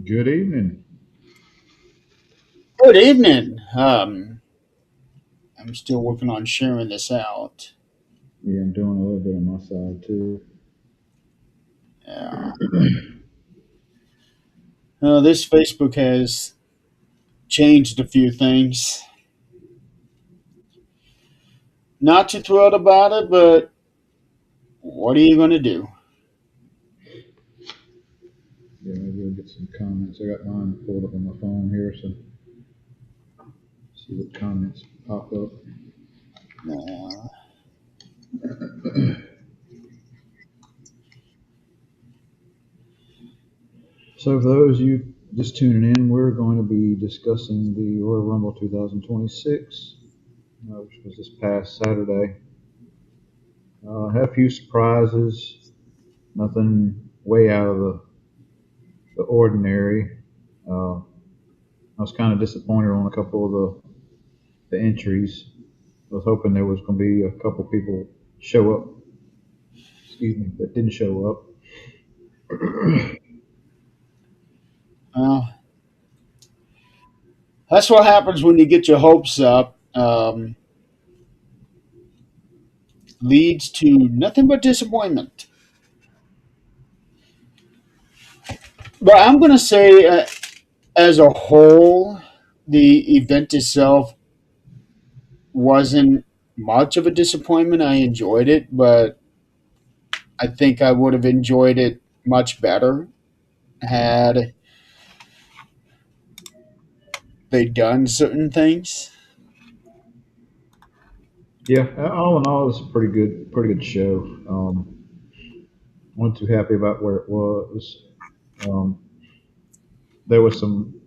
Good evening. Good evening. I'm still working on sharing this out. Yeah, I'm doing a little bit on my side too. Yeah. This Facebook has changed a few things. Not too thrilled about it, but what are you going to do? Yeah, maybe we'll get some comments. I got mine pulled up on my phone here, so see what comments pop up. Uh, So, for those of you just tuning in, we're going to be discussing the Royal Rumble 2026, which was this past Saturday. Had a few surprises, nothing way out of the ordinary. I was kind of disappointed on a couple of the entries. I was hoping there was going to be a couple people show up, excuse me, that didn't show up. well, that's what happens when you get your hopes up. Leads to nothing but disappointment. But I'm going to say, as a whole, the event itself wasn't much of a disappointment. I enjoyed it, but I think I would have enjoyed it much better had they done certain things. Yeah, all in all, it's a pretty good show. Wasn't too happy about where it was. Um, there was some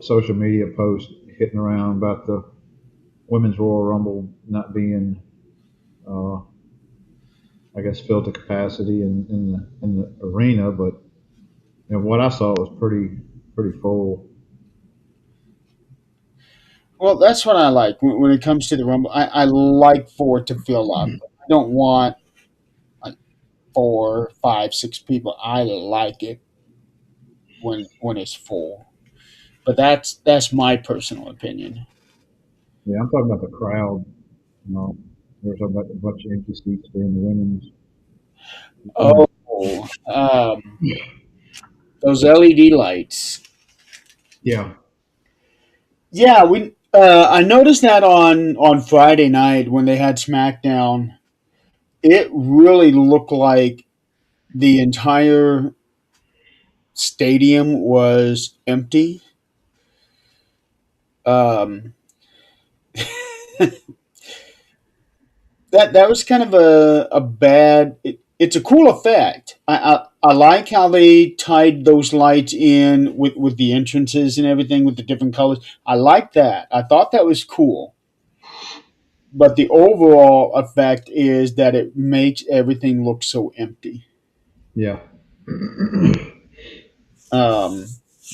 social media posts hitting around about the women's Royal Rumble not being, uh, I guess, filled to capacity in the arena, but what I saw was pretty full. Well, that's what I like when it comes to the Rumble. I like for it to fill up. I don't want like four, five, six people. I like it when it's full. But that's my personal opinion. Yeah, I'm talking about the crowd. You know, we were talking about the bunch of empty seats during the women's. Oh, those LED lights. Yeah, Yeah, we. I noticed that on Friday night when they had SmackDown. It really looked like the entire stadium was empty. Um, that was kind of a bad. It's a cool effect. I like how they tied those lights in with the entrances and everything with the different colors. I like that. I thought that was cool. But the overall effect is that it makes everything look so empty. yeah. Um,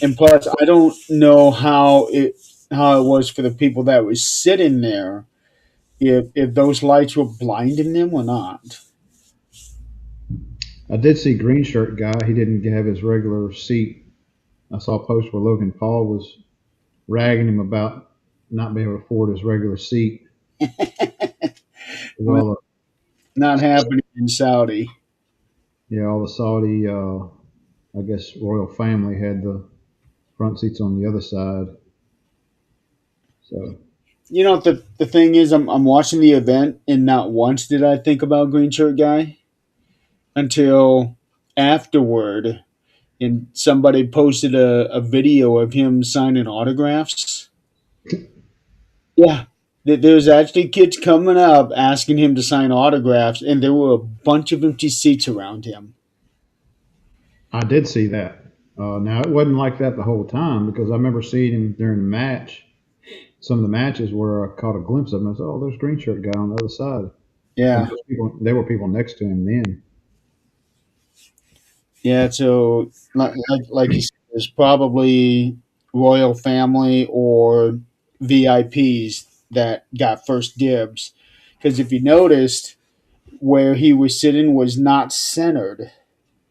and plus, I don't know how it was for the people that was sitting there, if those lights were blinding them or not. I did see green shirt guy. He didn't have his regular seat. I saw a post where Logan Paul was ragging him about not being able to afford his regular seat. Well, Well, not happening in Saudi. yeah, all the Saudi, I guess, royal family had the front seats on the other side. So You know, the thing is, I'm watching the event, and not once did I think about Green Shirt Guy until afterward. And somebody posted a video of him signing autographs. Yeah. There's actually kids coming up asking him to sign autographs, and there were a bunch of empty seats around him. I did see that. Now it wasn't like that the whole time because I remember seeing him during the match. Some of the matches where I caught a glimpse of him. I said, "Oh, there's green shirt guy on the other side." And Yeah. those people, there were people next to him then. Yeah, so like you said, there's probably royal family or VIPs that got first dibs. Because if you noticed, where he was sitting was not centered.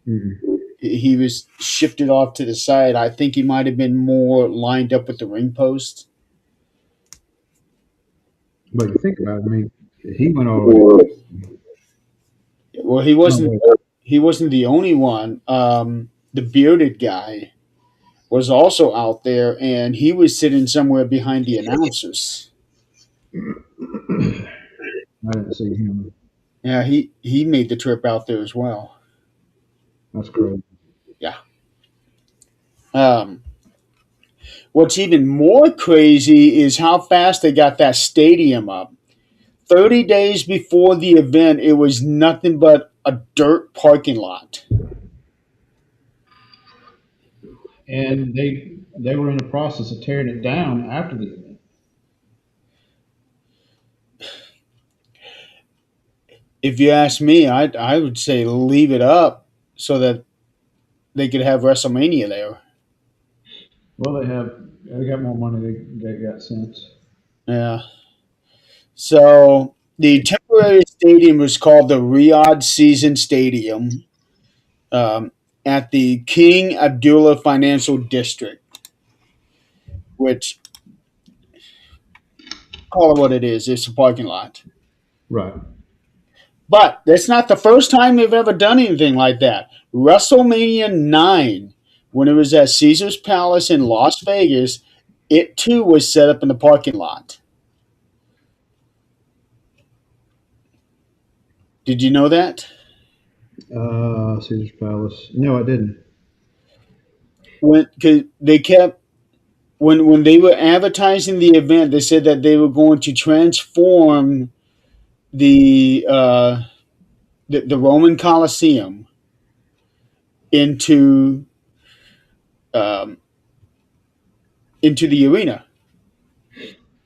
Mm-mm. he was shifted off to the side. I think he might have been more lined up with the ring post. But you think about it, I mean, he went all the way. Well, No, wait. he wasn't the only one. The bearded guy was also out there, and he was sitting somewhere behind the announcers. I didn't see him. Yeah, he made the trip out there as well. That's crazy. Yeah. Um, what's even more crazy is how fast they got that stadium up. 30 days before the event, it was nothing but a dirt parking lot. And they were in the process of tearing it down after the event. If you ask me, I would say leave it up so that they could have WrestleMania there. Well, they got more money they got since. Yeah. So the temporary stadium was called the Riyadh Season Stadium um, at the King Abdullah Financial District, which call it what it is. It's a parking lot. Right. But that's not the first time they've ever done anything like that. WrestleMania 9, when it was at Caesar's Palace in Las Vegas, it too was set up in the parking lot. Did you know that? Caesar's Palace. No, I didn't. When cause they kept when they were advertising the event, they said that they were going to transform the uh, the Roman Colosseum into um, into the arena,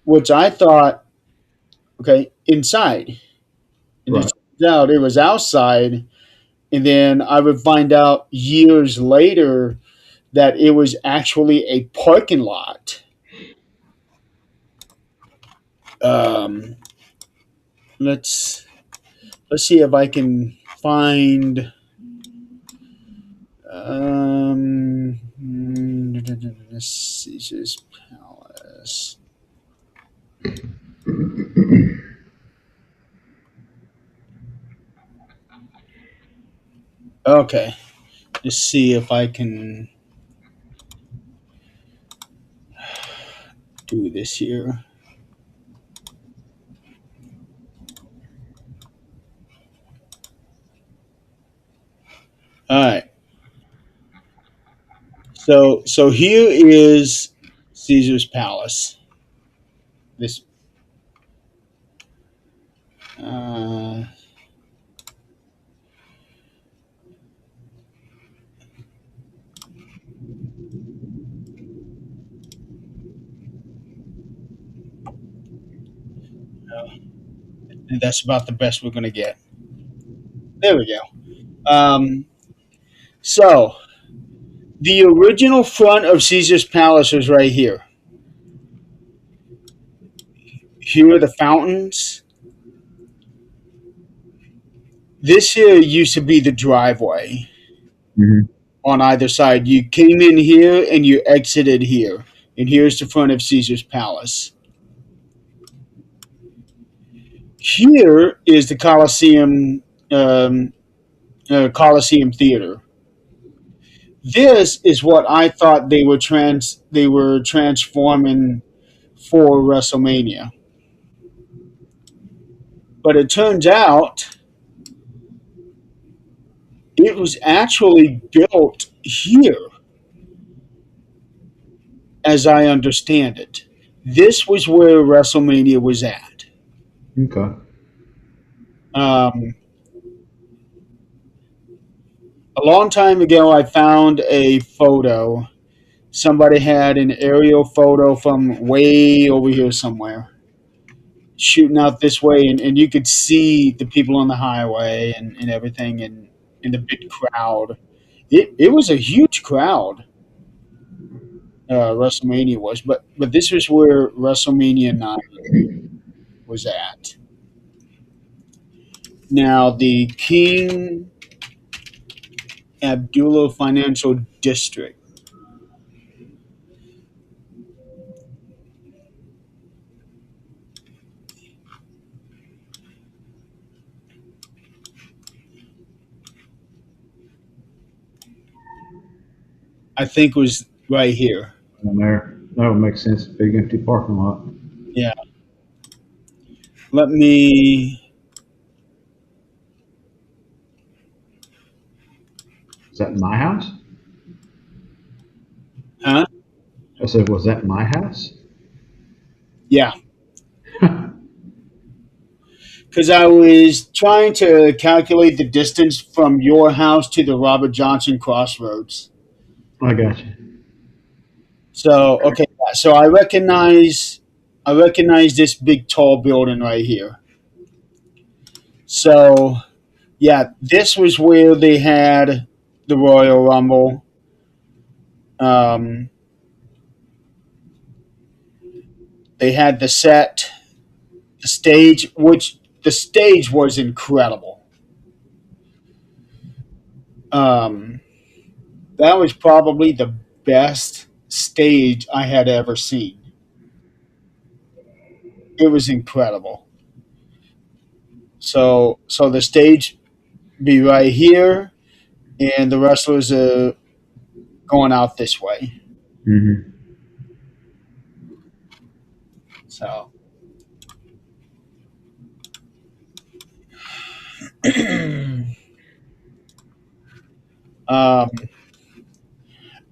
which I thought, okay, inside, and it Right. turns out it was outside, and then I would find out years later that it was actually a parking lot. Um, let's let's see if I can find Caesar's Palace. Okay, let's see if I can do this here. All right. So here is Caesar's Palace. This uh, that's about the best we're gonna get. There we go. So the original front of Caesar's Palace is right here. Here are the fountains. This here used to be the driveway Hmm. on either side. You came in here and you exited here. And here's the front of Caesar's Palace. Here is the Coliseum Theater. This is what I thought they were transforming for WrestleMania. But it turns out it was actually built here, as I understand it. This was where WrestleMania was at. Okay. Um, a long time ago, I found a photo. Somebody had an aerial photo from way over here somewhere, shooting out this way, and you could see the people on the highway and everything, and the big crowd. It was a huge crowd. WrestleMania was, but this was where WrestleMania 9 was at. Now the King Abdullah Financial District. I think was right here. And there, that would make sense. Big empty parking lot. Yeah. Let me. Is that my house? Huh? I said, was that my house? Yeah. Because I was trying to calculate the distance from your house to the Robert Johnson Crossroads. I got you. So okay, so I recognize this big tall building right here. So yeah, this was where they had the Royal Rumble. Um, they had the set, the stage, which the stage was incredible. Um, that was probably the best stage I had ever seen. It was incredible. So the stage be right here, and the wrestlers are going out this way. Hmm. So um,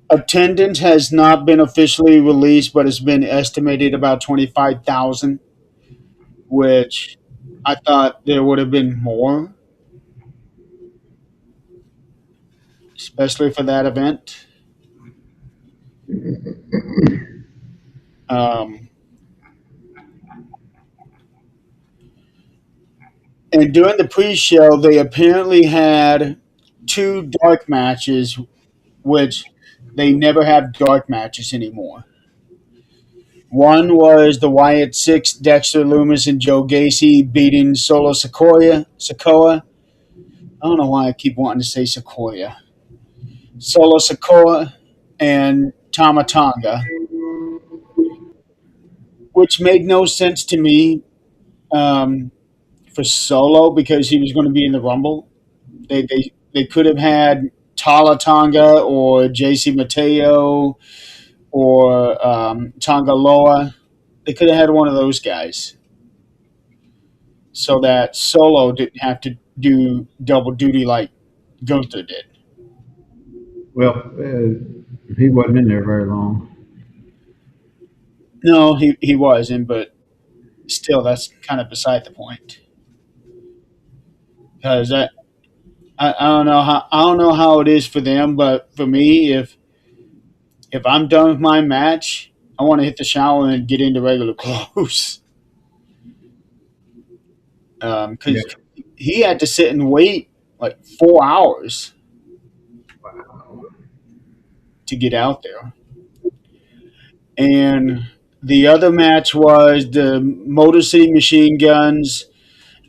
attendance has not been officially released, but it's been estimated about 25,000, which I thought there would have been more, especially for that event. Um, and during the pre-show, they apparently had two dark matches, which they never have dark matches anymore. One was the Wyatt Six, Dexter Loomis and Joe Gacy beating Solo Sokoa. I don't know why I keep wanting to say Sequoia. Solo Sokoa and Tamatanga, which made no sense to me um, for Solo because he was going to be in the Rumble. They could have had Tala Tonga or JC Mateo or Tonga Loa. They could have had one of those guys so that Solo didn't have to do double duty like Gunther did. Well, he wasn't in there very long. No, he wasn't, but still, that's kind of beside the point. Because I don't know how it is for them, but for me, if I'm done with my match, I want to hit the shower and get into regular clothes. Yeah. Because he had to sit and wait like 4 hours Wow. to get out there. And the other match was the Motor City Machine Guns,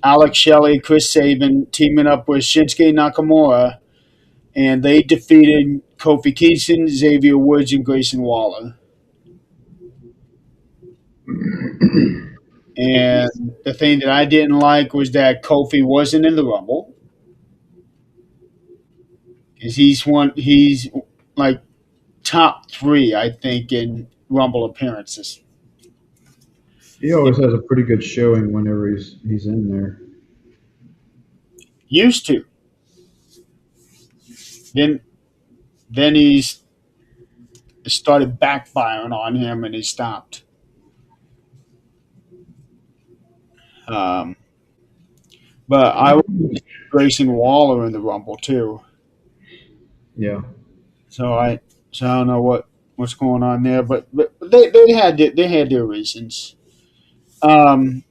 Alex Shelley, Chris Sabin teaming up with Shinsuke Nakamura, and they defeated Kofi Kingston, Xavier Woods, and Grayson Waller. And the thing that I didn't like was that Kofi wasn't in the Rumble because he's like top three, I think, in Rumble appearances. He It always has a pretty good showing whenever he's in there. used to. Then he's started backfiring on him, and he stopped. Um, but I was Grayson Waller in the Rumble too. Yeah. So I don't know what's going on there, but they had their reasons. Um,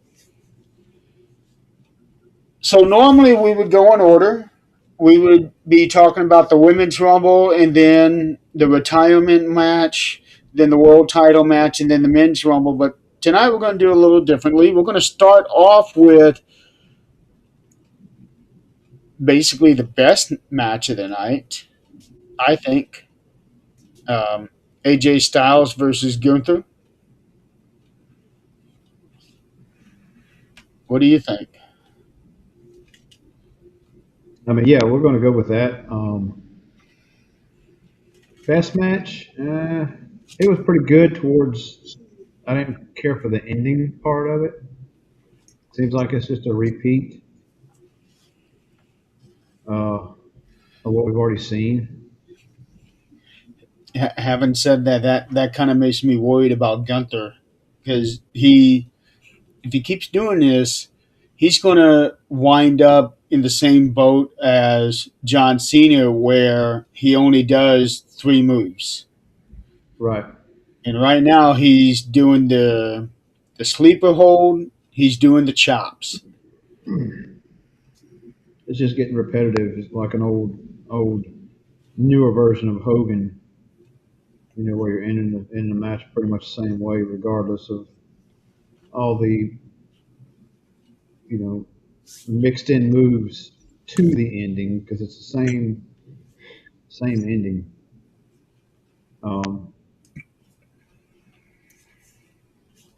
so normally we would go in order. We would be talking about the women's rumble and then the retirement match, then the world title match, and then the men's rumble. But tonight we're going to do it a little differently. We're going to start off with basically the best match of the night. I think. Um, AJ Styles versus Gunther. What do you think? I mean, yeah, we're going to go with that. Best match, it was pretty good. Towards, I didn't care for the ending part of it. Seems like it's just a repeat of what we've already seen. Having said that, that kind of makes me worried about Gunther because if he keeps doing this, he's going to wind up in the same boat as John Cena, where he only does three moves. Right. And right now, he's doing the sleeper hold. He's doing the chops. It's just getting repetitive. It's like an old, newer version of Hogan. Where you're ending the match pretty much the same way, regardless of all the you know mixed in moves to the ending, because it's the same ending. Um,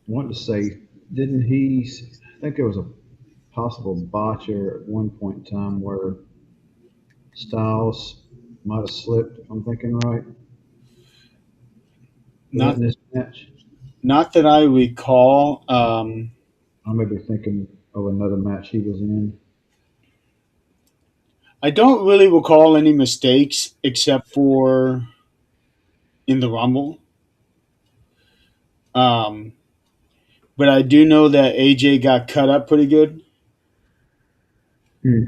I wanted to say, didn't he? I think there was a possible botcher at one point in time where Styles might have slipped. If I'm thinking right, was that Not in this match? not that I recall. I may be thinking of another match he was in. I don't really recall any mistakes except for in the Rumble. Um, but I do know that AJ got cut up pretty good. Hmm.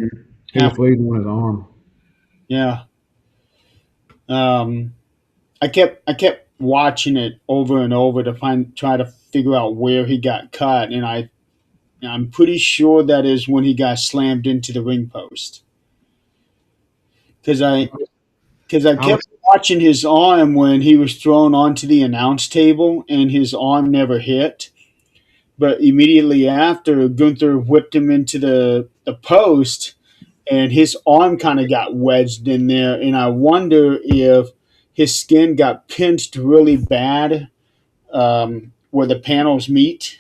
He was Half, bleeding on his arm. yeah. Um, I kept watching it over and over to try to figure out where he got cut, and I'm pretty sure that is when he got slammed into the ring post because I I kept was watching his arm when he was thrown onto the announce table, and his arm never hit. But immediately after, Gunther whipped him into the post, and his arm kind of got wedged in there. And I wonder if his skin got pinched really bad where the panels meet,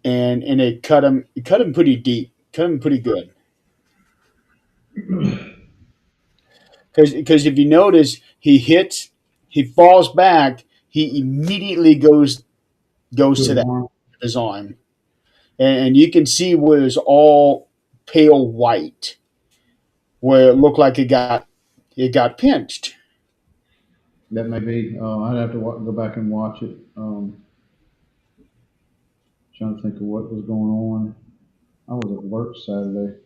and it cut him pretty deep, cut him pretty good. Because if you notice, he falls back, he immediately goes to to his that arm. his arm, and you can see where it's all pale white, where it looked like it got pinched. That may be. I'd have to go back and watch it. Trying to think of what was going on. I was at work Saturday,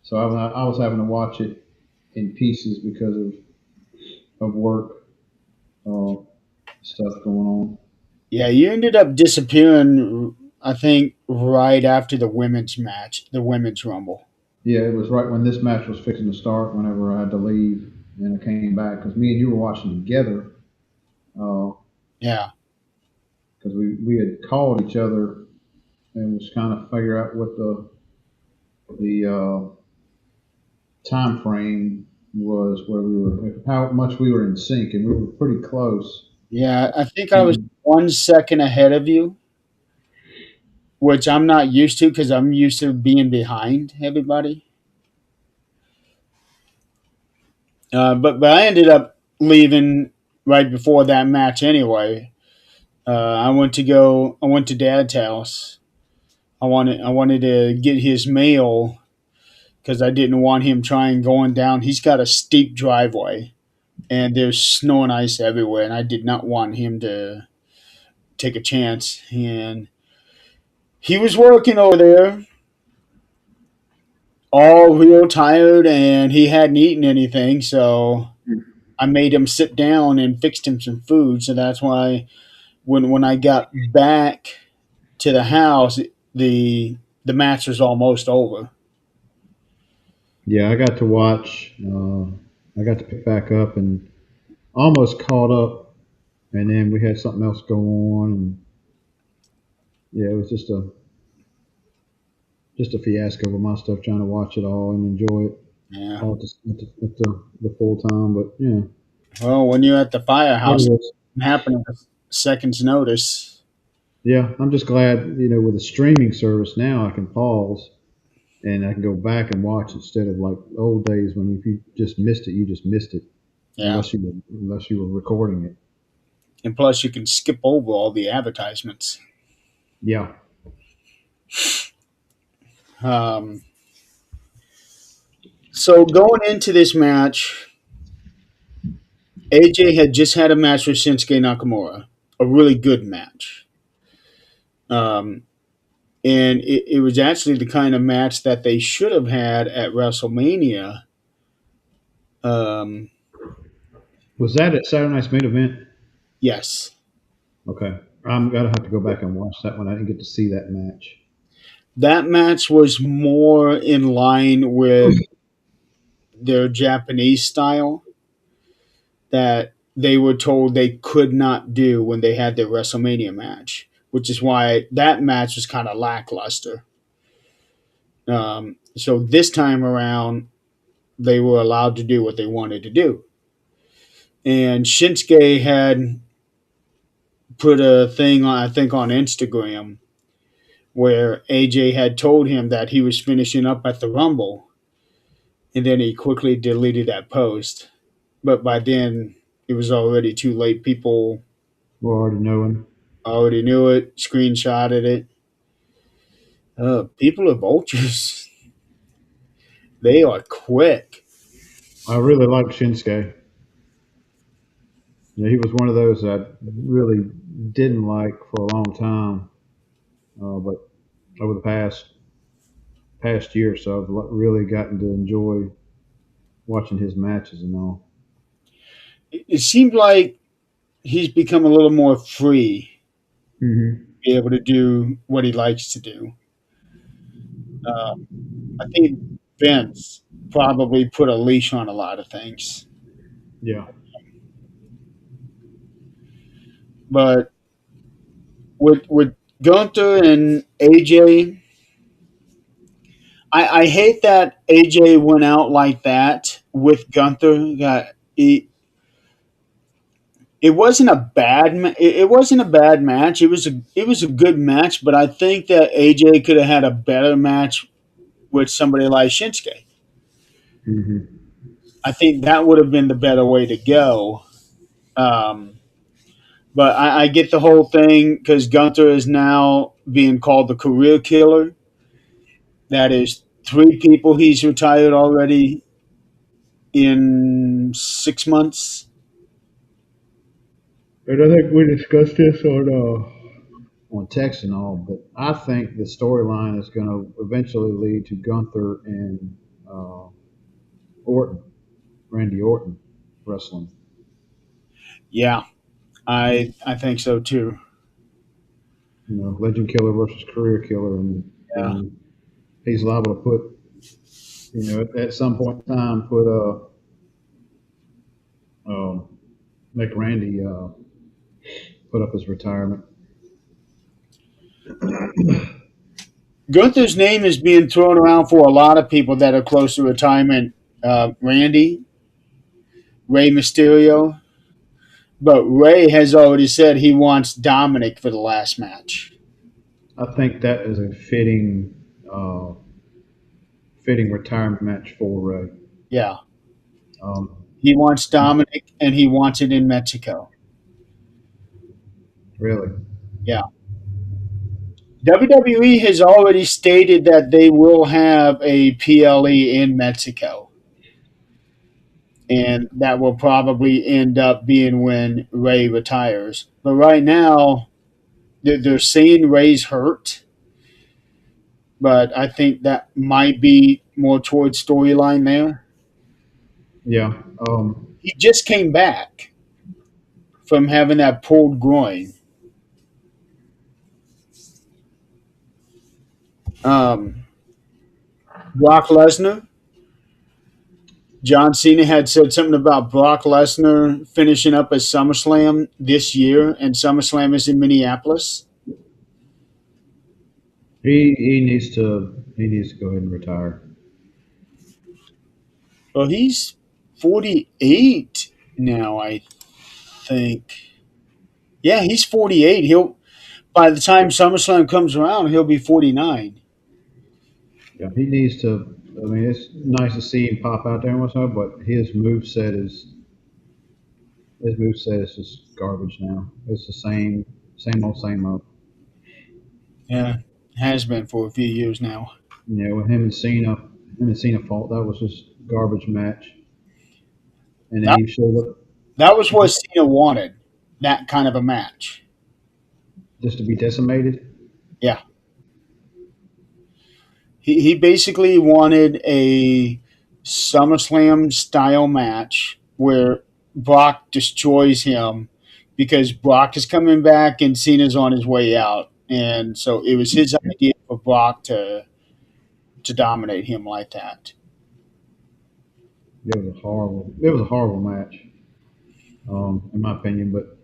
so I was having to watch it in pieces because of work uh, stuff going on. Yeah, you ended up disappearing. I think right after the women's match, the women's rumble. Yeah, it was right when this match was fixing to start. Whenever I had to leave, and I came back because me and you were watching together. Because Yeah, we had called each other and was kind of figure out what the time frame was where we were, how much we were in sync, and we were pretty close. yeah. I think I was And 1 second ahead of you, which I'm not used to because I'm used to being behind everybody. But I ended up leaving right before that match anyway. I went to Dad's house. I wanted to get his mail because I didn't want him trying going down. He's got a steep driveway, and there's snow and ice everywhere, and I did not want him to take a chance. And he was working over there, all real tired, and he hadn't eaten anything, so I made him sit down and fixed him some food. So that's why when I got back to the house, the match was almost over. yeah, I got to watch. I got to pick back up and almost caught up, and then we had something else go on, and yeah, it was just a fiasco with my stuff trying to watch it all and enjoy it. Yeah. all at the full time. But yeah, Well, when you're at the what it firehouse, it was. can happen in a second's notice. Yeah, I'm just glad with a streaming service now I can pause and I can go back and watch instead of like old days when if you just missed it, you just missed it Yeah. unless you were recording it. And plus, you can skip over all the advertisements. Yeah. Um, so going into this match, AJ had just had a match with Shinsuke Nakamura, a really good match. Um, and it was actually the kind of match that they should have had at WrestleMania. Um, Was that at Saturday Night's main event? yes, Okay. I'm gonna have to go back and watch that one. I didn't get to see that match. that match was more in line with their Japanese style that they were told they could not do when they had their WrestleMania match, which is why that match was kind of lackluster. So this time around, they were allowed to do what they wanted to do. And Shinsuke had put a thing on, I think, on Instagram where AJ had told him that he was finishing up at the Rumble, and then he quickly deleted that post. But by then, it was already too late. People We're already knowing. already knew it, screenshotted it. People are vultures. They are quick. I really like Shinsuke. He was one of those that I really didn't like for a long time, but over the past year or so, I've really gotten to enjoy watching his matches and all. It seems like he's become a little more free, Hmm. be able to do what he likes to do. Uh, I think Vince probably put a leash on a lot of things. Yeah. But with Gunther and AJ, I hate that AJ went out like that with Gunther. It wasn't a it wasn't a bad match. It was a good match, but I think that AJ could have had a better match with somebody like Shinsuke. Hmm. I think that would have been the better way to go. Um, but I get the whole thing because Gunther is now being called the career killer. That is three people he's retired already in 6 months. And I think we discussed this on text and all, but I think the storyline is going to eventually lead to Gunther and uh, Orton, Randy Orton, wrestling. Yeah, I think so too. Legend killer versus career killer, Yeah, and he's liable to put, at some point in time, uh, make Randy put up his retirement. Gunther's name is being thrown around for a lot of people that are close to retirement. Randy, Rey Mysterio, but Ray has already said he wants Dominic for the last match. I think that is a uh, fitting retirement match for Ray. Yeah, Um, he wants Dominic, and he wants it in Mexico. really. Yeah. WWE has already stated that they will have a PLE in Mexico, and that will probably end up being when Ray retires. But right now, they're saying Ray's hurt, but I think that might be more towards storyline there. Yeah. He just came back from having that pulled groin. Um, Brock Lesnar, John Cena had said something about Brock Lesnar finishing up at SummerSlam this year, and SummerSlam is in Minneapolis. he needs to go ahead and retire. Well, he's 48 now, I think. Yeah, he's 48. He'll By the time SummerSlam comes around, he'll be 49. Yeah, he needs to. I mean, it's nice to see him pop out there once in a while, but his move set is just garbage now. It's the same old, same old. Yeah, has been for a few years now. You know, with him and Cena fought, that was just garbage match. And then That he showed up that was what Cena wanted. That kind of a match. just to be decimated. Yeah, he basically wanted a SummerSlam style match where Brock destroys him because Brock is coming back and Cena's on his way out, and so it was his idea for Brock to dominate him like that. It was a horrible match, in my opinion. But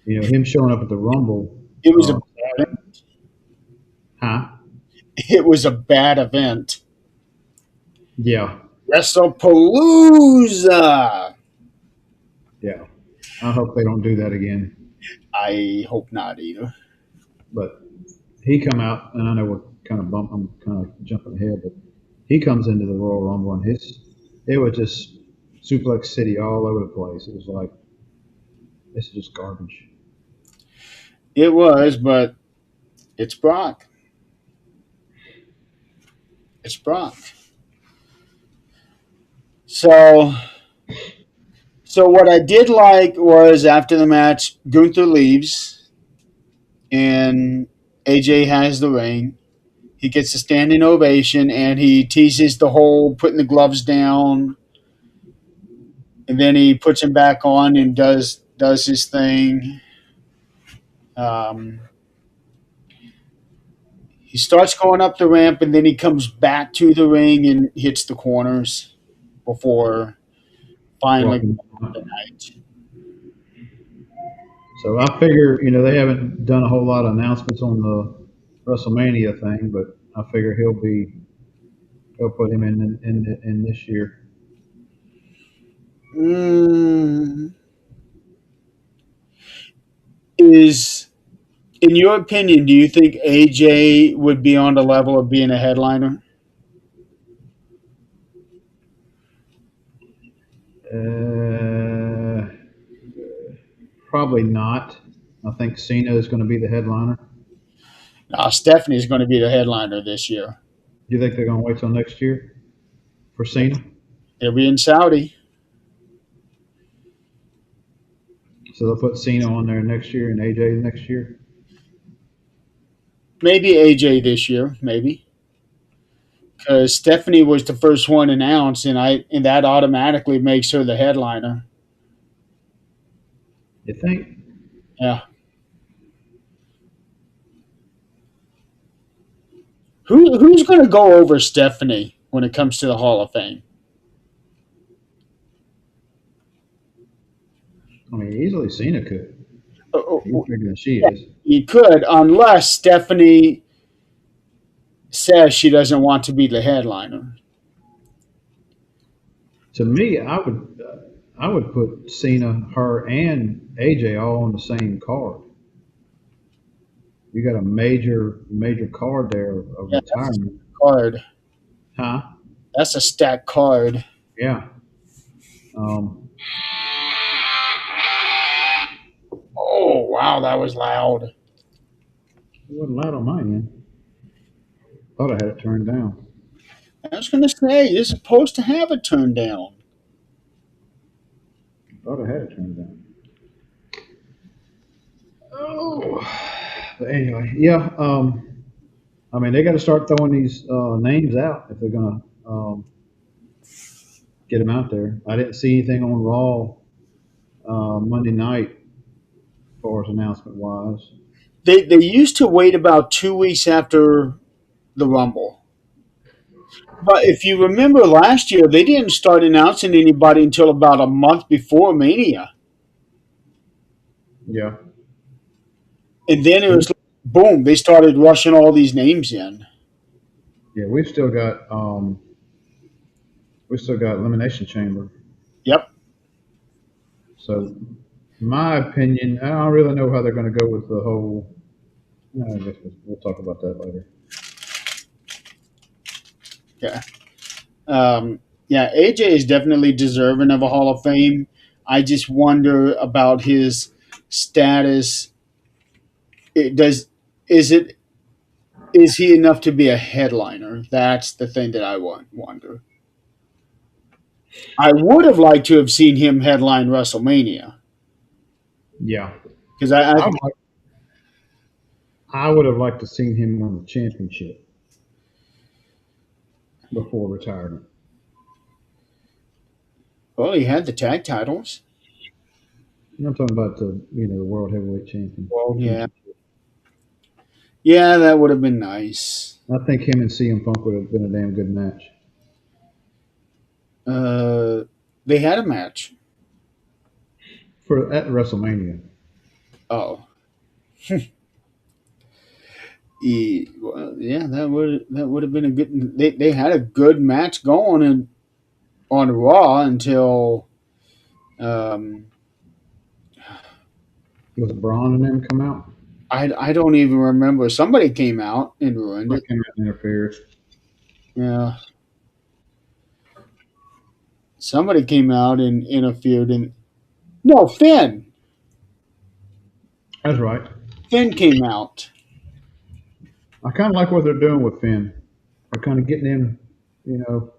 him showing up at the Rumble, It was a huh? it was a bad event. Yeah, WrestlePalooza. yeah. I hope they don't do that again. I hope not either. But he come out, and I know I'm kind of jumping ahead, but he comes into the Royal Rumble, and it was just Suplex City all over the place. It was like this is just garbage. It was, but it's Brock. It's Brock. So, so what I did like was after the match, Gunther leaves and AJ has the ring. He gets a standing ovation and he teases the whole putting the gloves down, and then he puts him back on and does his thing. Um, he starts going up the ramp and then he comes back to the ring and hits the corners before finally Walking. the night. So I figure, they haven't done a whole lot of announcements on the WrestleMania thing, but I figure he'll put him in this year. Mm, is in your opinion, do you think AJ would be on the level of being a headliner? Uh, Probably not. I think Cena is going to be the headliner. Stephanie's going to be the headliner this year. Do you think they're going to wait till next year for Cena? He'll be in Saudi. So they'll put Cena on there next year and AJ next year. Maybe AJ this year, maybe. Because Stephanie was the first one announced, and that automatically makes her the headliner. You think? Yeah. Who's going to go over Stephanie when it comes to the Hall of Fame? I mean, easily Cena could. Uh, He's uh, bigger than she yeah, is. he could, unless Stephanie says she doesn't want to be the headliner. To me, I would put Cena, her, and AJ all on the same card. You got a major card there of Yeah, that's a retirement, card. huh? That's a stacked card. Yeah. Um, Oh wow, that was loud. it wasn't loud on my end. Thought I had it turned down. I was going to say you're supposed to have it turned down. Thought I had it turned down. Oh. But anyway, yeah. I mean, they got to start throwing these names out if they're gonna get them out there. I didn't see anything on Raw Monday night, as far as announcement wise. They used to wait about 2 weeks after the Rumble. But if you remember last year, they didn't start announcing anybody until about a month before Mania. Yeah. And then it was like, boom, they started rushing all these names in. Yeah, we've still got we still got Elimination Chamber. Yep. So, my opinion, I don't really know how they're going to go with the whole. No, I guess we'll talk about that later. Yeah. Yeah. AJ is definitely deserving of a Hall of Fame. I just wonder about his status. It does. Is it? Is he enough to be a headliner? That's the thing that I wonder. I would have liked to have seen him headline WrestleMania Yeah, because I would, I would have liked to seen him win the championship before retirement. well, he had the tag titles. I'm talking about the world heavyweight champion Well, yeah, championship. yeah, that would have been nice. I think him and CM Punk would have been a damn good match Uh, they had a match. for at WrestleMania. Oh, well, yeah, that would have been a good. They had a good match going on Raw until um, Was Braun and them come out? I don't even remember. Somebody came out and ruined Somebody it. came out and interfered. Yeah, somebody came out and interfered. And no, That's right. Finn came out. I kind of like what they're doing with Finn. They're kind of getting him, you know,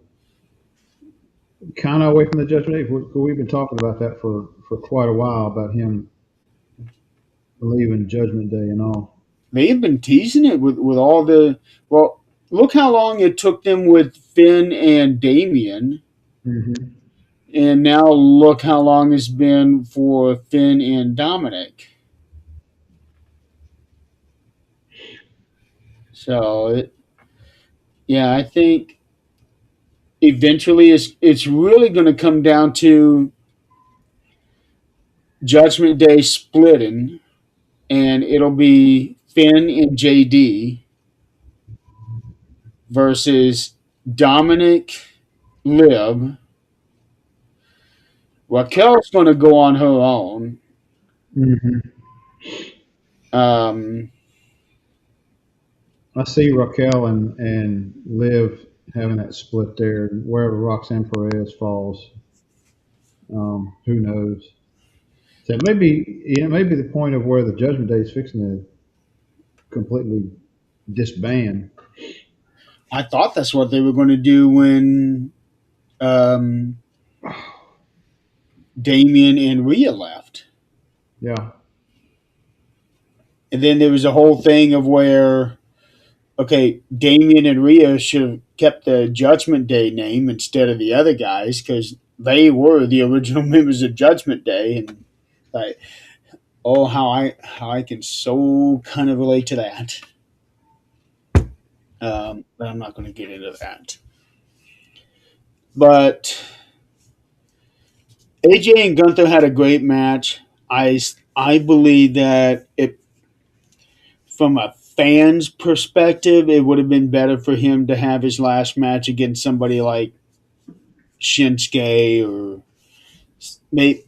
kind of away from the Judgment Day. We've been talking about that for quite a while about him leaving Judgment Day and all. They've been teasing it with all the. Well, look how long it took them with Finn and Damien, Hmm. and now look how long it's been for Finn and Dominic. So, yeah, I think eventually it's really going to come down to Judgment Day splitting, and it'll be Finn and JD versus Dominic, Liv. Raquel's going to go on her own. Hmm. Um, I see Raquel and Liv having that split there. Wherever Roxanne Perez falls, who knows? So maybe the point of where the Judgment Day is fixing to completely disband. I thought that's what they were going to do when um, Damien and Rhea left. Yeah. And then there was a whole thing of where, okay, Damien and Rhea should have kept the Judgment Day name instead of the other guys because they were the original members of Judgment Day. And like, oh, how I can so kind of relate to that. But I'm not going to get into that. But AJ and Gunther had a great match. I believe that it from a fan's perspective, it would have been better for him to have his last match against somebody like Shinsuke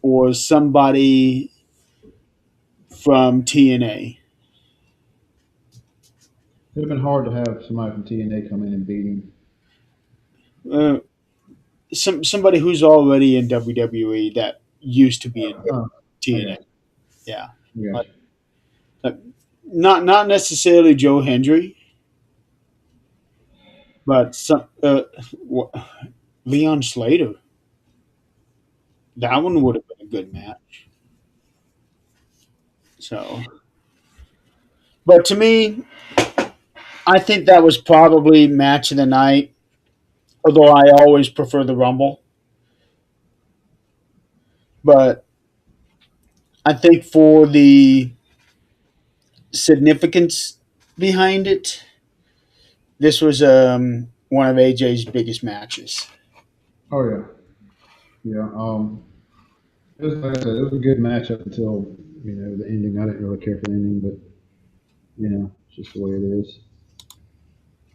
or somebody from TNA. It'd have been hard to have somebody from TNA come in and beat him. Uh, somebody who's already in WWE that used to be in I TNA. got Yeah, you. I got like, like, not necessarily Joe Hendry, but Leon Slater. That one would have been a good match. So, but to me, I think that was probably match of the night. Although I always prefer the Rumble, but I think for the significance behind it, this was one of AJ's biggest matches. Oh yeah, yeah. It was like I said, it was a good match up until the ending. I didn't really care for the ending, but it's just the way it is.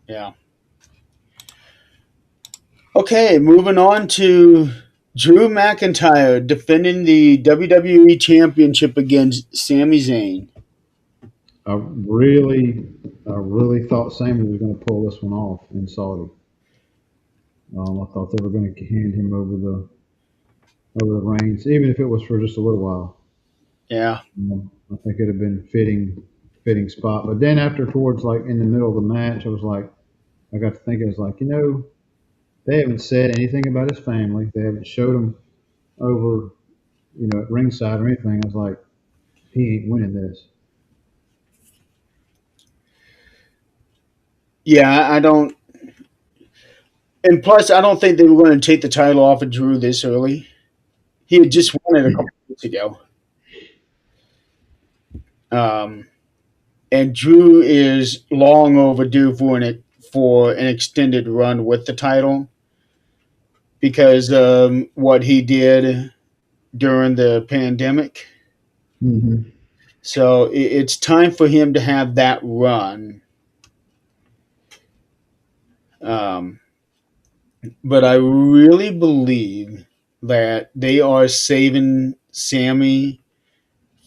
Yeah. Okay, moving on to Drew McIntyre defending the WWE Championship against Sami Zayn. I really, I really thought Sammy was going to pull this one off in Saudi. I thought they were going to hand him over the reins, even if it was for just a little while. Yeah. I think it'd have been fitting spot. But then after towards like in the middle of the match, I was like, I got to thinking, I was like, they haven't said anything about his family. They haven't showed him over, at ringside or anything. I was like, he ain't winning this. Yeah, I don't. And plus, I don't think they were going to take the title off of Drew this early. He had just won it a couple weeks ago. Um, and Drew is long overdue for an extended run with the title because what he did during the pandemic. Mm-hmm. So it's time for him to have that run. Um, but I really believe that they are saving Sammy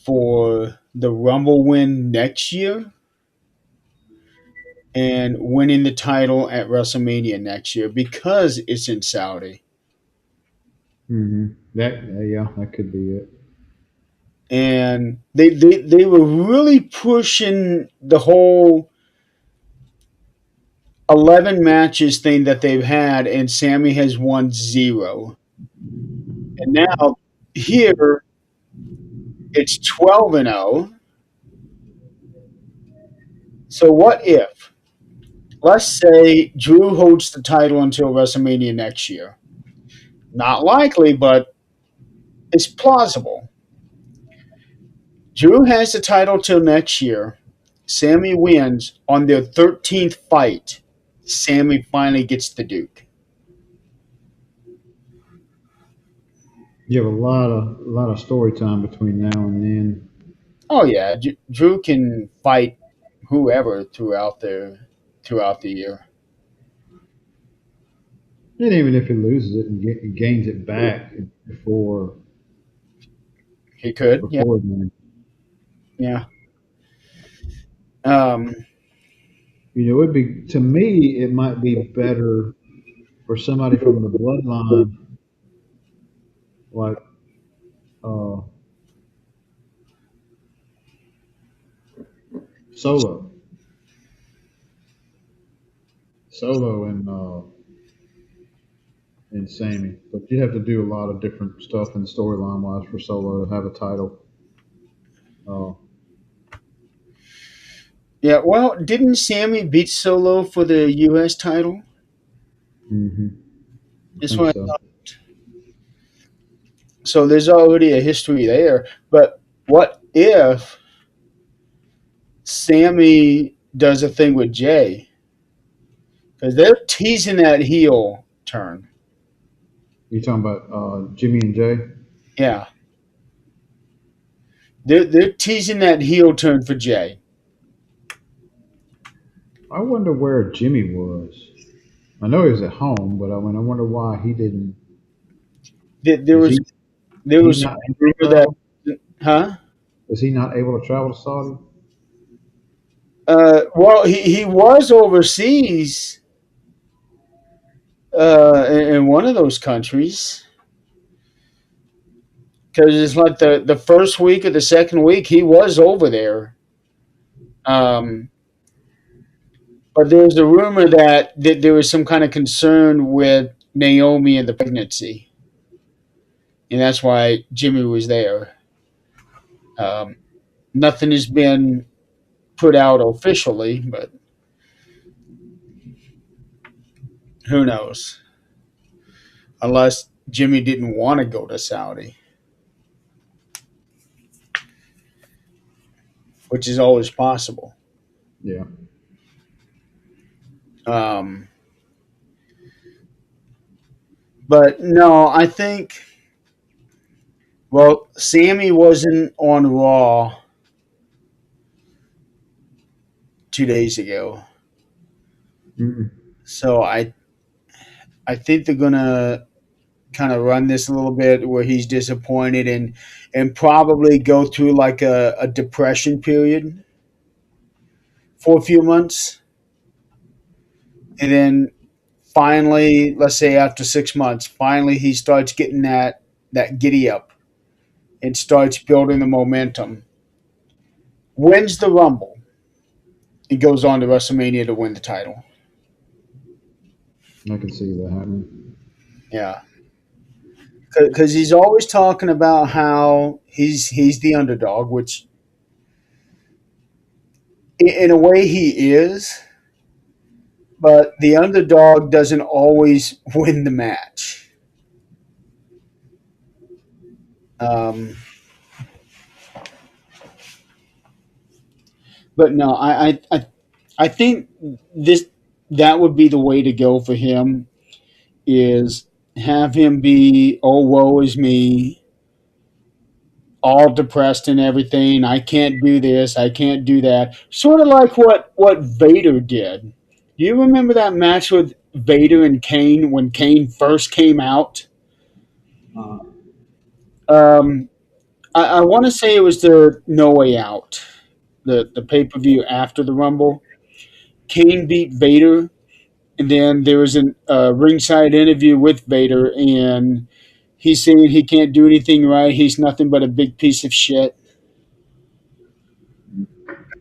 for the Rumble win next year and winning the title at WrestleMania next year because it's in Saudi. Mm-hmm. Yeah, that could be it. And they were really pushing the whole 11 matches thing that they've had, and Sammy has won zero. And now here it's 12-0. So what if, let's say Drew holds the title until WrestleMania next year? Not likely, but it's plausible. Drew has the title till next year. Sammy wins on their 13th fight. Sammy finally gets the Duke. You have a lot of story time between now and then. Oh yeah, Drew can fight whoever throughout the year. And even if he loses it and gains it back He could, yeah, before then, yeah. Um, it'd be to me it might be better for somebody from the bloodline like uh, Solo, and Sammy. But you have to do a lot of different stuff in storyline wise for Solo to have a title. Uh, yeah, well, didn't Sammy beat Solo for the U.S. title? hmm I That's think what I so. thought. So there's already a history there. But what if Sammy does a thing with Jay? Because they're teasing that heel turn. You talking about Jimmy and Jay? Yeah, they're teasing that heel turn for Jay. I wonder where Jimmy was. I know he was at home, but I wonder why he didn't. There Is was he there he was not able to rumor that, travel? huh? Is he not able to travel to Saudi? Well, he was overseas in one of those countries because it's like the first week or the second week he was over there. Um, but there's a rumor that there was some kind of concern with Naomi and the pregnancy, and that's why Jimmy was there. Um, Nothing has been put out officially, but who knows? Unless Jimmy didn't want to go to Saudi, which is always possible. Yeah. Um, but no, I think, well, Sammy wasn't on Raw 2 days ago, Mm-mm. so I I think they're gonna kind of run this a little bit where he's disappointed and probably go through like a depression period for a few months, and then finally, let's say after 6 months, finally he starts getting that giddy up and starts building the momentum. Wins the Rumble. He goes on to WrestleMania to win the title. I can see that happening. Yeah, because he's always talking about how he's the underdog, which in a way he is, but the underdog doesn't always win the match. Um, but no, I think this that would be the way to go for him is have him be, oh, woe is me, all depressed and everything. I can't do this. I can't do that. Sort of like what Vader did. Do you remember that match with Vader and Kane when Kane first came out? Uh, Um, I want to say it was the No Way Out, the pay per view after the Rumble. Kane beat Vader, and then there was a ringside interview with Vader, and he's saying he can't do anything right. He's nothing but a big piece of shit.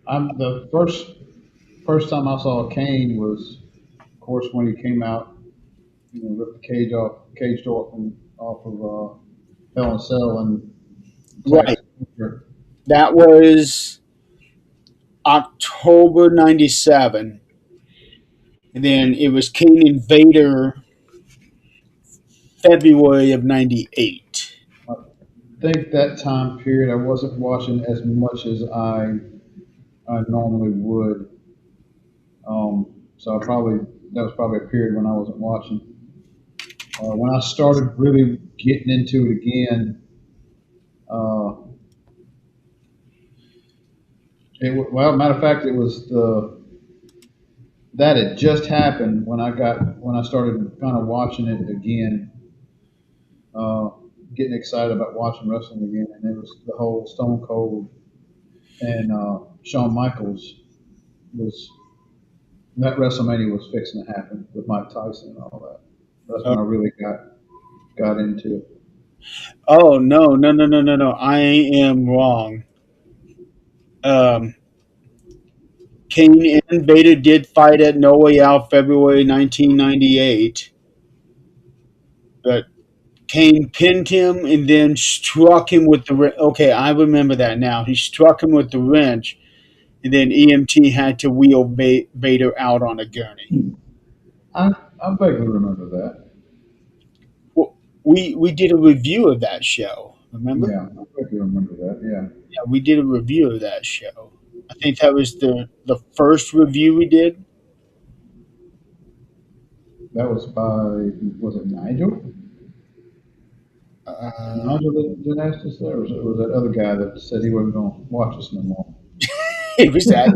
I'm the first time I saw Kane was, of course, when he came out, ripped the cage door off of Hell in a Cell and Right. attacked Hunter. That was October '97, and then it was Kane and Vader February of '98. I think that time period I wasn't watching as much as I normally would. So that was probably a period when I wasn't watching. When I started really getting into it again, uh, well, matter of fact, it was the that had just happened when I started kind of watching it again, uh, getting excited about watching wrestling again, and it was the whole Stone Cold and Shawn Michaels was that WrestleMania was fixing to happen with Mike Tyson and all that. That's Uh, when I really got into it. oh no, no, no, no, no, no! I am wrong. Um, Kane and Vader did fight at No Way Out February 1998, but Kane pinned him and then struck him with the okay. I remember that now. He struck him with the wrench, and then EMT had to wheel Vader out on a gurney. I I vaguely remember that. Well, we did a review of that show. Remember? Yeah, I vaguely remember that. Yeah, Yeah, we did a review of that show. I think that was the first review we did. that was it Nigel? Uh, Nigel that asked us there, or was that other guy that said he wasn't going to watch us no more? it was that,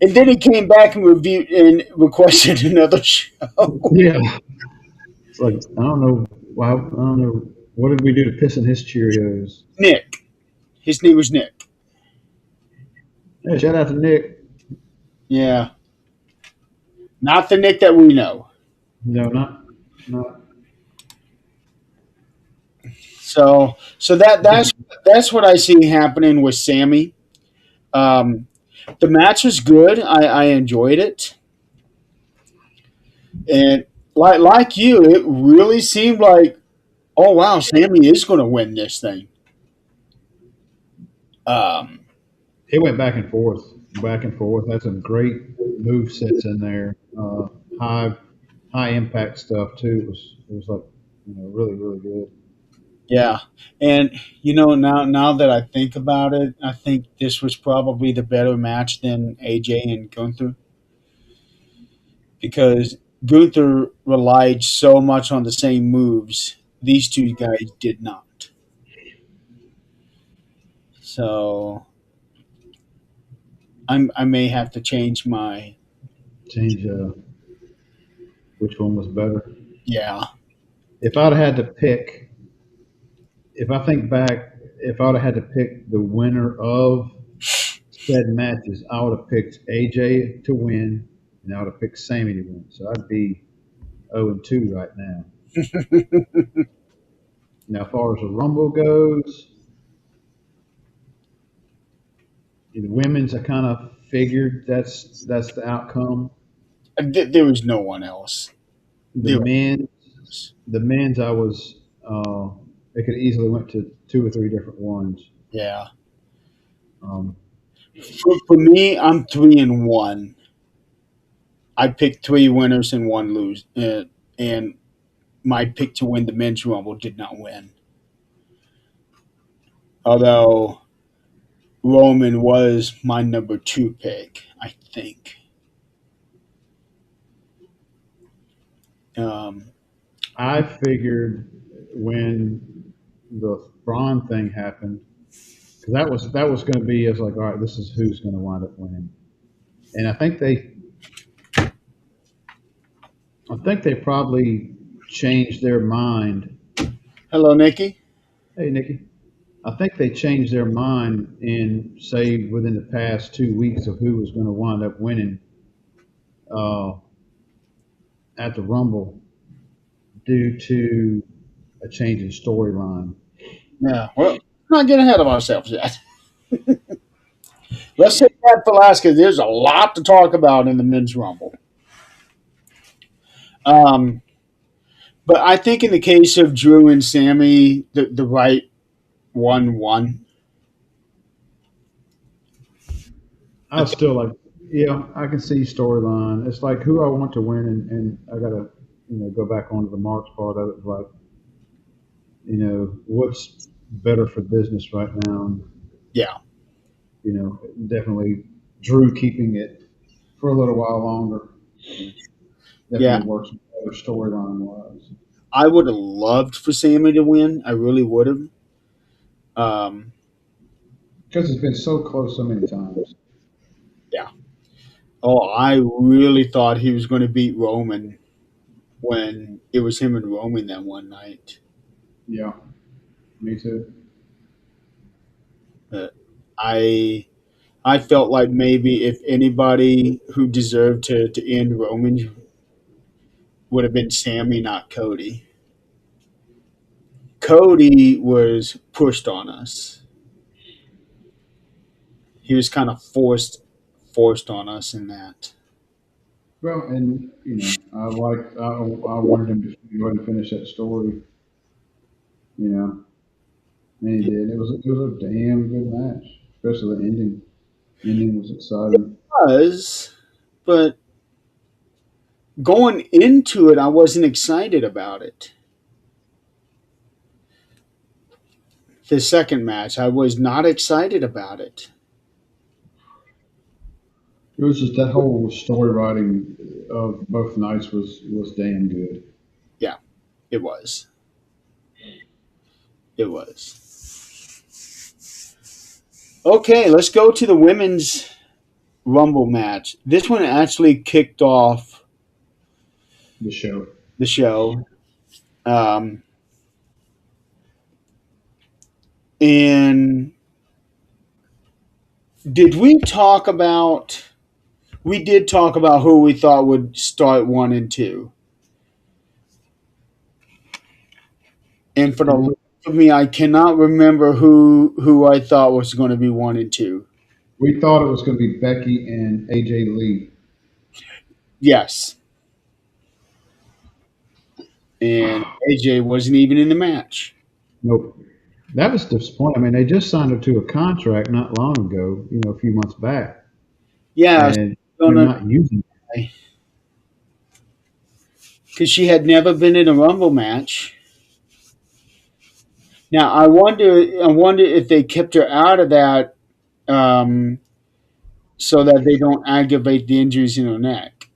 and then he came back and reviewed and requested another show. Yeah, it's like I don't know why. I don't know what did we do to piss in his Cheerios. Nick, his name was Nick. Hey, shout out to Nick. Yeah, not the Nick that we know. No, not. So that's what I see happening with Sammy. Um, the match was good. I enjoyed it, and like you, it really seemed like, oh wow, Sammy is going to win this thing. Um, It went back and forth, back and forth. Had some great move sets in there. High high impact stuff too. It was like really good. yeah, and now that I think about it, I think this was probably the better match than AJ and Gunther because Gunther relied so much on the same moves. These two guys did not. So I may have to change my Change. which one was better. Yeah. If I'd had to pick, if I think back, if I'd have had to pick the winner of said matches, I would have picked AJ to win, and I would have picked Sammy to win. So I'd be 0-2 right now. Now, as far as the Rumble goes, the women's, I kind of figured that's the outcome. There was no one else. The There men, was. the men's, I was. They could easily went to two or three different ones. Yeah. Um, For me, I'm 3-1. I picked three winners and one lose, and my pick to win the men's rumble did not win. Although Roman was my number two pick, I think. Um, I figured when the Braun thing happened, because that was going to be, as like, all right, this is who's going to wind up winning, and I think they probably changed their mind. Hello, Nikki. Hey, Nikki. I think they changed their mind in, say, within the past 2 weeks of who was going to wind up winning uh, at the Rumble due to a change in storyline. Yeah. Well, let's not get ahead of ourselves yet. Let's save that for last because there's a lot to talk about in the men's rumble. Um, but I think in the case of Drew and Sammy, the right one won. I I was think, still like, yeah, I can see storyline. It's like who I want to win, and I got to, go back onto the Marks part of it. Like, what's better for business right now? And, yeah, definitely Drew keeping it for a little while longer yeah. definitely works better storyline wise. I would have loved for Sammy to win. I really would have. Um, Because it's been so close so many times. yeah. Oh, I really thought he was going to beat Roman when it was him and Roman that one night. Yeah, me too. Uh, I I felt like maybe if anybody who deserved to end Roman would have been Sammy, not Cody. Cody was pushed on us. He was kind of forced on us in that. Well, and I wanted him to go ahead and finish that story. You know, and he It did. It was a damn good match, especially the ending. The ending was exciting. was, but going into it, I wasn't excited about it. The second match, I was not excited about it. It was just that whole story writing of both nights was damn good. Yeah, it was. It was. Okay, let's go to the women's Rumble match. This one actually kicked off The show. the show. Um, and did we talk about? We did talk about who we thought would start one and two. And for the life of me, I cannot remember who I thought was going to be one and two. We thought it was going to be Becky and AJ Lee. Yes, and AJ wasn't even in the match. Nope. That was disappointing. I mean, they just signed her to a contract not long ago, a few months back, Yeah, and they're because not using it. she had never been in a Rumble match. Now I wonder if they kept her out of that um, so that they don't aggravate the injuries in her neck.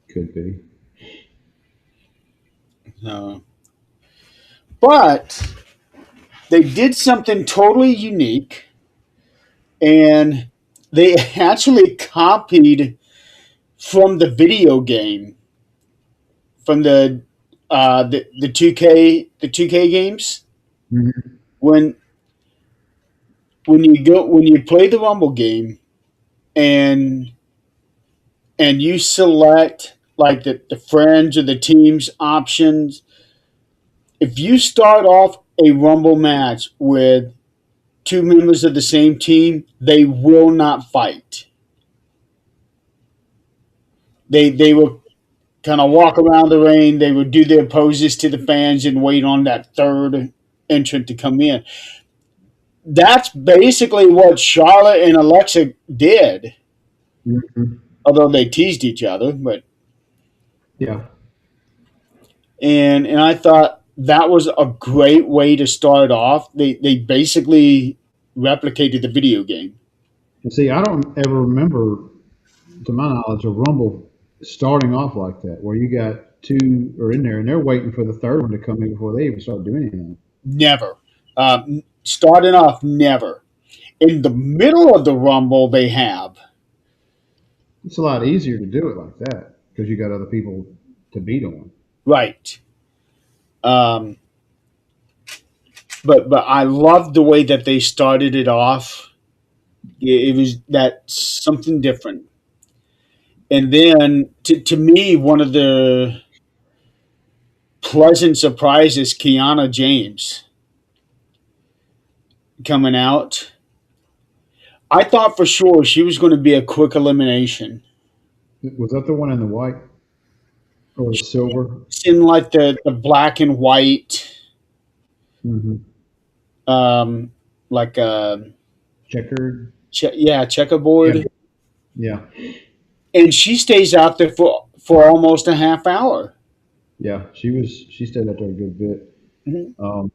Could be. So, but they did something totally unique, and they actually copied from the video game. from the 2K games Mhm. when when you play the Rumble game and you select like the friends or the teams options. If you start off a Rumble match with two members of the same team, they will not fight. They will kind of walk around the ring. They would do their poses to the fans and wait on that third entrant to come in. That's basically what Charlotte and Alexa did, Mhm. although they teased each other. But Yeah. and I thought that was a great way to start off. They basically replicated the video game. And see, I don't ever remember, to my knowledge, a Rumble starting off like that, where you got two are in there and they're waiting for the third one to come in before they even start doing anything. Never. Starting off, never. In the middle of the Rumble, they have. It's a lot easier to do it like that because you got other people to beat on. Right. Um, but I loved the way that they started it off. It was that something different. And then to me, one of the pleasant surprises, Kiana James coming out. I thought for sure she was going to be a quick elimination. Was that the one in the white or the silver? It's in like the black and white, Hmm. um, like Checkered. yeah, Yeah. checkerboard, Yeah. and she stays out there for almost a half hour. Yeah. She stayed out there a good bit. Mhm. Um,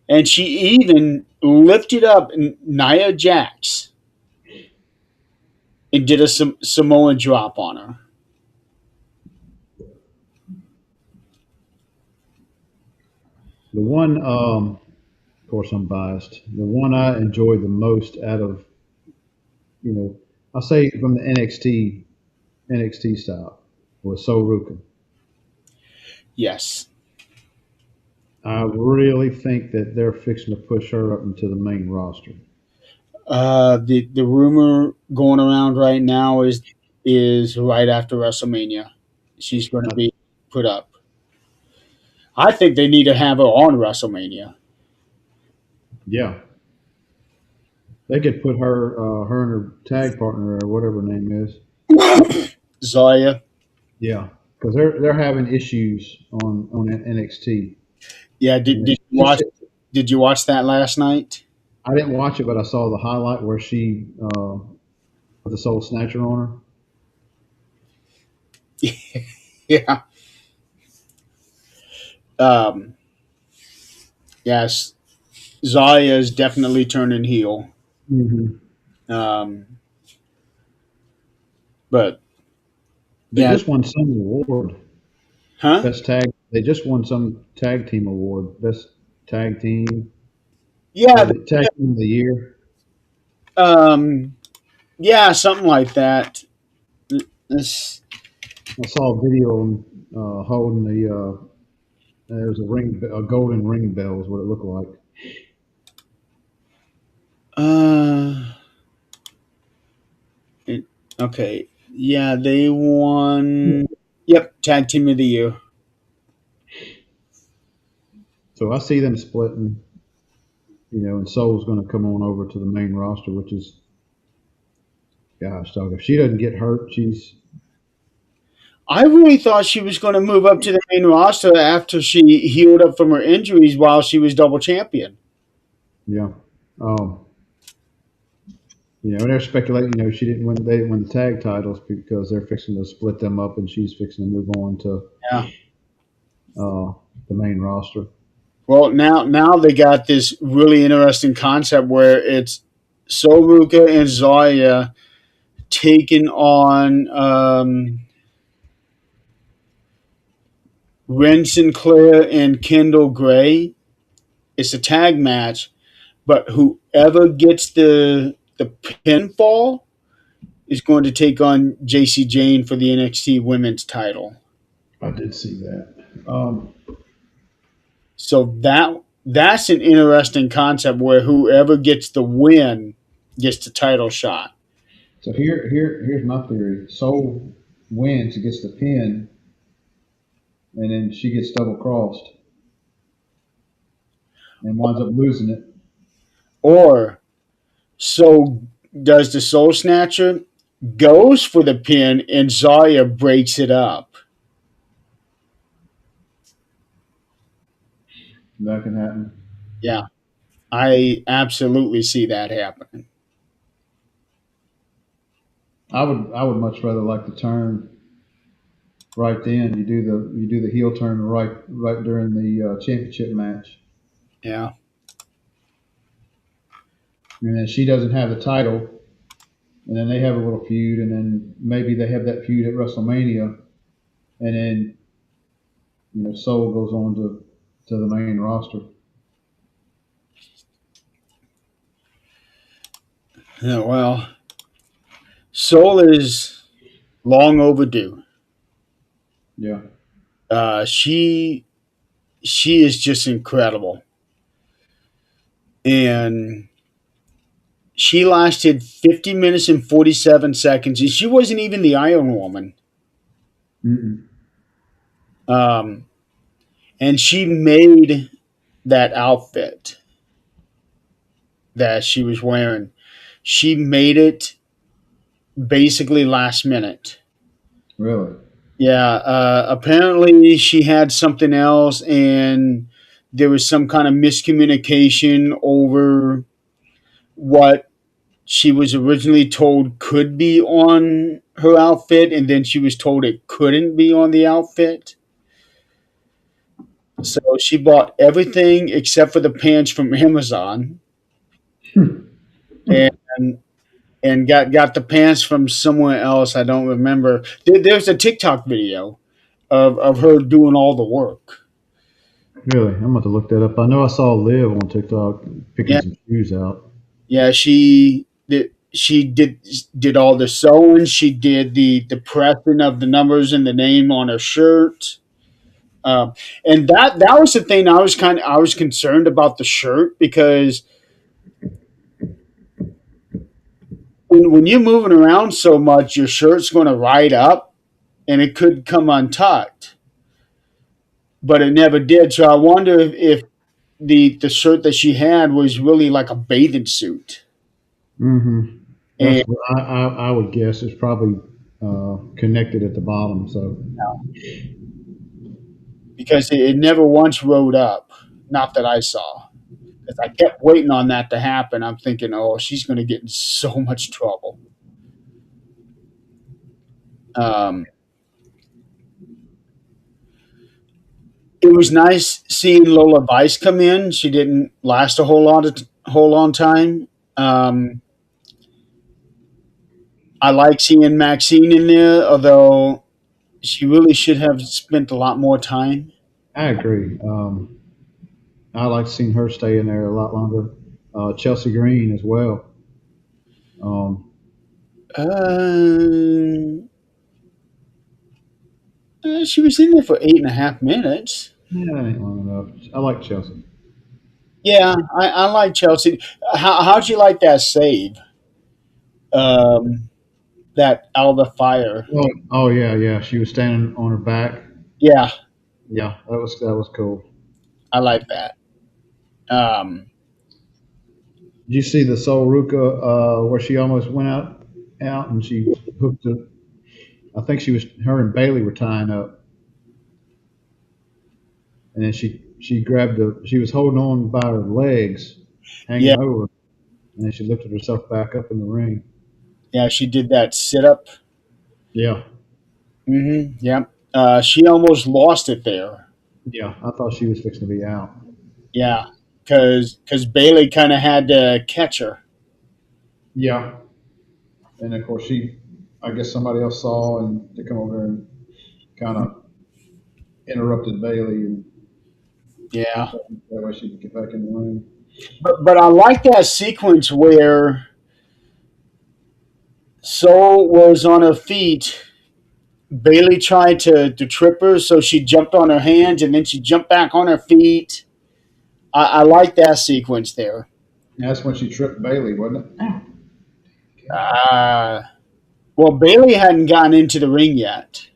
And she even lifted up Nia Jax and did a Samoan drop on her. the one, of course, I'm biased. The one I enjoyed the most out of, I'll say from the NXT style was So Ruka. Yes. I really think that they're fixing to push her up into the main roster. The rumor going around right now is right after WrestleMania, she's going to Uh, be put up. I think they need to have her on WrestleMania. yeah, they could put her and her tag partner or whatever her name is. Zaya. Yeah, because they're having issues on NXT. Yeah, You know, did you watch that last night? I didn't watch it, but I saw the highlight where she with the Soul Snatcher on her. Yeah. Um, yes, Zaya is definitely turning heel. Hmm. Um, but They yeah, just won some award, huh? best tag. They just won some tag team award, best tag team Yeah, or the tag team of the year. um, yeah, something like that. This, I saw a video holding there was a golden ring bell is what it looked like. uh, it, okay, yeah, they won. Yep, tag team of the year. So I see them splitting, and Soul's going to come on over to the main roster, which is, gosh, dog. If she doesn't get hurt, she's I really thought she was going to move up to the main roster after she healed up from her injuries while she was double champion. yeah. Um, and they're speculating, she didn't win. They didn't win the tag titles because they're fixing to split them up, and she's fixing to move on to Yeah. uh, the main roster. Well, now they got this really interesting concept where it's Soruka and Zaya taking on Ren Sinclair and Kendall Gray. It's a tag match, but whoever gets the pinfall is going to take on JC Jane for the NXT Women's title. I did see that. Um, So that's an interesting concept where whoever gets the win gets the title shot. so here's my theory. Soul wins, gets the pin, and then she gets double crossed and winds up losing it. Or so does the Soul Snatcher, goes for the pin, and Zarya breaks it up. That can happen. Yeah, I absolutely see that happening. I would much rather like the turn right then. You do the heel turn right during the championship match, Yeah. and then she doesn't have the title, and then they have a little feud, and then maybe they have that feud at WrestleMania, and then Soul goes on to the main roster. Yeah, well, Soul is long overdue. Yeah, She is just incredible, and she lasted 50 minutes and 47 seconds, and she wasn't even the Iron Woman. mm-mm. Um, and she made that outfit that she was wearing. She made it basically last minute. Really. Yeah, apparently she had something else, and there was some kind of miscommunication over what she was originally told could be on her outfit, and then she was told it couldn't be on the outfit. So she bought everything except for the pants from Amazon, and got the pants from somewhere else. I don't remember. There's a TikTok video of her doing all the work. Really, I'm about to look that up. I know I saw Liv on TikTok picking Yeah, some shoes out. yeah. She did all the sewing. She did the pressing of the numbers and the name on her shirt. Um, and that was the thing I was concerned about the shirt because when you're moving around so much, your shirt's going to ride up and it could come untucked, but it never did. So I wonder if the shirt that she had was really like a bathing suit, Mm-hmm. That's and what I would guess. It's probably connected at the bottom. So because it never once rode up, not that I saw. Because I kept waiting on that to happen. I'm thinking, oh, she's going to get in so much trouble. Um, it was nice seeing Lola Vice come in. She didn't last a whole long time. Um, I like seeing Maxine in there, although she really should have spent a lot more time. I agree. I like seeing her stay in there a lot longer. Chelsea Green as well. Um, Uh, she was in there for 8.5 minutes. yeah, that ain't long enough. I like Chelsea. Yeah, I like Chelsea. How'd you like that save? Um, that out of the fire. Oh yeah, yeah. She was standing on her back. Yeah, Yeah, that was cool. I like that. Um, Did you see the Sol Ruka where she almost went out and she hooked it? I think her and Bailey were tying up, and then she grabbed she was holding on by her legs, yeah, hanging over, and then she lifted herself back up in the ring. yeah, she did that sit up. Yeah, Yeah, she almost lost it there. yeah. I thought she was fixing to be out. Yeah, because Bailey kind of had to catch her. Yeah, and of course I guess somebody else saw and they come over and kind of interrupted Bailey, and Yeah, that way she could get back in the ring. but I like that sequence where Soul was on her feet Bailey tried to trip her, so she jumped on her hands and then she jumped back on her feet. I like that sequence there. That's when she tripped Bailey, wasn't it? Ow. Uh, well, Bailey hadn't gotten into the ring yet.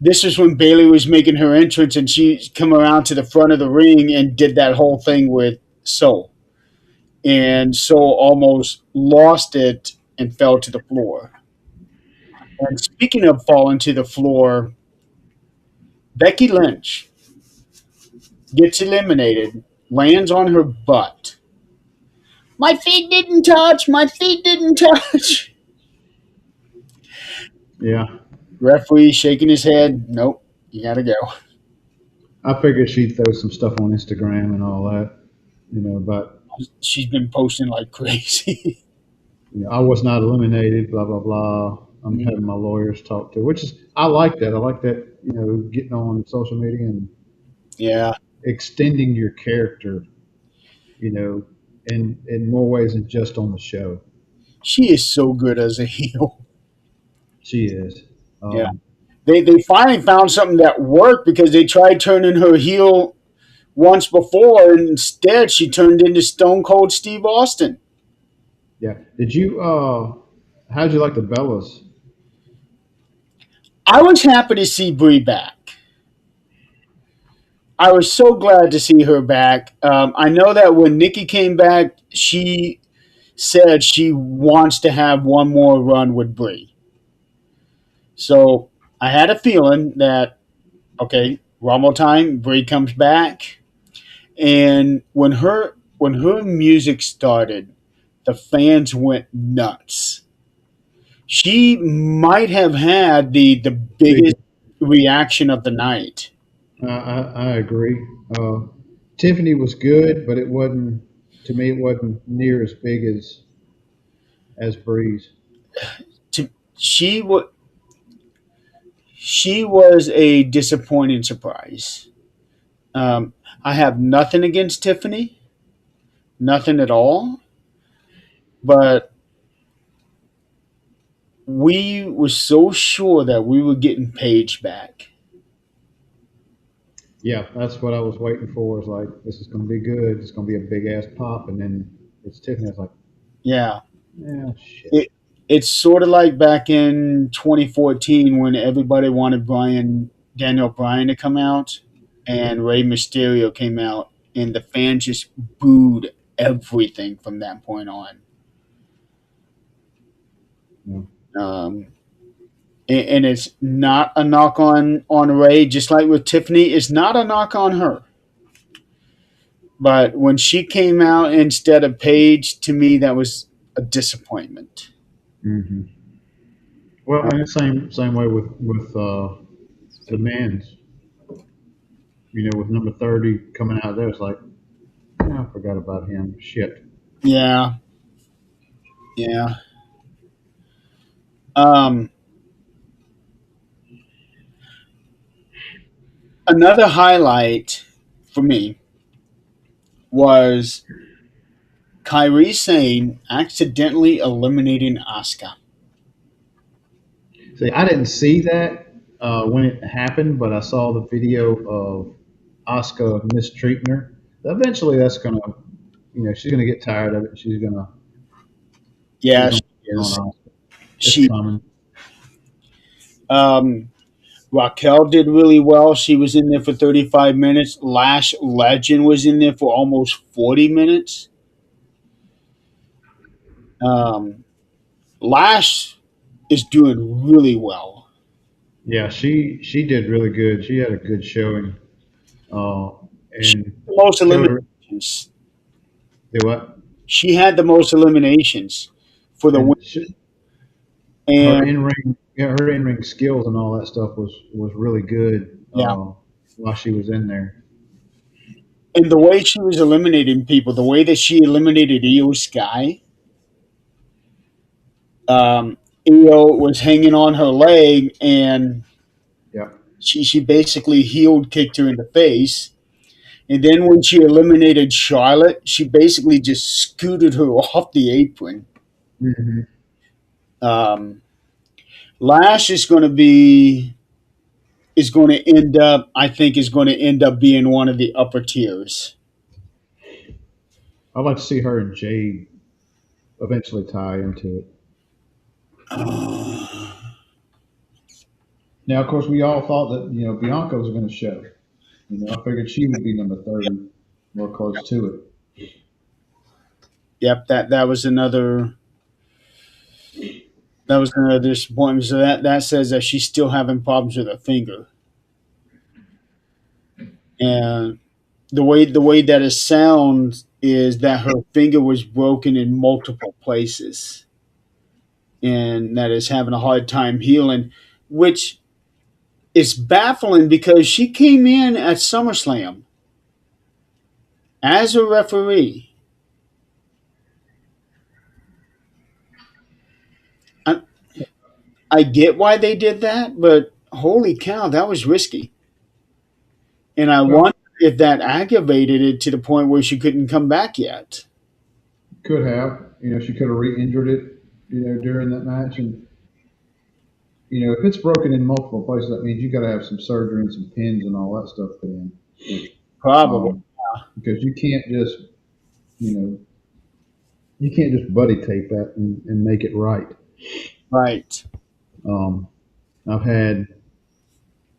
This was when Bailey was making her entrance, and she come around to the front of the ring and did that whole thing with Soul, and Soul almost lost it and fell to the floor. And speaking of falling to the floor, Becky Lynch gets eliminated, lands on her butt. My feet didn't touch. My feet didn't touch. Yeah. Referee shaking his head. Nope, you gotta go. I figured she'd throw some stuff on Instagram and all that, but She's been posting like crazy. I was not eliminated, blah blah blah. I'm having my lawyers talk to, which is I like that. I like that, getting on social media and Yeah, extending your character, in more ways than just on the show. she is so good as a heel. She is. Yeah, Um, they finally found something that worked because they tried turning her heel once before, and instead she turned into Stone Cold Steve Austin. yeah. Did you? How'd you like the Bellas? I was happy to see Brie back. I was so glad to see her back. I know that when Nikki came back, she said she wants to have one more run with Brie. So I had a feeling that okay, Rumble time, Brie comes back, and when her music started, the fans went nuts. She might have had the biggest Big. reaction of the night. I agree. Tiffany was good, but it wasn't. To me, it wasn't near as big as Breeze. To, she was a disappointing surprise. Um, I have nothing against Tiffany, nothing at all. But we were so sure that we were getting Paige back. Yeah, that's what I was waiting for. Is like this is going to be good. It's going to be a big ass pop, and then it's Tiffany. I was like, Yeah, yeah, shit. it it's sort of like back in 2014 when everybody wanted Daniel Bryan to come out, and Rey Mysterio came out, and the fans just booed everything from that point on. Yeah. Um, and it's not a knock on Ray, just like with Tiffany, it's not a knock on her. But when she came out instead of Paige, to me that was a disappointment. Hmm. Well, and the same way with the men's. With number 30 coming out there, it's like, I forgot about him. Shit. Yeah, yeah. Um, Another highlight for me was Kyrie Sane accidentally eliminating Asuka. See, I didn't see that when it happened, but I saw the video of Asuka mistreating her. Eventually, that's gonna, she's gonna get tired of it. She's Yeah, gonna she get on is. Asuka. It's She coming. um, Raquel did really well. She was in there for 35 minutes. Lash Legend was in there for almost 40 minutes. Um, Lash is doing really well. Yeah, she did really good. She had a good showing, uh, She and had the most showed her eliminations. do what, She had the most eliminations for the win. and her And in ring, yeah, her in ring skills and all that stuff was really good yeah, while she was in there. and the way she was eliminating people, the way that she eliminated Io Sky, Io was hanging on her leg, and Yeah. she basically heeled kicked her in the face. And then when she eliminated Charlotte, she basically just scooted her off the apron. Hmm. Um, Lash is going to end up, I think, is going to end up being one of the upper tiers. I'd like to see her and Jade eventually tie into it. Now, of course, we all thought that Bianca was going to show. I figured she would be number 30, more close to it. Yep, that was another disappointment. So that says that she's still having problems with her finger, and the way that it sounds is that her finger was broken in multiple places, and that is having a hard time healing, which is baffling because she came in at SummerSlam as a referee. I, I get why they did that, but holy cow, that was risky. And I Well, wonder if that aggravated it to the point where she couldn't come back yet. could have. She could have re-injured it. During that match, and if it's broken in multiple places, that means you got to have some surgery and some pins and all that stuff put in. Probably. Because you know, you can't just buddy tape that and make it right. Right. Um, I've had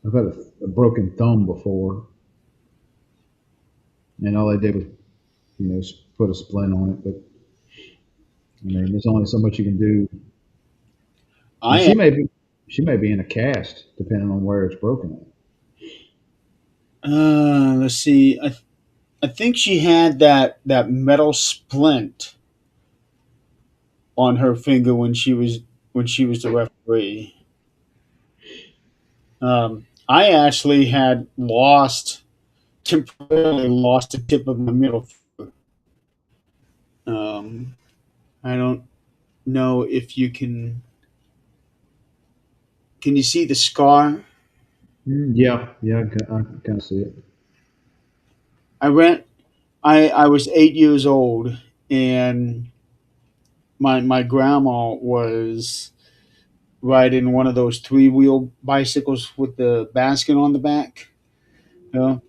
I've had a broken thumb before, and all they did was put a splint on it. But I mean, there's only so much you can do, and I she may be in a cast depending on where it's broken at. let's see. I think she had that metal splint on her finger when she was the referee. I actually had temporarily lost the tip of my middle finger. Um, I don't know if you can you see the scar? Yeah, yeah, I kind of see it. I went. I was 8 years old, and my grandma was riding one of those three-wheel bicycles with the basket on the back. You know,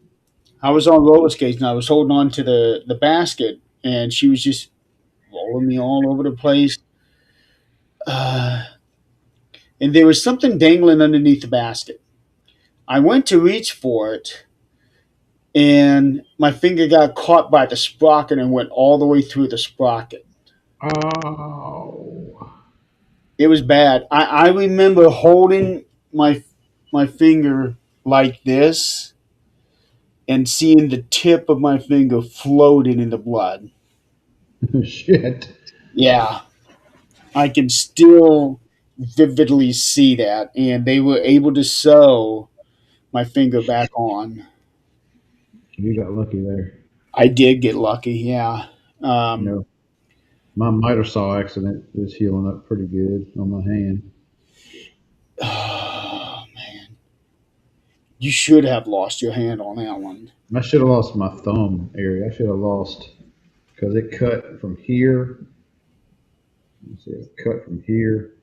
I was on roller skates and I was holding on to the basket, and she was just rolling me all over the place. Uh, and there was something dangling underneath the basket. I went to reach for it, and my finger got caught by the sprocket and went all the way through the sprocket. Oh, It was bad. I remember holding my finger like this and seeing the tip of my finger floating in the blood. shit! Yeah, I can still vividly see that, and they were able to sew my finger back on. You got lucky there. I did get lucky, yeah. You Um, know, my miter saw accident is healing up pretty good on my hand. oh, man, you should have lost your hand on that one. I should have lost my thumb area. I should have lost because it cut from here. Let's see, it cut from here,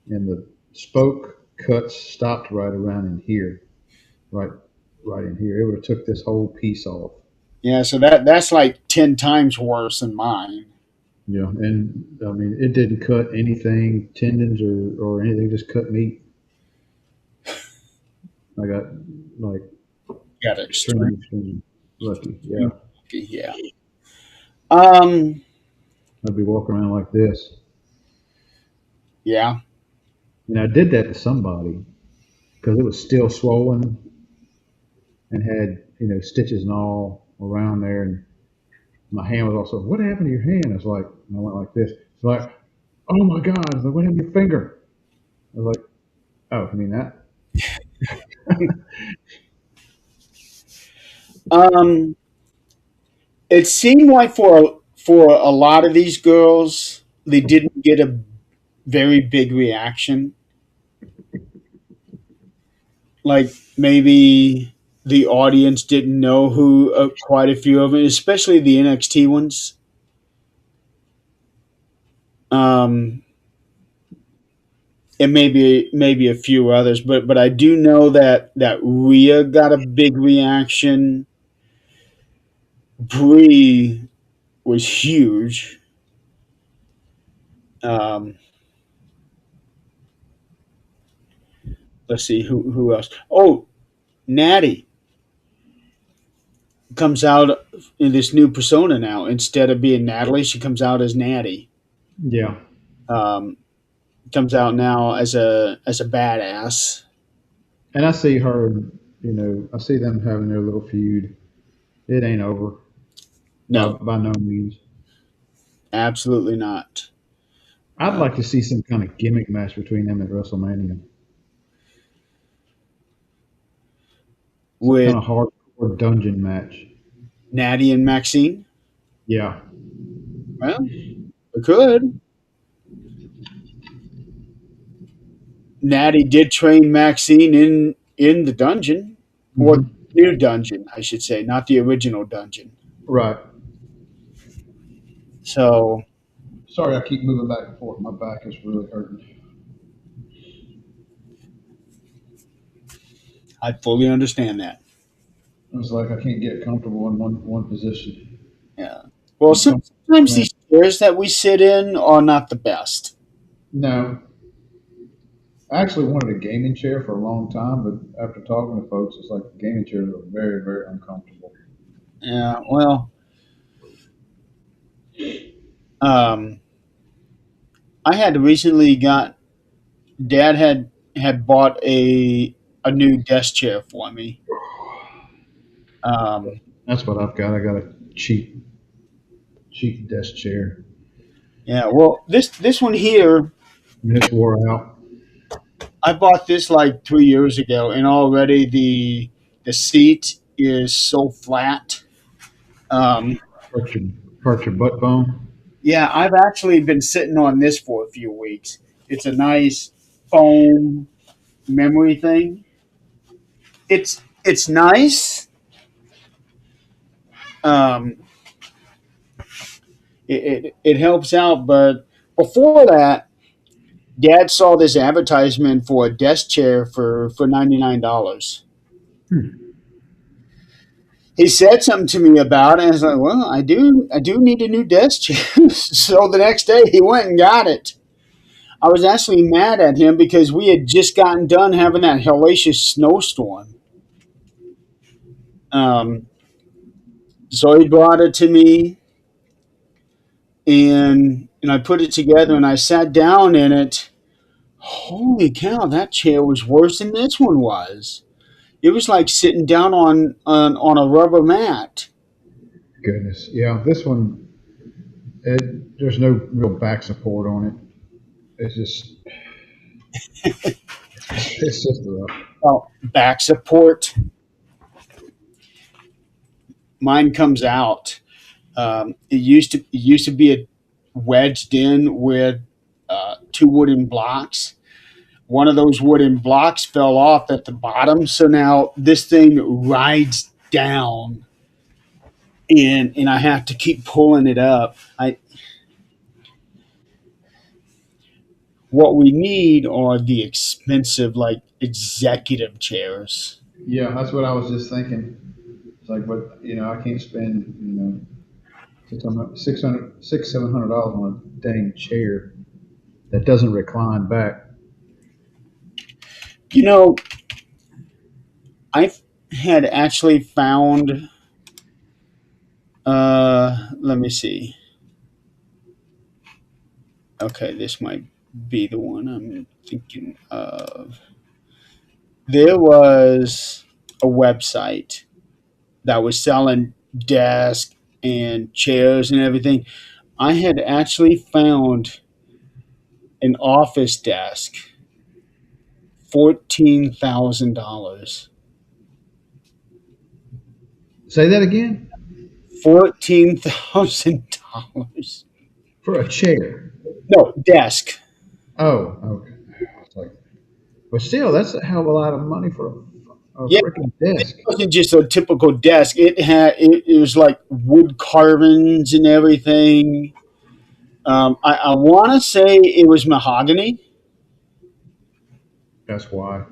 and the spoke cuts stopped right around in here, right, right in here. It would have took this whole piece off. Yeah, so that's like 10 times worse than mine. And I mean, it didn't cut anything, tendons or anything. Just cut meat. I got like Got extremely extremely, extremely lucky. Yeah, lucky, yeah. Um, I'd be walking around like this, yeah. and I did that to somebody because it was still swollen and had stitches and all around there, and my hand was also. What happened to your hand? I was like, and I went like this. It's like, oh my god! I was like, what happened to your finger? I was like, oh, you mean that? Um, it seemed like for a lot of these girls, they didn't get a very big reaction. Like maybe the audience didn't know who quite a few of them, especially the NXT ones. Um, and maybe a few others, but I do know that Rhea got a big reaction. Brie was huge. Um, let's see who else. Oh, Natty comes out in this new persona now. Instead of being Natalie, she comes out as Natty. Yeah, Um, comes out now as a badass. and I see her. I see them having their little feud. It ain't over No, by no means. absolutely not. I'd Uh, like to see some kind of gimmick match between them at WrestleMania. Some with kind of hardcore dungeon match. Natty and Maxine, Yeah. well, we could. Natty did train Maxine in the dungeon, or Hmm. new dungeon, I should say, not the original dungeon. Right. So Sorry, I keep moving back and forth. My back is really hurting. I fully understand that. It's like I can't get comfortable in one position. Yeah. Well, I'm comfortable, sometimes man. these chairs that we sit in are not the best. No, I actually wanted a gaming chair for a long time, but after talking to folks, it's like gaming chairs are very, very uncomfortable. Yeah. Well, um, I had recently got Dad had bought a new desk chair for me. Um, That's what I've got. I got a cheap desk chair. yeah. Well, this one here, And it's wore out. I bought this like 3 years ago, and already the seat is so flat. Um, Hurt your, hurt your butt bone. yeah, I've actually been sitting on this for a few weeks. It's a nice foam memory thing. It's nice. Um, it helps out, but before that, Dad saw this advertisement for a desk chair for $99. Hmm. He said something to me about it, and I was like, "Well, I do need a new desk chair." So the next day, he went and got it. I was actually mad at him because we had just gotten done having that hellacious snowstorm. Um, so he brought it to me, and I put it together, and I sat down in it. Holy cow, that chair was worse than this one was. It was like sitting down on a rubber mat. Goodness. Yeah, this one, there's no real back support on it. It's just, it's just rough. Well, back support, mine comes out. It used to be a wedged in with two wooden blocks. One of those wooden blocks fell off at the bottom, so now this thing rides down, and I have to keep pulling it up. I What we need are the expensive like executive chairs. Yeah, that's what I was just thinking. It's like, but I can't spend $700 on a dang chair that doesn't recline back. You know, I had actually found. Let me see. Okay, this might be the one I'm thinking of. There was a website that was selling desks and chairs and everything. I had actually found an office desk, $14,000. Say that again $14,000. for a chair. No, desk. Oh, okay. It's like, but still, that's a hell of a lot of money for a Yeah, freaking it desk. wasn't just a typical desk. It was like wood carvings and everything. I want to say it was mahogany. That's why.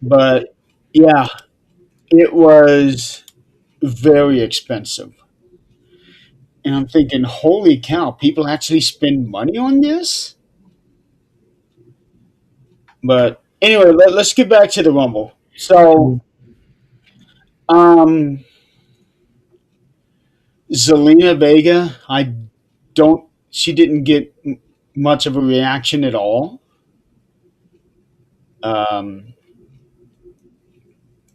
But yeah, it was very expensive. And I'm thinking, holy cow, people actually spend money on this? But anyway, let's get back to the Rumble. So, um, Zelina Vega, she didn't get much of a reaction at all. Um,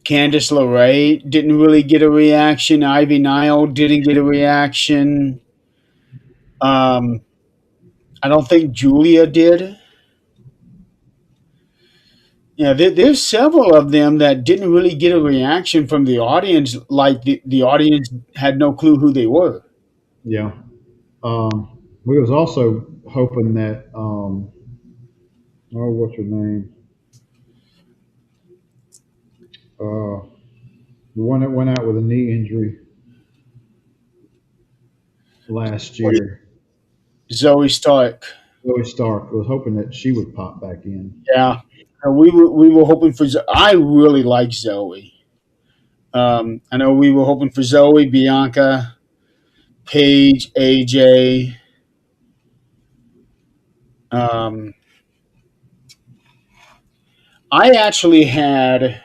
Candice LeRae didn't really get a reaction. Ivy Nile didn't get a reaction. Um, I don't think Julia did. Yeah, there's several of them that didn't really get a reaction from the audience, like the audience had no clue who they were. Yeah. We was also hoping that oh, what's her name? Uh, the one that went out with a knee injury last year. Zoe Stark. Zoe Stark. I was hoping that she would pop back in. Yeah, we were hoping for. I really like Zoe. I know we were hoping for Zoe, Bianca, Paige, AJ. Um, I actually had.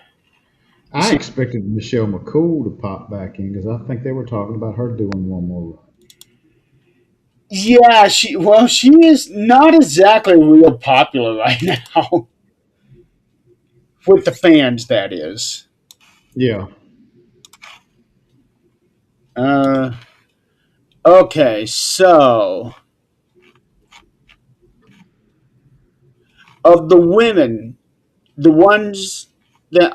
I See, expected Michelle McCool to pop back in because I think they were talking about her doing one more run. yeah, she is not exactly real popular right now with the fans. That is. Yeah. Uh, okay, so of the women, the ones that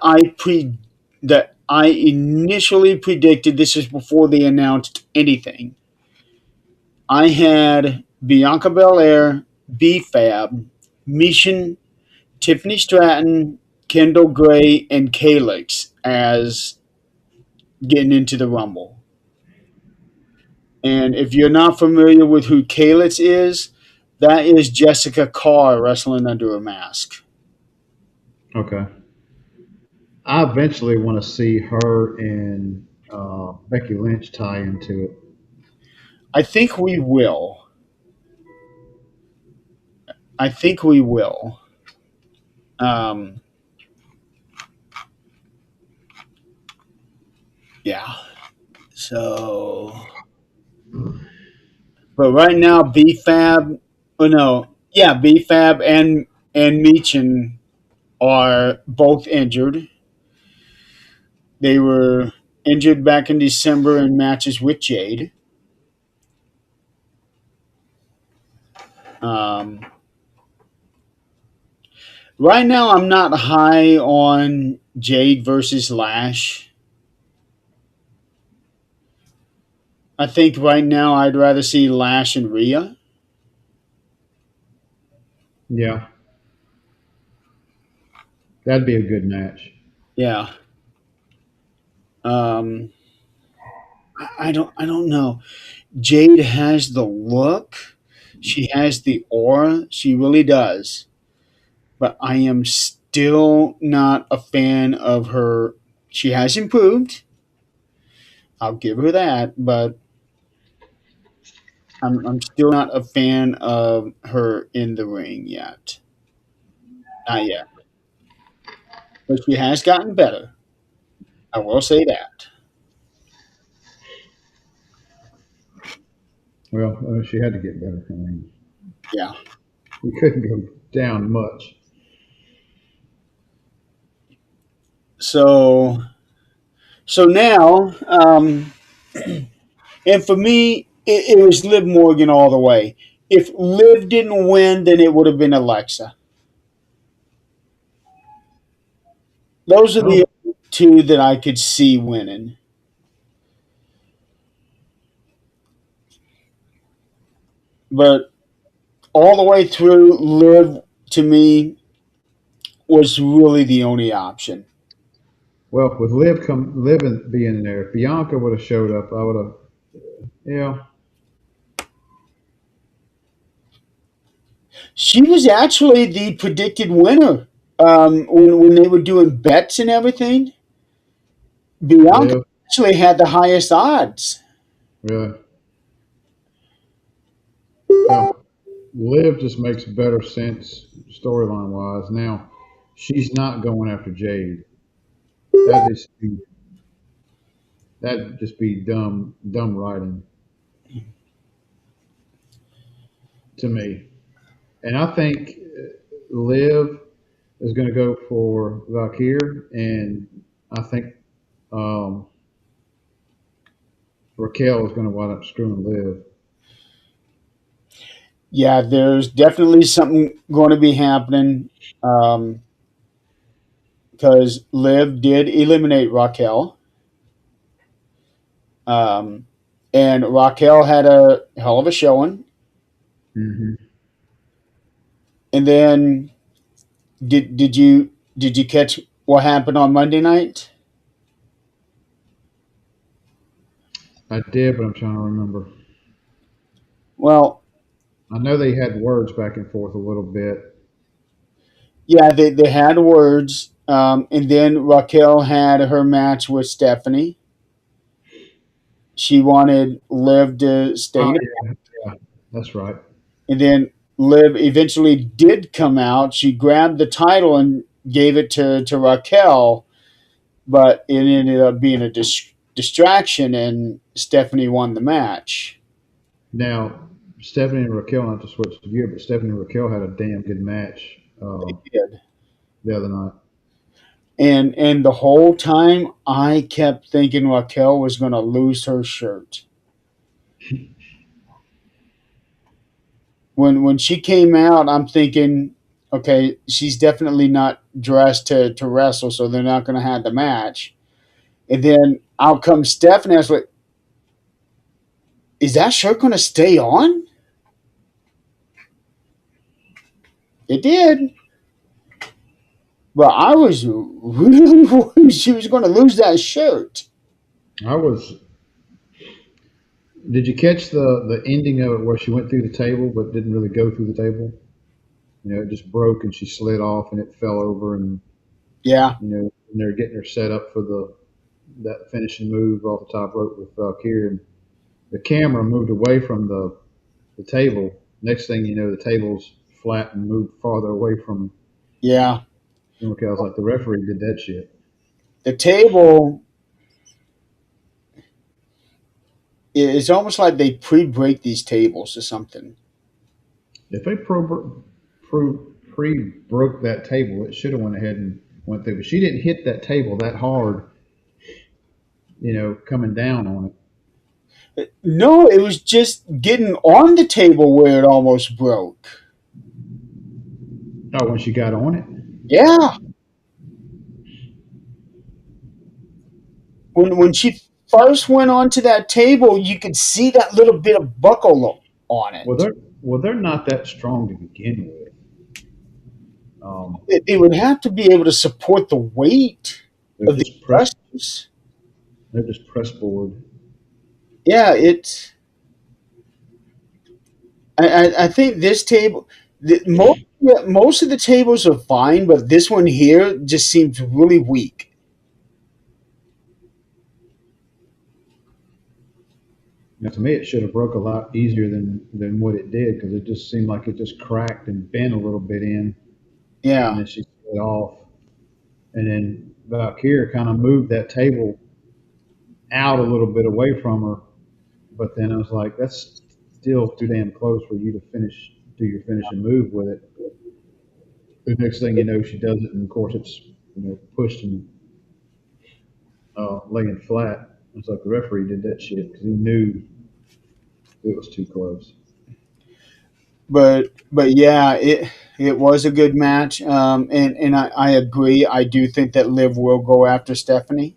I initially predicted, this is before they announced anything. I had Bianca Belair, B Fab, Mishan, Tiffany Stratton, Kendall Gray, and Calix as getting into the Rumble. And if you're not familiar with who Calix is, that is Jessica Carr wrestling under a mask. Okay. I eventually want to see her and Becky Lynch tie into it. I think we will. I think we will. Um, yeah. So, but right now, BFAB, oh no, yeah, BFAB and Meechin are both injured. They were injured back in December in matches with Jade. Um, right now, I'm not high on Jade versus Lash. I think right now I'd rather see Lash and Rhea. Yeah, that'd be a good match. Yeah. Um, I don't know. Jade has the look. She has the aura. She really does. But I am still not a fan of her. She has improved. I'll give her that. But I'm still not a fan of her in the ring yet. Not yet. But she has gotten better. I will say that. Well, she had to get better. I mean, Yeah. we couldn't go down much. So now, and for me, it was Liv Morgan all the way. If Liv didn't win, then it would have been Alexa. Those are the Oh, two that I could see winning. But all the way through, Liv to me was really the only option. well, with Liv being there, if Bianca would have showed up, I would have. Yeah, She was actually the predicted winner. when they were doing bets and everything, Bianca Liv, actually had the highest odds. really, yeah. Liv just makes better sense storyline wise. Now, she's not going after Jade. That just be that just be dumb writing to me. And I think Liv is going to go for Valkyr, and I think um, Raquel is going to wind up screwing Liv. Yeah, there's definitely something going to be happening because Liv did eliminate Raquel, um, and Raquel had a hell of a showing. Hmm. And then did you catch what happened on Monday night? I did, but I'm trying to remember. Well, I know they had words back and forth a little bit. yeah, they had words, and then Raquel had her match with Stephanie. She wanted Liv to stay Oh in, yeah, yeah, that's right. and then Liv eventually did come out. She grabbed the title and gave it to Raquel, but it ended up being a distraction, and Stephanie won the match. Now, Stephanie and Raquel, not to switch the gear, but Stephanie and Raquel had a damn good match Did. the other night. And the whole time I kept thinking Raquel was going to lose her shirt. When she came out, I'm thinking, okay, she's definitely not dressed to wrestle, so they're not going to have the match. And then out comes Stephanie. I was like, is that shirt going to stay on? It did. But I was really worried she was going to lose that shirt. I was. Did you catch the ending of it where she went through the table but didn't really go through the table? You know, it just broke and she slid off and it fell over and Yeah, and they're getting her set up for the that finishing move off the top rope with Valkyrie. And the camera moved away from the table. Next thing you know, the table's flat and moved farther away from. yeah. Okay, I was like, the referee did that shit. The table, it's almost like they pre break these tables or something. If they pre broke that table, it should have went ahead and went through. But she didn't hit that table that hard, coming down on it. No, it was just getting on the table where it almost broke. Oh, when she got on it. Yeah, when she first went onto that table, you could see that little bit of buckle on Well, it. they're not that strong to begin with. Um, It would have to be able to support the weight they're of the just press. wrestlers. They're just press board. Yeah, it's. I think this table, most of the tables are fine, but this one here just seems really weak. Now, to me, it should have broke a lot easier than what it did because it just seemed like it just cracked and bent a little bit in, and Yeah, then she slid off. And then Valkyrie kind of moved that table out a little bit away from her. But then I was like, that's still too damn close for you to do your finishing move with it. The next thing you know, she does it, and of course, it's pushed and laying flat. It's like the referee did that shit because he knew it was too close. but yeah, it was a good match. And I agree. I do think that Liv will go after Stephanie.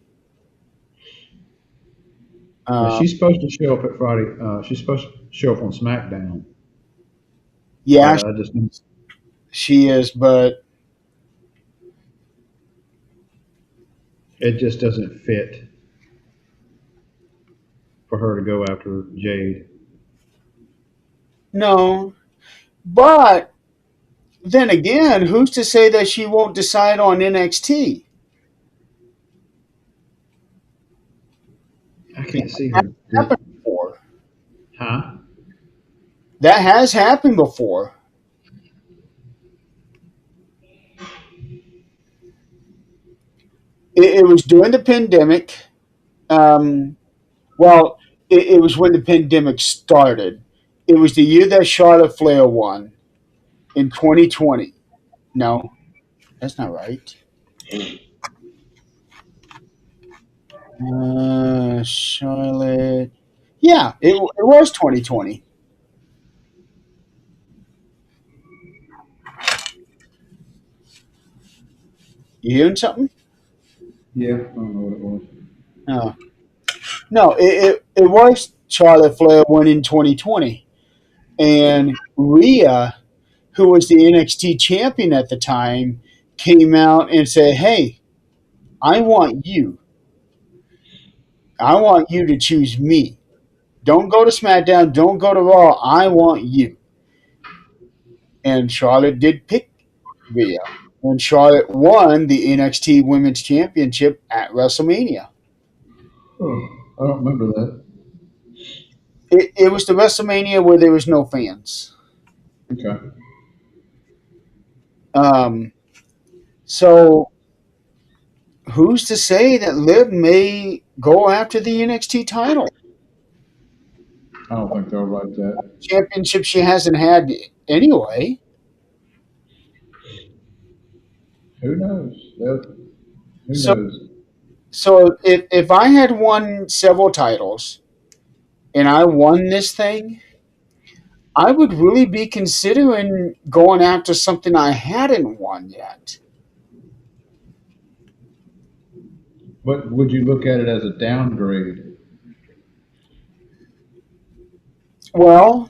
Now Uh, she's supposed to show up at Friday. She's supposed to show up on SmackDown, yeah, but I just she is, but it just doesn't fit for her to go after Jade. no. But Then again, who's to say that she won't decide on NXT? I can't see her. Happened before. Huh? That has happened before. It was during the pandemic. Um, well, it was when the pandemic started. It was the year that Charlotte Flair won in 2020. No, that's not right. Charlotte. Yeah, it was 2020. You hearing something? Yeah, I don't know what it was. No, no. It was Charlotte Flair won in 2020, and Rhea, who was the NXT champion at the time, came out and said, "Hey, I want you. I want you to choose me. Don't go to SmackDown. Don't go to Raw. I want you." And Charlotte did pick Rhea. And Charlotte won the NXT Women's Championship at WrestleMania. Oh, I don't remember that. It was the WrestleMania where there was no fans. Okay. Um, so who's to say that Liv may go after the NXT title? I don't think they'll write that. Championship she hasn't had anyway. Who knows? Who So knows? so if I had won several titles and I won this thing, I would really be considering going after something I hadn't won yet. But would you look at it as a downgrade? Well,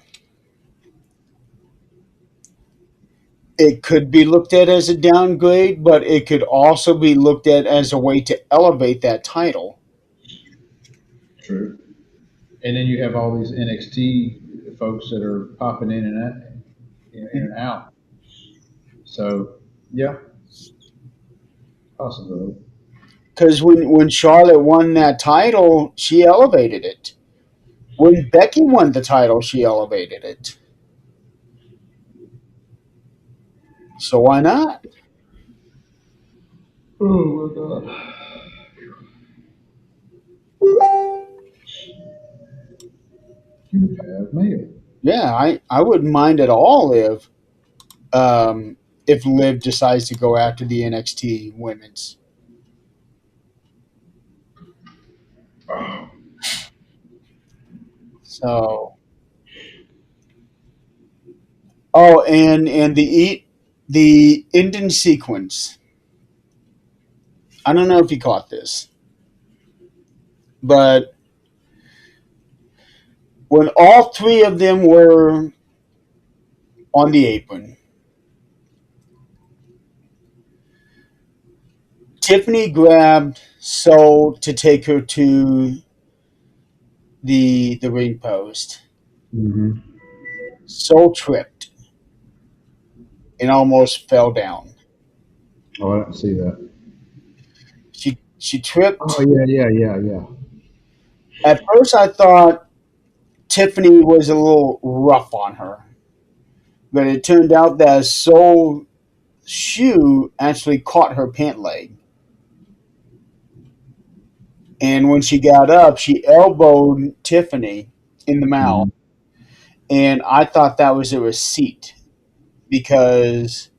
it could be looked at as a downgrade, but it could also be looked at as a way to elevate that title. True. And then you have all these NXT folks that are popping in and out. So yeah, possibility. Because when Charlotte won that title, she elevated it. When Becky won the title, she elevated it. So why not? Oh my god. You have mail. Yeah, I wouldn't mind at all if Liv decides to go after the NXT women's. Oh, So oh, and the ending sequence. I don't know if you caught this, but when all three of them were on the apron, Tiffany grabbed Soul to take her to the ring post. mm-hmm. Soul tripped and almost fell down. Oh, I didn't see that. She Oh tripped. yeah. At first, I thought Tiffany was a little rough on her, but it turned out that Soul's shoe actually caught her pant leg. And when she got up, she elbowed Tiffany in the mouth. Mm-hmm. And I thought that was a receipt because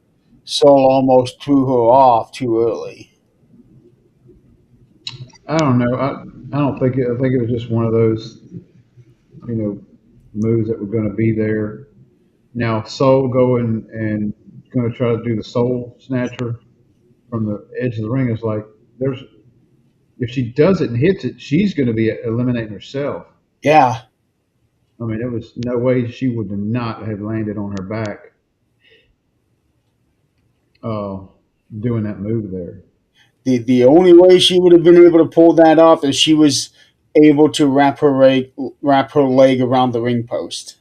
Soul almost threw her off too early. I don't know. I don't think it. I think it was just one of those you know moves that were going to be there. Now Soul going and going to try to do the Soul Snatcher from the edge of the ring is like there's if she does it and hits it, she's going to be eliminating herself. Yeah, I mean, there was no way she would not have landed on her back uh, doing that move there. the only way she would have been able to pull that off is she was able to wrap her leg around the ring post.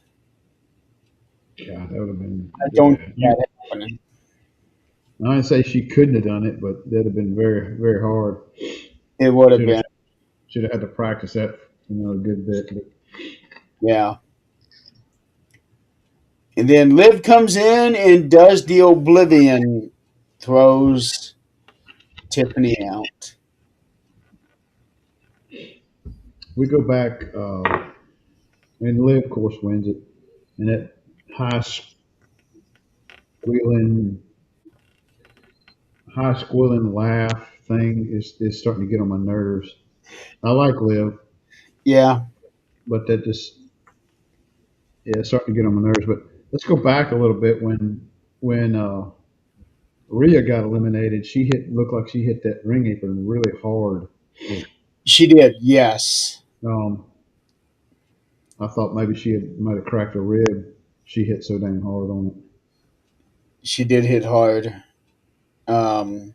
Yeah, that would have been I don't yeah. think that. happening. I didn't say she couldn't have done it, but that'd have been very, very hard. It would have Should have been, should have had to practice that, a good bit. But yeah. And then Liv comes in and does the Oblivion, throws Tiffany out. we go back, and Liv, of course, wins it, and that high squealing, high squealing laugh thing is starting to get on my nerves. I like Liv, Yeah, but that just yeah, it's starting to get on my nerves. But let's go back a little bit when Rhea got eliminated. She looked like she hit that ring apron really hard. she did. Yes, Um, I thought maybe might have cracked a rib. She hit so dang hard on it. she did hit hard. Um,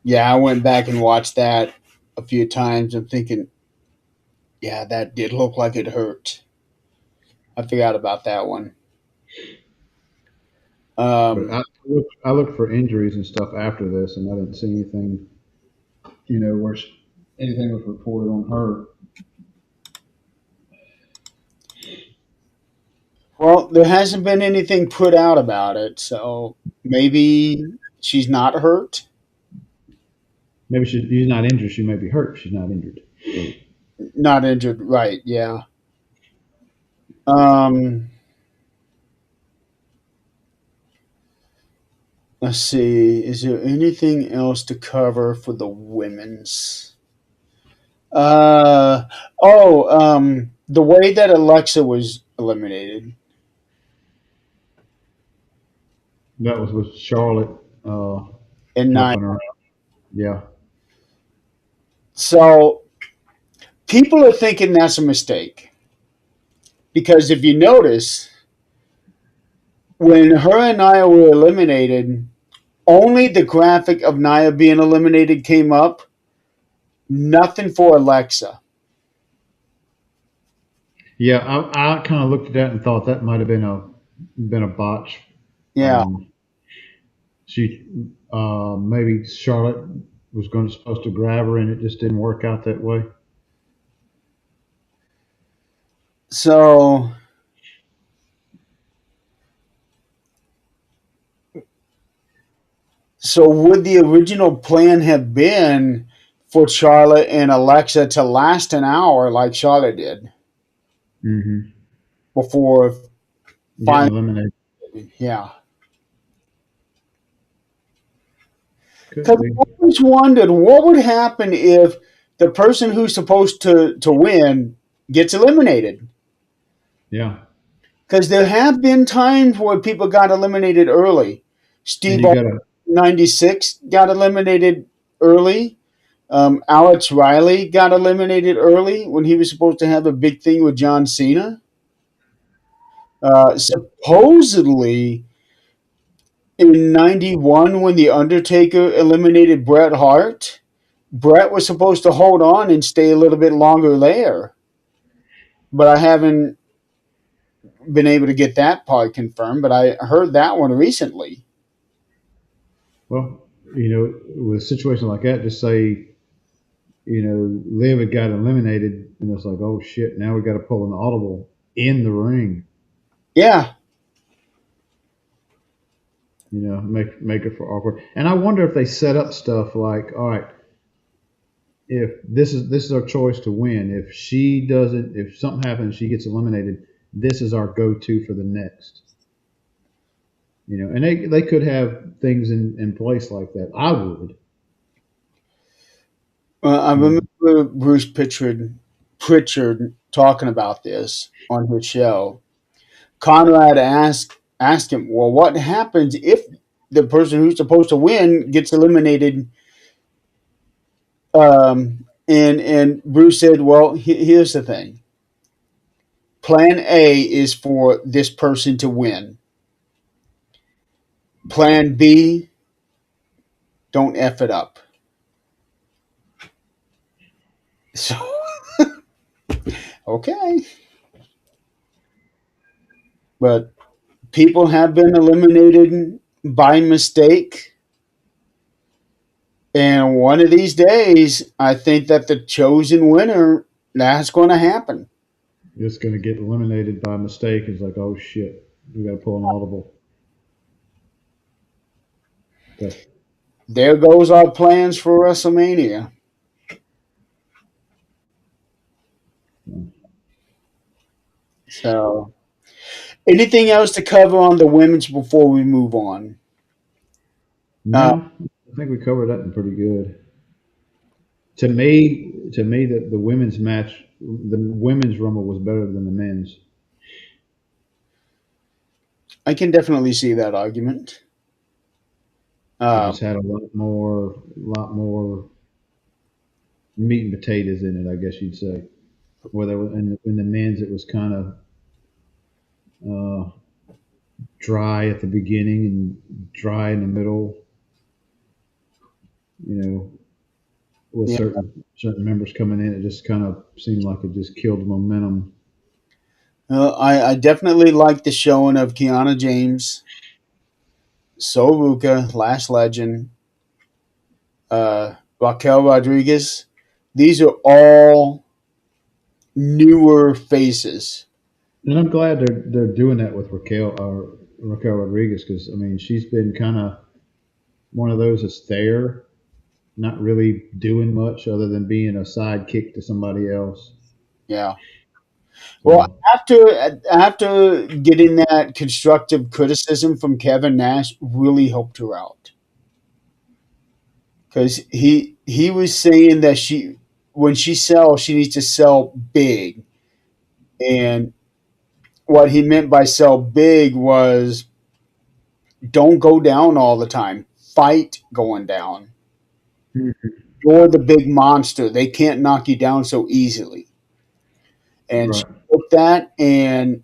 yeah, I went back and watched that a few times. I'm thinking, yeah, that did look like it hurt. I forgot about that one. But Um, I looked for injuries and stuff after this, and I didn't see anything. Where anything was reported on her. well, there hasn't been anything put out about it, so maybe she's not hurt. Maybe she's not injured. She may be hurt. She's not injured. Not injured, right? Yeah. Um, let's see. Is there anything else to cover for the women's? Uh the way that Alexa was eliminated That was with Charlotte in nine. helping her. Yeah, So people are thinking that's a mistake because if you notice, when her and Nia were eliminated, only the graphic of Nia being eliminated came up. Nothing for Alexa. yeah. I kind of looked at that and thought that might have been a botch. Yeah. Um, she maybe Charlotte was supposed to grab her, and it just didn't work out that way. So So would the original plan have been for Charlotte and Alexa to last an hour like Charlotte did Mm-hmm. before Getting finally? eliminated Yeah. could Because I be. always wondered what would happen if the person who's supposed to win gets eliminated. Yeah, Because there have been times where people got eliminated early. and Steve you Austin, gotta 96 got eliminated early. Alex Riley got eliminated early when he was supposed to have a big thing with John Cena. Supposedly in 91, when The Undertaker eliminated Bret Hart, Bret was supposed to hold on and stay a little bit longer there. But I haven't been able to get that part confirmed, but I heard that one recently. well, with a situation like that, just say Liv had got eliminated, and it's like, oh shit, now we got to pull an audible in the ring. Yeah. Make it for awkward. And I wonder if they set up stuff like, all right, if this is our choice to win. If something happens, she gets eliminated. This is our go-to for the next. And they could have things in place like that. I would. I You know, remember Bruce Pritchard talking about this on his show. Conrad asked him, "Well, what happens if the person who's supposed to win gets eliminated?" And Bruce said, "Well, here's the thing. Plan A is for this person to win. Plan B, don't f it up." So okay, but people have been eliminated by mistake. And one of these days, I think that the chosen winner, that's going to happen. Just going to get eliminated by mistake. It's like, oh shit, we got to pull an audible. That's, There goes our plans for WrestleMania. So, anything else to cover on the women's before we move on? Uh, no, I think we covered that one pretty good. To me, that the women's match, the women's rumble was better than the men's. I can definitely see that argument. It Uh, just had a lot more meat and potatoes in it, I guess you'd say. Whether in the men's, it was kind of uh, dry at the beginning and dry in the middle. You know, with yeah. certain members coming in, it just kind of seemed like it just killed the momentum. I definitely like the showing of Kiana James, Soruka, Lash Legend, Raquel Rodriguez. These are all newer faces. And I'm glad they're doing that with Raquel Rodriguez, because I mean she's been kind of one of those that's there, not really doing much other than being a sidekick to somebody else. Yeah. Well, So after getting that constructive criticism from Kevin Nash, really helped her out because he was saying that she when she sells, she needs to sell big, and what he meant by sell big was don't go down all the time. Fight going down. You're the big monster. They can't knock you down so easily. And she right, took that, and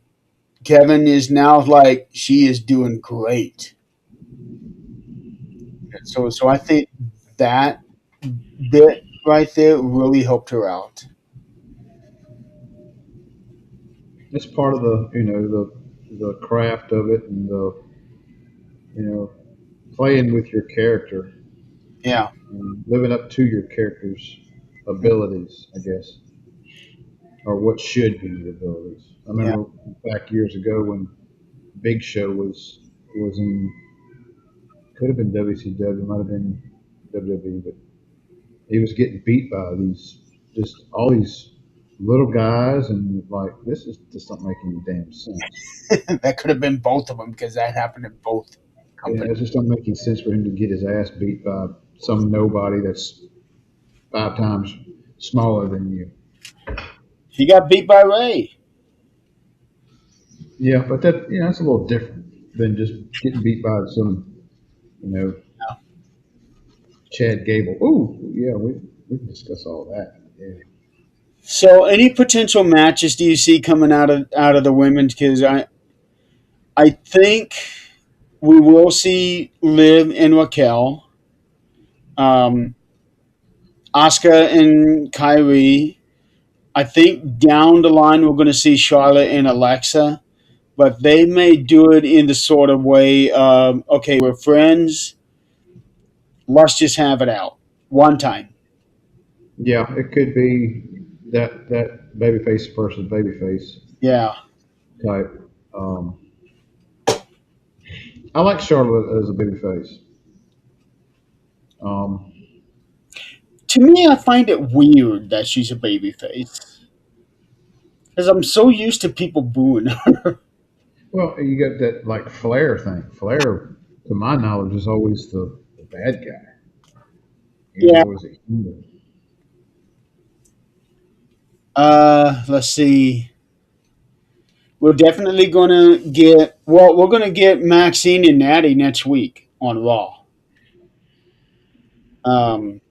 Kevin is now like she is doing great. So I think that bit right there really helped her out. it's part of the the craft of it and the playing with your character Yeah, and living up to your character's abilities, I guess, or what should be the abilities. I yeah. remember back years ago when Big Show was in could have been WCW, might have been WWE, but he was getting beat by these just all these little guys, and like this is just don't make any damn sense. That could have been both of them because that happened in both Yeah, companies. it just don't make any sense for him to get his ass beat by some nobody that's 5 times smaller than you. He got beat by Ray. Yeah, but that's a little different than just getting beat by some you know Chad Gable. Ooh, yeah, we can discuss all that. Yeah. So, any potential matches do you see coming out of the women's? Because I think we will see Liv and Raquel, um, Asuka and Kyrie. I think down the line we're going to see Charlotte and Alexa, but they may do it in the sort of way of okay, we're friends. Let's just have it out one time. Yeah, it could be that babyface versus babyface Yeah. type. Um, I like Charlotte as a babyface. Um, To me, I find it weird that she's a babyface because I'm so used to people booing her. well, you got that like Flair thing. Flair, to my knowledge, is always the bad guy. He was Yeah. always a heel. Let's see. We're definitely gonna get. Well, we're gonna get Maxine and Natty next week on Raw. Um,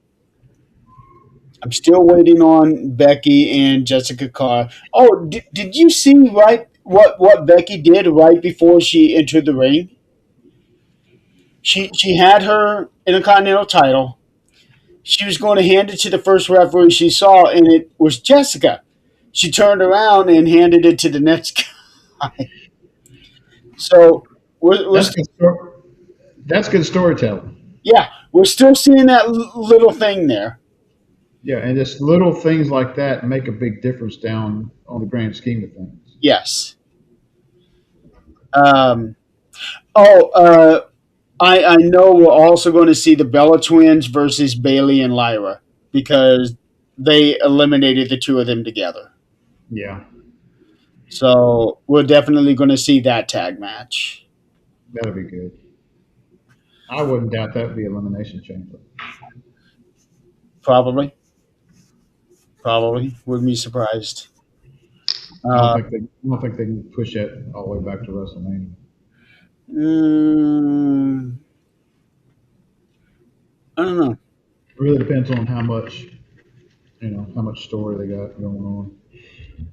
I'm still waiting on Becky and Jessica Carr. Oh, did you see right what Becky did right before she entered the ring? She had her Intercontinental title. She was going to hand it to the first referee she saw, and it was Jessica. She turned around and handed it to the next guy. So we're That's still, good. That's good storytelling. yeah, we're still seeing that little thing there. Yeah, and just little things like that make a big difference down on the grand scheme of things. Yes. Um, oh, I know we're also going to see the Bella Twins versus Bailey and Lyra because they eliminated the two of them together. Yeah, So we're definitely going to see that tag match. that'll be good. I wouldn't doubt that would be elimination chamber. Probably, probably wouldn't be surprised. Uh, I don't think they can push that all the way back to WrestleMania. mm, I don't know. It really depends on how much story they got going on.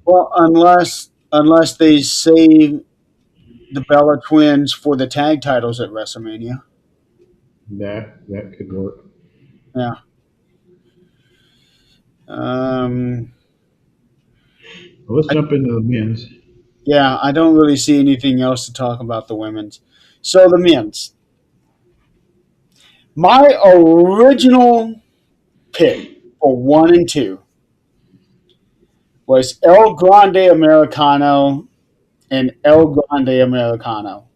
Well, unless they save the Bella Twins for the tag titles at WrestleMania. That could work. Yeah. Um, Well, let's I, jump into the men's. yeah, I don't really see anything else to talk about the women's. So the men's. My original pick for 1 and 2 was El Grande Americano and El Grande Americano.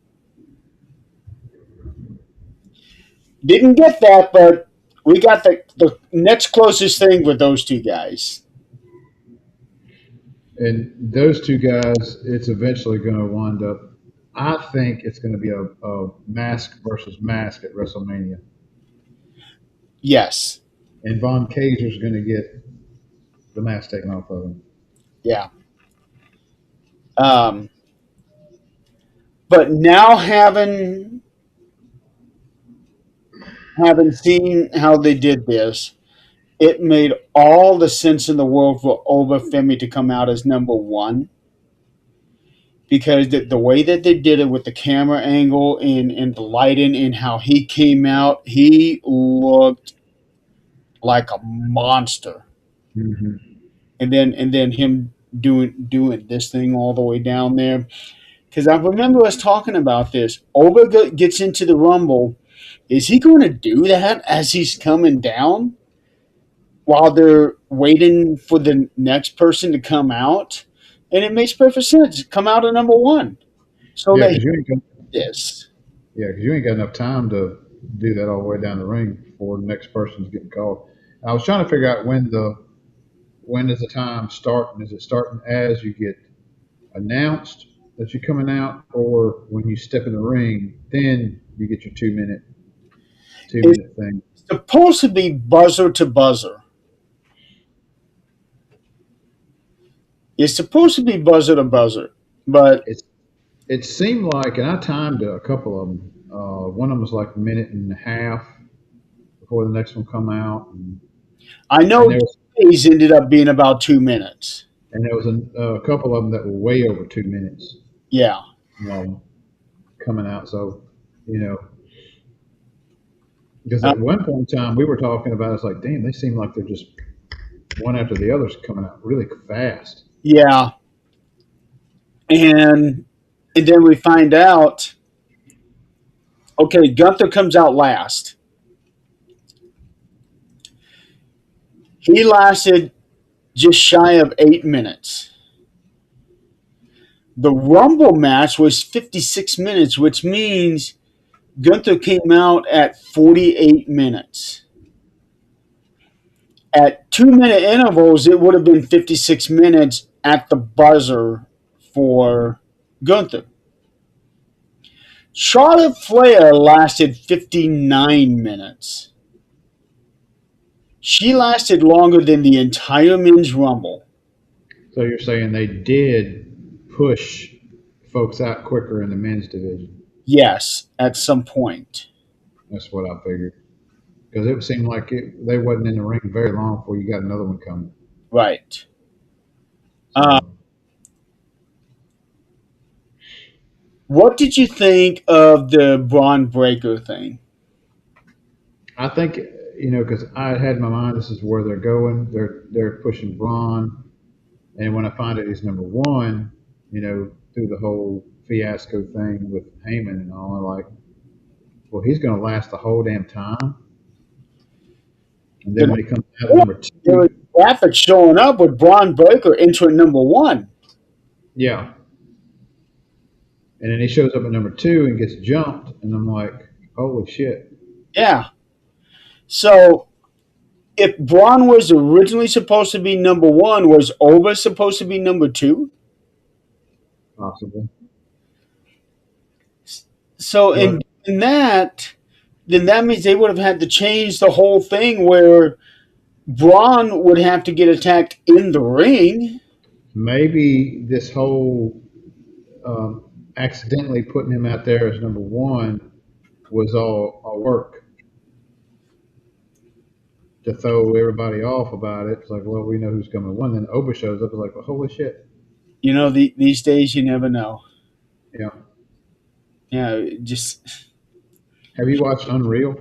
Didn't get that, but we got the next closest thing with those two guys. And those two guys, it's eventually going to wind up. I think it's going to be a mask versus mask at WrestleMania. Yes. And Von Kaiser's going to get the mask taken off of him. Yeah. Um, but now having seen how they did this, it made all the sense in the world for Obafemi to come out as number one because the way that they did it with the camera angle and the lighting and how he came out, he looked like a monster. Mm-hmm. And then him doing this thing all the way down there. Because I remember us talking about this. Oba gets into the Rumble. Is he going to do that as he's coming down while they're waiting for the next person to come out? And it makes perfect sense. Come out at number one so Yeah, that he because you ain't got, this. yeah, 'cause you ain't got enough time to do that all the way down the ring before the next person's getting called. I was trying to figure out when does the time start, and is it starting as you get announced that you're coming out, or when you step in the ring, then you get your 2 It's minute thing. supposed to be buzzer to buzzer. It's supposed to be buzzer to buzzer, but It's it seemed like, and I timed a couple of them. One of them was like a minute and a half before the next one come out, I and know there was days ended up being about 2 minutes. a couple of them that were way over 2 minutes Yeah. um, coming out. So you know, because Uh, at one point in time we were talking about, it's like, damn, they seem like they're just one after the other's coming out really fast. yeah. And then we find out, okay, Gunther comes out last. He lasted just shy of 8 minutes. The Rumble match was 56 minutes, which means Gunther came out at 48 minutes. At 2 minute intervals, it would have been 56 minutes at the buzzer for Gunther. Charlotte Flair lasted 59 minutes. She lasted longer than the entire men's rumble. So you're saying they did push folks out quicker in the men's division? Yes, at some point. That's what I figured. Because it seemed like they wasn't in the ring very long before you got another one coming. Right. Uh, So what did you think of the Braun Breaker thing? I think, because I had in my mind this is where they're going. They're pushing Braun, and when I find out he's number one, through the whole fiasco thing with Heyman and all. Like, well, he's going to last the whole damn time. And The then when he comes out at next number there was two, graphics showing up with Braun Breaker entering number one. yeah. And then he shows up at number two and gets jumped. And I'm like, holy shit. Yeah. So if Braun was originally supposed to be number one, was Ova supposed to be number two? Possible. So in But in that, then that means they would have had to change the whole thing where Braun would have to get attacked in the ring. maybe this whole accidentally putting him out there as number one was all a work to throw everybody off about it. It's like, well, we know who's going to win. Then Oba shows up. It's like, well, holy shit. You know, these days you never know. Yeah. Yeah, just Have you watched Unreal?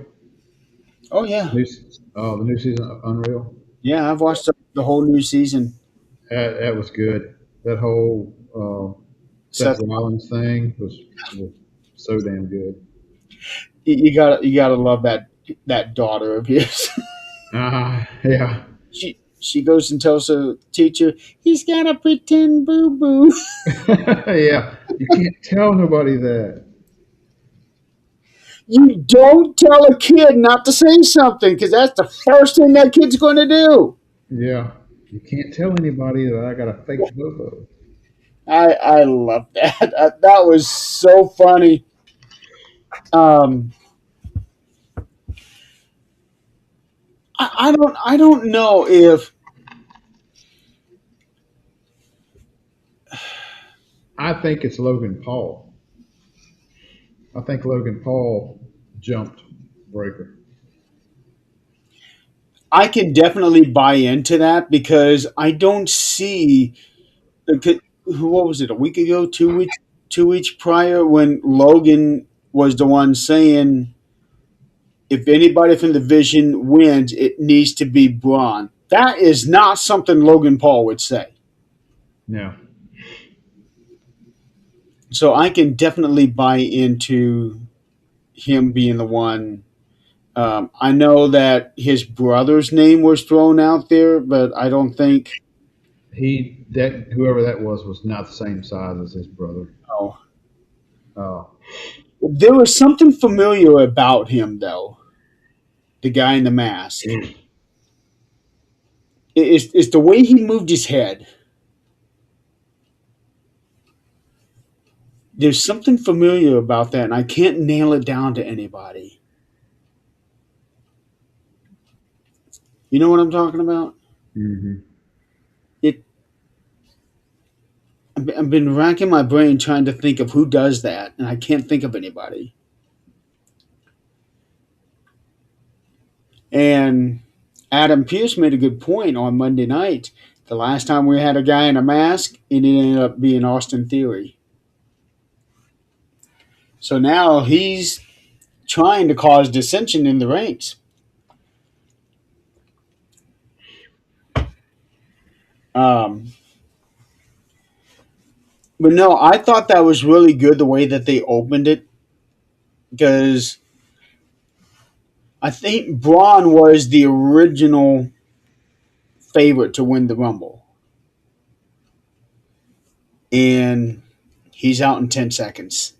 oh yeah, New, the new season of Unreal. yeah. I've watched the whole new season. That was good. That whole Seth Seth, Rollins thing was so damn good. you gotta love that daughter of his. Yeah. She goes and tells her teacher he's got a pretend boo boo. Yeah. You can't tell nobody that. You don't tell a kid not to say something because that's the first thing that kid's going to do. Yeah. You can't tell anybody that I got a fake bobo. I love that. That was so funny. Um, I don't know if I think it's Logan Paul. I think Logan Paul jumped Breaker. I can definitely buy into that because I don't see what was it, a week ago, 2 weeks, 2 weeks prior, when Logan was the one saying if anybody from the division wins, it needs to be Braun. That is not something Logan Paul would say. Yeah. So I can definitely buy into him being the one. I know that his brother's name was thrown out there, but I don't think. Whoever that was not the same size as his brother. Oh, Uh, there was something familiar about him, though. The guy in the mask. It's the way he moved his head. There's something familiar about that, and I can't nail it down to anybody. You know what I'm talking about? hmm It. I've been racking my brain trying to think of who does that, and I can't think of anybody. And Adam Pierce made a good point on Monday night. The last time we had a guy in a mask, it ended up being Austin Theory. So now he's trying to cause dissension in the ranks. Um, but no, I thought that was really good the way that they opened it because I think Braun was the original favorite to win the Rumble. And he's out in 10 seconds.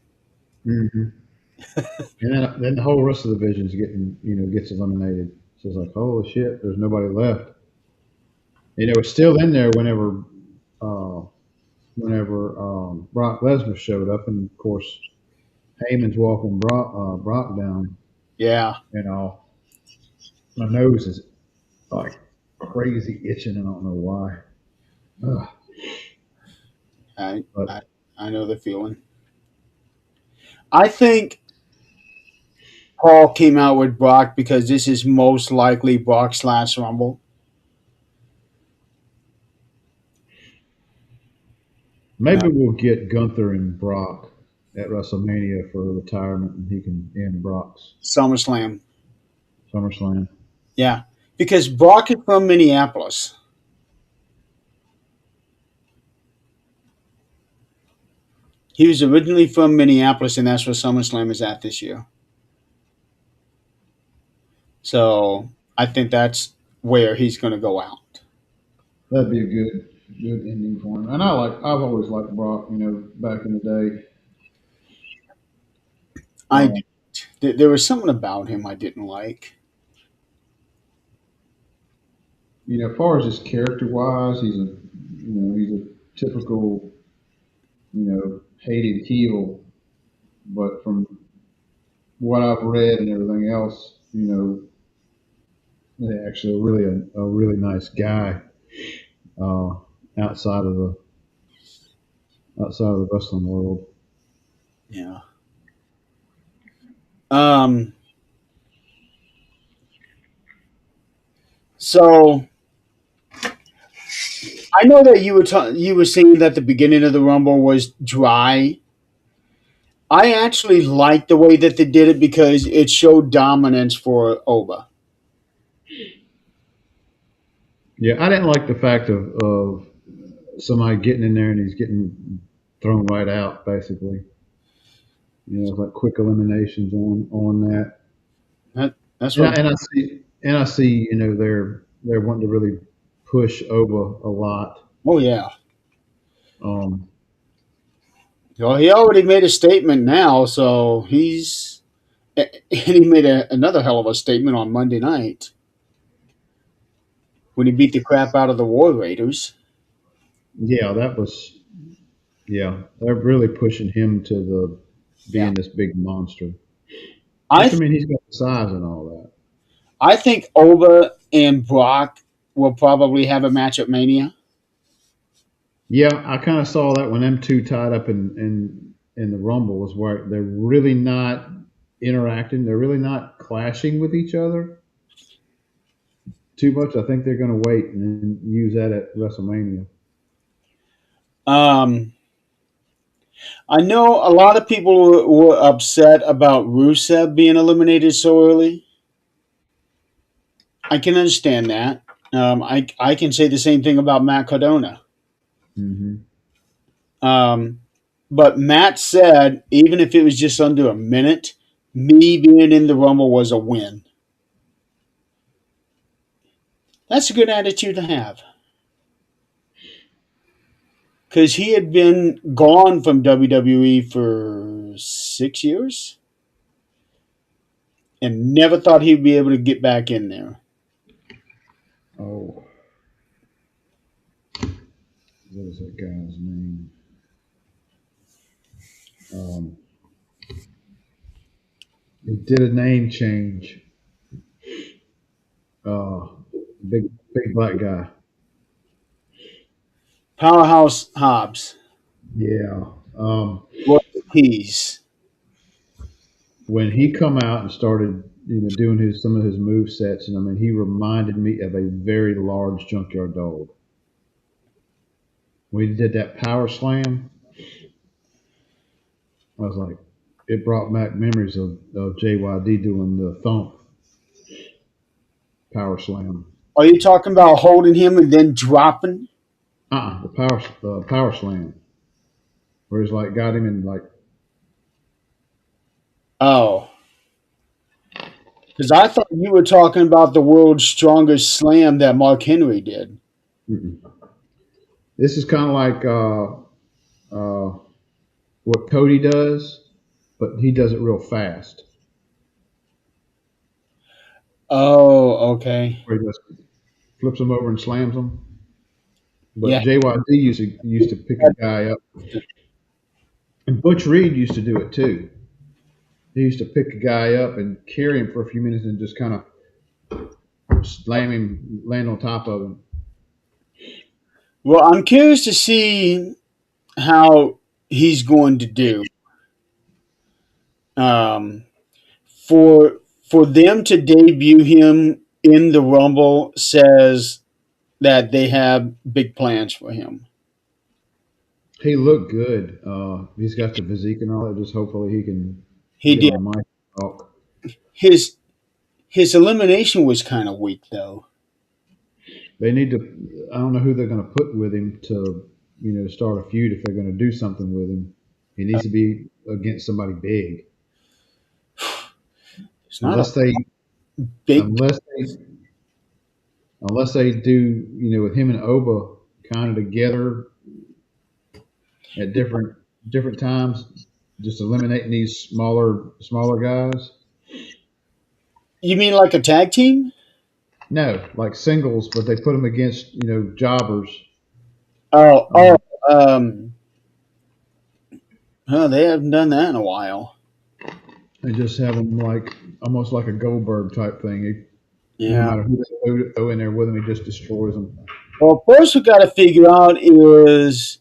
hmm And then the whole rest of the division's gets eliminated. So it's like, holy shit, there's nobody left. And it was still in there uh, whenever Brock Lesnar showed up, and of course Heyman's walking Brock down. Yeah, You know, my nose is like crazy itching, and I don't know why. Ugh. I, But I, I know the feeling. I think Paul came out with Brock because this is most likely Brock's last Rumble. maybe we'll get Gunther and Brock at WrestleMania for retirement, and he can end Brock's SummerSlam. SummerSlam. Yeah, because Brock is from Minneapolis. He was originally from Minneapolis, and that's where SummerSlam is at this year. So I think that's where he's going to go out. That'd be a good ending for him. And I've always liked Brock. Back in the day. I Um, there was something about him I didn't like. as far as his character wise, he's a typical hated heel. But from what I've read and everything else, he's actually a really nice guy. Uh, outside of the outside of the wrestling world. Yeah. Um. So I know that you were saying that the beginning of the Rumble was dry. I actually liked the way that they did it because it showed dominance for Oba. Yeah, I didn't like the fact of somebody getting in there and he's getting thrown right out, basically. It's like quick eliminations on that. That's And what. I see, they're wanting to really push Oba a lot. Oh yeah. Um, Well, he already made a statement now, so and he made another hell of a statement on Monday night when he beat the crap out of the War Raiders. yeah, they're really pushing him to the Yeah. being this big monster. I Which I th- mean, he's got the size and all that. I think Oba and Brock will probably have a match at Mania. Yeah, I kind of saw that when them two tied up in the Rumble was where they're really not interacting. They're really not clashing with each other too much. I think they're going to wait and then use that at WrestleMania. Um, I know a lot of people were upset about Rusev being eliminated so early. I can understand that. I can say the same thing about Matt Cardona. Hmm. Um, but Matt said even if it was just under a minute, me being in the Rumble was a win. That's a good attitude to have because he had been gone from WWE for 6 years and never thought he'd be able to get back in there. Oh, what is that guy's name? Um, he did a name change. Uh, big black guy. Powerhouse Hobbs, Yeah. Royal Peas. When he come out and started, doing some of his move sets, and I mean, he reminded me of a very large junkyard dog. When he did that power slam, I was like, it brought back memories of JYD doing the thump power slam. Are you talking about holding him and then dropping? The power slam, where he's like got him in like, Oh, because I thought you were talking about the world's strongest slam that Mark Henry did. mm-mm. This is kind of like what Cody does, but he does it real fast, Oh, okay. where he just flips him over and slams him. Yeah. But JYD used to pick a guy up, and Butch Reed used to do it too. He used to pick a guy up and carry him for a few minutes and just kind of slam him, land on top of him. Well, I'm curious to see how he's going to do. Um, for them to debut him in the Rumble says that they have big plans for him. He looked good. He's got the physique and all that. Just hopefully he can He get did. on a mic and talk. His his elimination was kind of weak though. They need to. I don't know who they're going to put with him to start a feud if they're going to do something with him. He needs to be against somebody big. It's not a Unless they, big. unless they, unless they do, with him and Oba kind of together at different times, just eliminating these smaller guys. You mean like a tag team? No, like singles, but they put them against jobbers. Oh, oh, Um, um, oh, they haven't done that in a while. they just have them like almost like a Goldberg type thing. No Yeah. matter who they throw in there with him, he just destroys them. Well, first we got to figure out is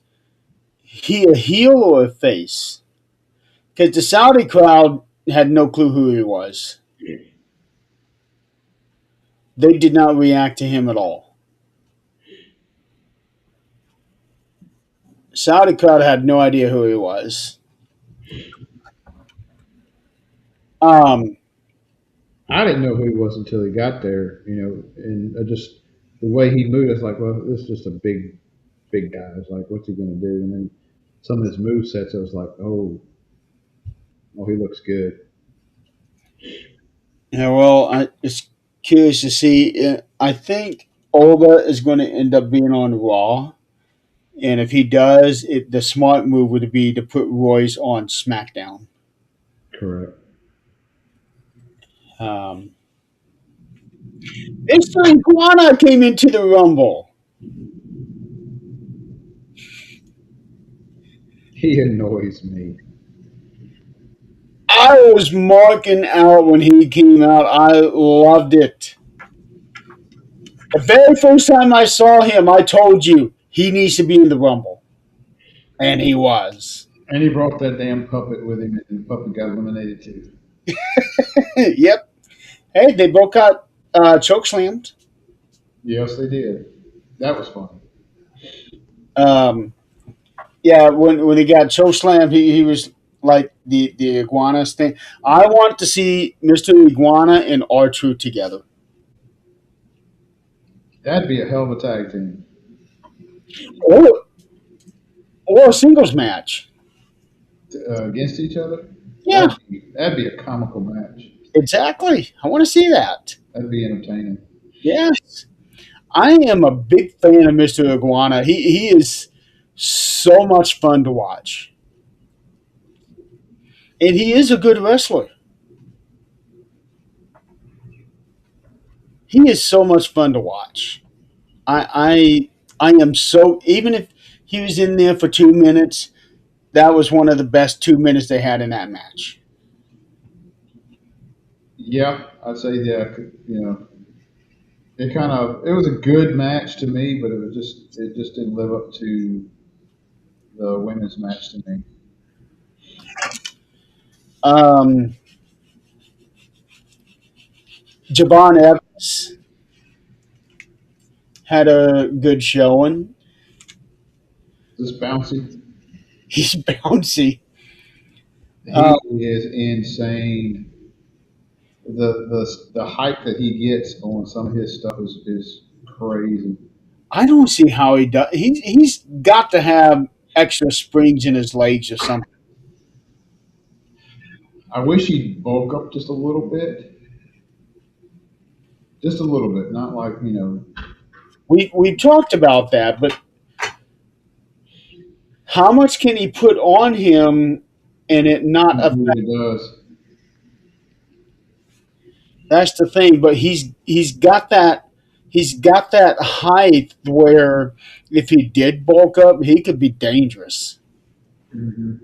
he a heel or a face? Because the Saudi crowd had no clue who he was. They did not react to him at all. Saudi crowd had no idea who he was. Um, I didn't know who he was until he got there, and I just the way he moved, it's like, well, this is just a big guy. It's like, what's he going to do? And then some of his move sets, I was like, oh, he looks good. yeah, well, it's curious to see. I think Olga is going to end up being on Raw. And if he does, the smart move would be to put Royce on SmackDown. Correct. Um, Mr. Iguana came into the Rumble. He annoys me. I was marking out when he came out. I loved it. The very first time I saw him, I told you he needs to be in the Rumble. And he was. And he brought that damn puppet with him, and the puppet got eliminated too. Yep. Hey, they both got choke slammed. Yes, they did. That was fun. Um, yeah, when he got choke slammed, he was like the iguana thing. I want to see Mr. Iguana and R-Truth together. That'd be a hell of a tag team Or, or a singles match. against each other. Yeah, That'd be a comical match. exactly. I want to see that. That'd be entertaining. Yes. I am a big fan of Mr. Iguana. He is so much fun to watch. And he is a good wrestler. He is so much fun to watch. I am so even if he was in there for 2 minutes, that was one of the best 2 minutes they had in that match. Yeah, I'd say yeah. It was a good match to me, but it just didn't live up to the women's match to me. Um, Javon Evans had a good showing. This bouncy, He's bouncy. he is insane. The hype that he gets on some of his stuff is crazy. I don't see how he does. He's got to have extra springs in his legs or something. I wish he'd bulk up just a little bit, not like We talked about that, but how much can he put on him and it not he affect? really does. That's the thing. But he's got that height where if he did bulk up, he could be dangerous. Hmm.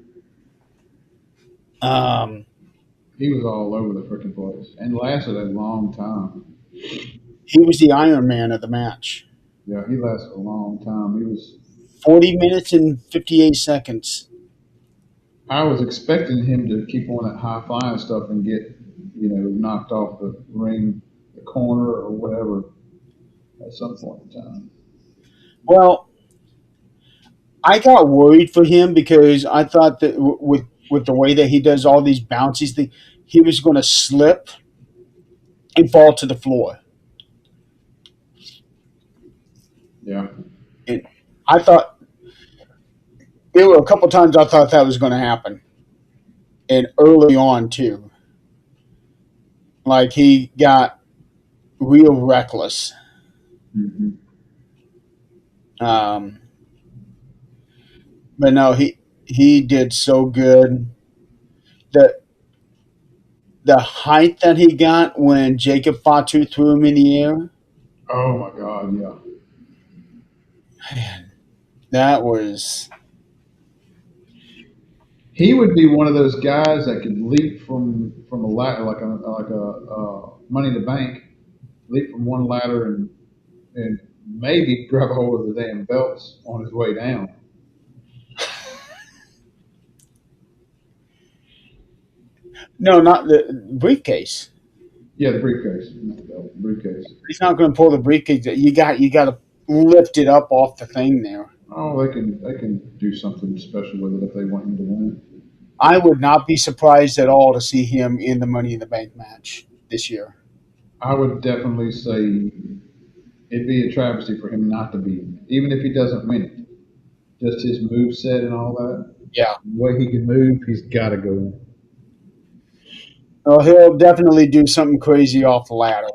Um, He was all over the freaking place and lasted a long time. he was the Iron Man of the match. Yeah, he lasted a long time. He was. 40 minutes and 58 seconds. I was expecting him to keep on that high flying stuff and get, knocked off the ring, the corner, or whatever at some point in time. Well, I got worried for him because I thought that with the way that he does all these bouncies things, he was going to slip and fall to the floor. Yeah. And I thought there were a couple times I thought that was going to happen, and early on too. Like he got real reckless. Hmm. Um, but no, he did so good. The the height that he got when Jacob Fatu threw him in the air, Oh my God, yeah. man, that was He would be one of those guys that could leap from a ladder like a Money in the Bank, leap from one ladder and maybe grab a hold of the damn belts on his way down. no, not the briefcase. Yeah, the briefcase, not the belt, the briefcase. He's not going to pull the briefcase. You got to lift it up off the thing there. Oh, they can do something special with it if they want him to win it. I would not be surprised at all to see him in the Money in the Bank match this year. I would definitely say it'd be a travesty for him not to be in it, even if he doesn't win it. Just his move set and all that, Yeah. the way he can move, he's got to go in. Well, he'll definitely do something crazy off the ladder.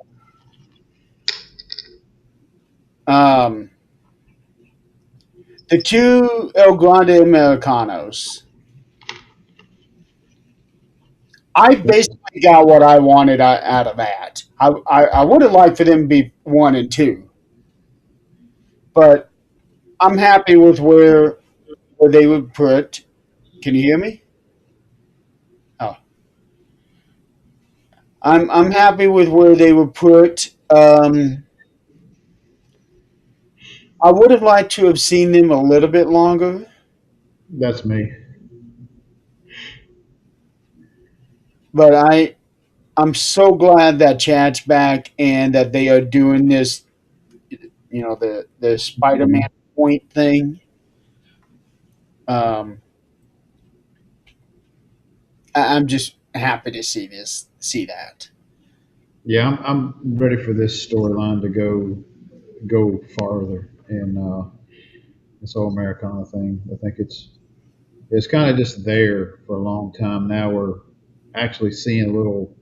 Um, the two El Grande Americanos. I basically got what I wanted out of that. I would have liked for them to be 1 and 2, but I'm happy with where they would put. Can you hear me? Oh, I'm happy with where they would put. I would have liked to have seen them a little bit longer, That's me. but I'm so glad that Chad's back and that they are doing this. The Spider-Man point thing. Um, I'm just happy to see that. Yeah, I'm ready for this storyline to go farther in this whole Americana thing. I think it's kind of just there for a long time. Now we're actually seeing a little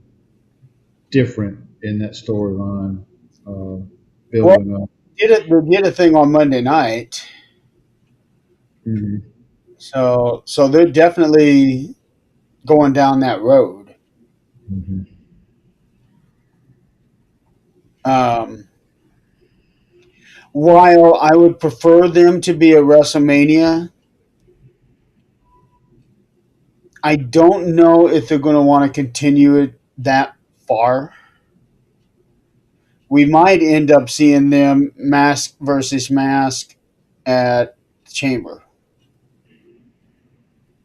different in that storyline Well, building up. they did a thing on Monday night, Hmm. so they're definitely going down that road. Hmm. Um, while I would prefer them to be a WrestleMania, I don't know if they're going to want to continue it that far. We might end up seeing them mask versus mask at the Chamber.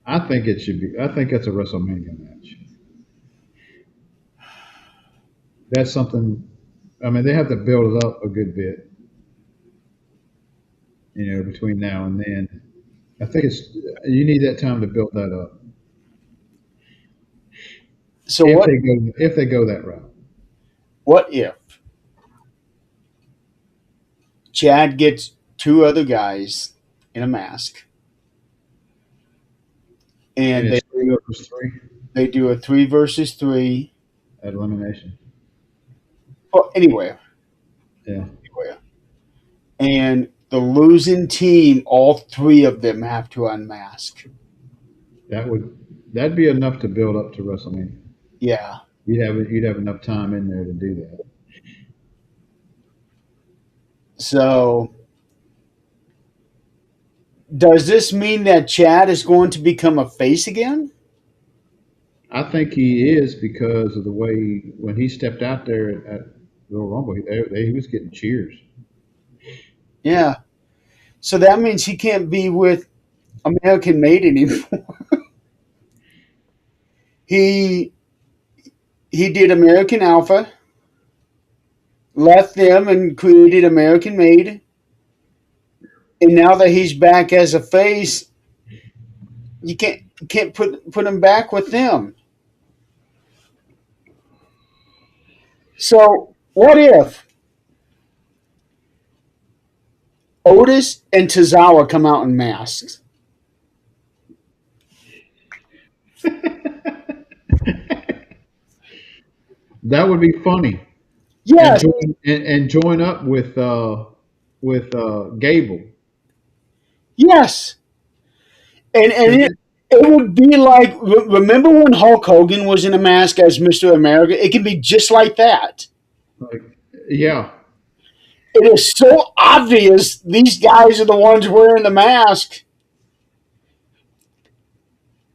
I think it should be. I think that's a WrestleMania match. That's something. I mean, they have to build it up a good bit, between now and then. I think you need that time to build that up So if they go that route. what if Chad gets two other guys in a mask And and it's 3 versus 3 they do a 3 versus 3, at elimination. well, Yeah, anywhere, and the losing team, all three of them have to unmask. that'd be enough to build up to WrestleMania. Yeah. You'd have enough time in there to do that. So does this mean that Chad is going to become a face again? I think he is because of the way when he stepped out there at Royal Rumble, he was getting cheers. Yeah. So that means he can't be with American Made anymore. he he did American Alpha, left them and created American Made, and now that he's back as a face, you can't put him back with them. So what if Otis and Tozawa come out in masks? That would be funny, and Yes, join up with Gable. yes, and 'Cause it would be like remember when Hulk Hogan was in a mask as Mr. America? It can be just like that. like, yeah, It is so obvious these guys are the ones wearing the mask.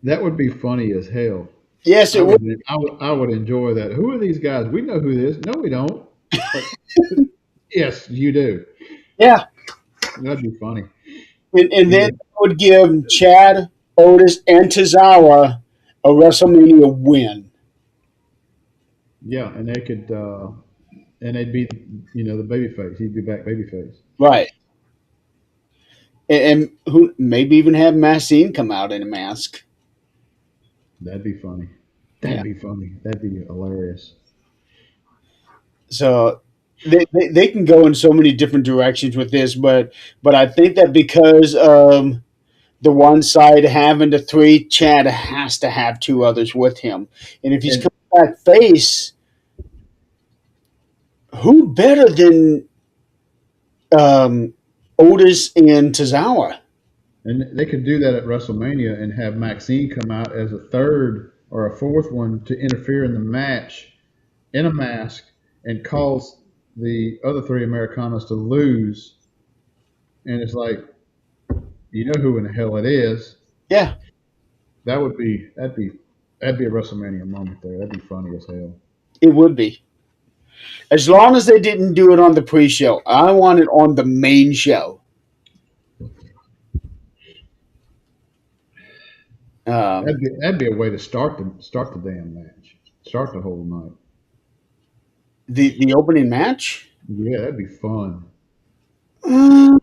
that would be funny as hell. Yes, I it would. would, I would enjoy that. Who are these guys? We know who this. No, we don't. Like, yes, you do. Yeah, That'd be funny. and then Yeah, it would give Chad, Otis, and Tozawa a WrestleMania win. yeah, and they could, and they'd be, the baby face. He'd be back baby face. Right. And who maybe even have Maxine come out in a mask. That'd be funny. That'd Yeah. be funny. That'd be hilarious. So they can go in so many different directions with this, but I think that because the one side having the three, Chad has to have two others with him. And if he's And coming back face, who better than um, Otis and Tozawa? and they could do that at WrestleMania and have Maxine come out as a third or a fourth one to interfere in the match in a mask and cause the other three Americanos to lose. And it's like, you know who in the hell it is. Yeah, That'd be a WrestleMania moment there. That'd be funny as hell. it would be. As long as they didn't do it on the pre show, I want it on the main show. Um, That'd be a way to start the damn match. Start the whole night. the opening match? Yeah, that'd be fun. Uh,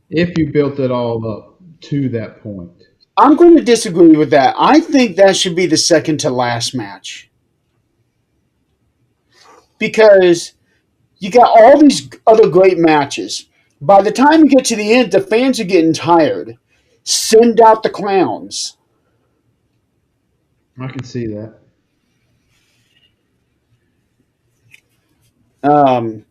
If you built it all up to that point. I'm going to disagree with that. I think that should be the second to last match because you got all these other great matches. By the time you get to the end, the fans are getting tired. Send out the clowns. I can see that. Um,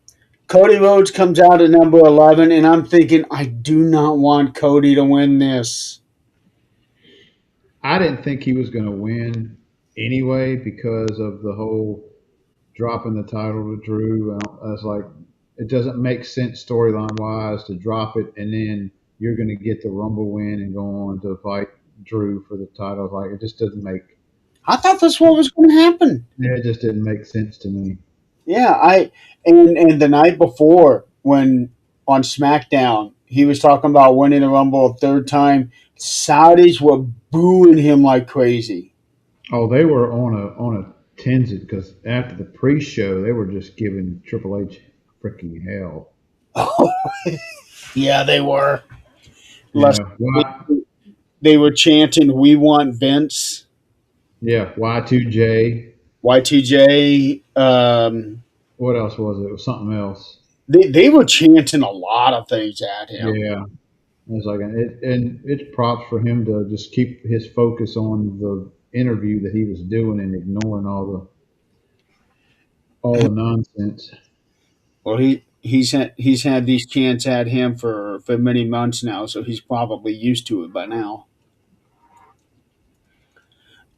Cody Rhodes comes out at number 11, and I'm thinking, I do not want Cody to win this. I didn't think he was going to win anyway because of the whole dropping the title to Drew. I was like, it doesn't make sense storyline wise to drop it and then you're going to get the Rumble win and go on to fight Drew for the title. Like, it just doesn't make. I thought that's what was going to happen. Yeah, it just didn't make sense to me. Yeah, and the night before when on SmackDown he was talking about winning the Rumble a third time, Saudis were booing him like crazy. Oh, they were on a tangent because after the pre-show, they were just giving Triple H freaking hell. Yeah, they were. Yeah, Less, why? they were chanting, "We want Vince." Yeah, Y2J. Y2J. What else was it? It was something else. They were chanting a lot of things at him. Yeah, it was like, and it's props for him to just keep his focus on the interview that he was doing and ignoring all the nonsense. Well, he's had these chants at him for many months now, so he's probably used to it by now.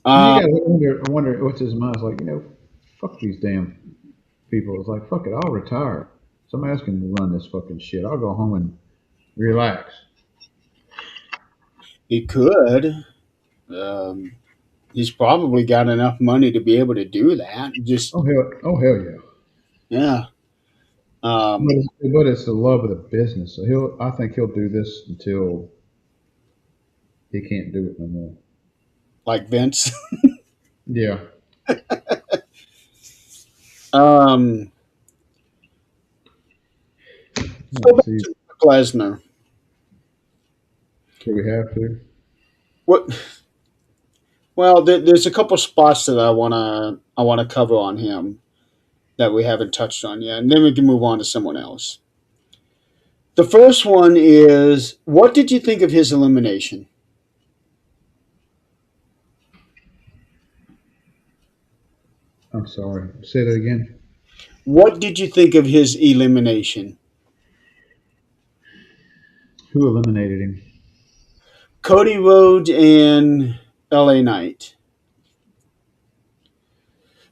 And you Uh, got to wonder what's his mind. It's like, fuck these damn people. It's like, fuck it, I'll retire. Somebody else can run this fucking shit. I'll go home and relax. he could. Um, he's probably got enough money to be able to do that. Just Oh hell yeah. yeah. Um, But it's the love of the business. So I think he'll do this until he can't do it no more. like Vince. Yeah. um, go Let's back see. to Brock Lesnar. Do we have to? What? Well, there's a couple spots that I wanna cover on him that we haven't touched on yet, and then we can move on to someone else. The first one is, what did you think of his elimination? I'm sorry. Say that again. What did you think of his elimination? Who eliminated him? Cody Rhodes and LA Knight.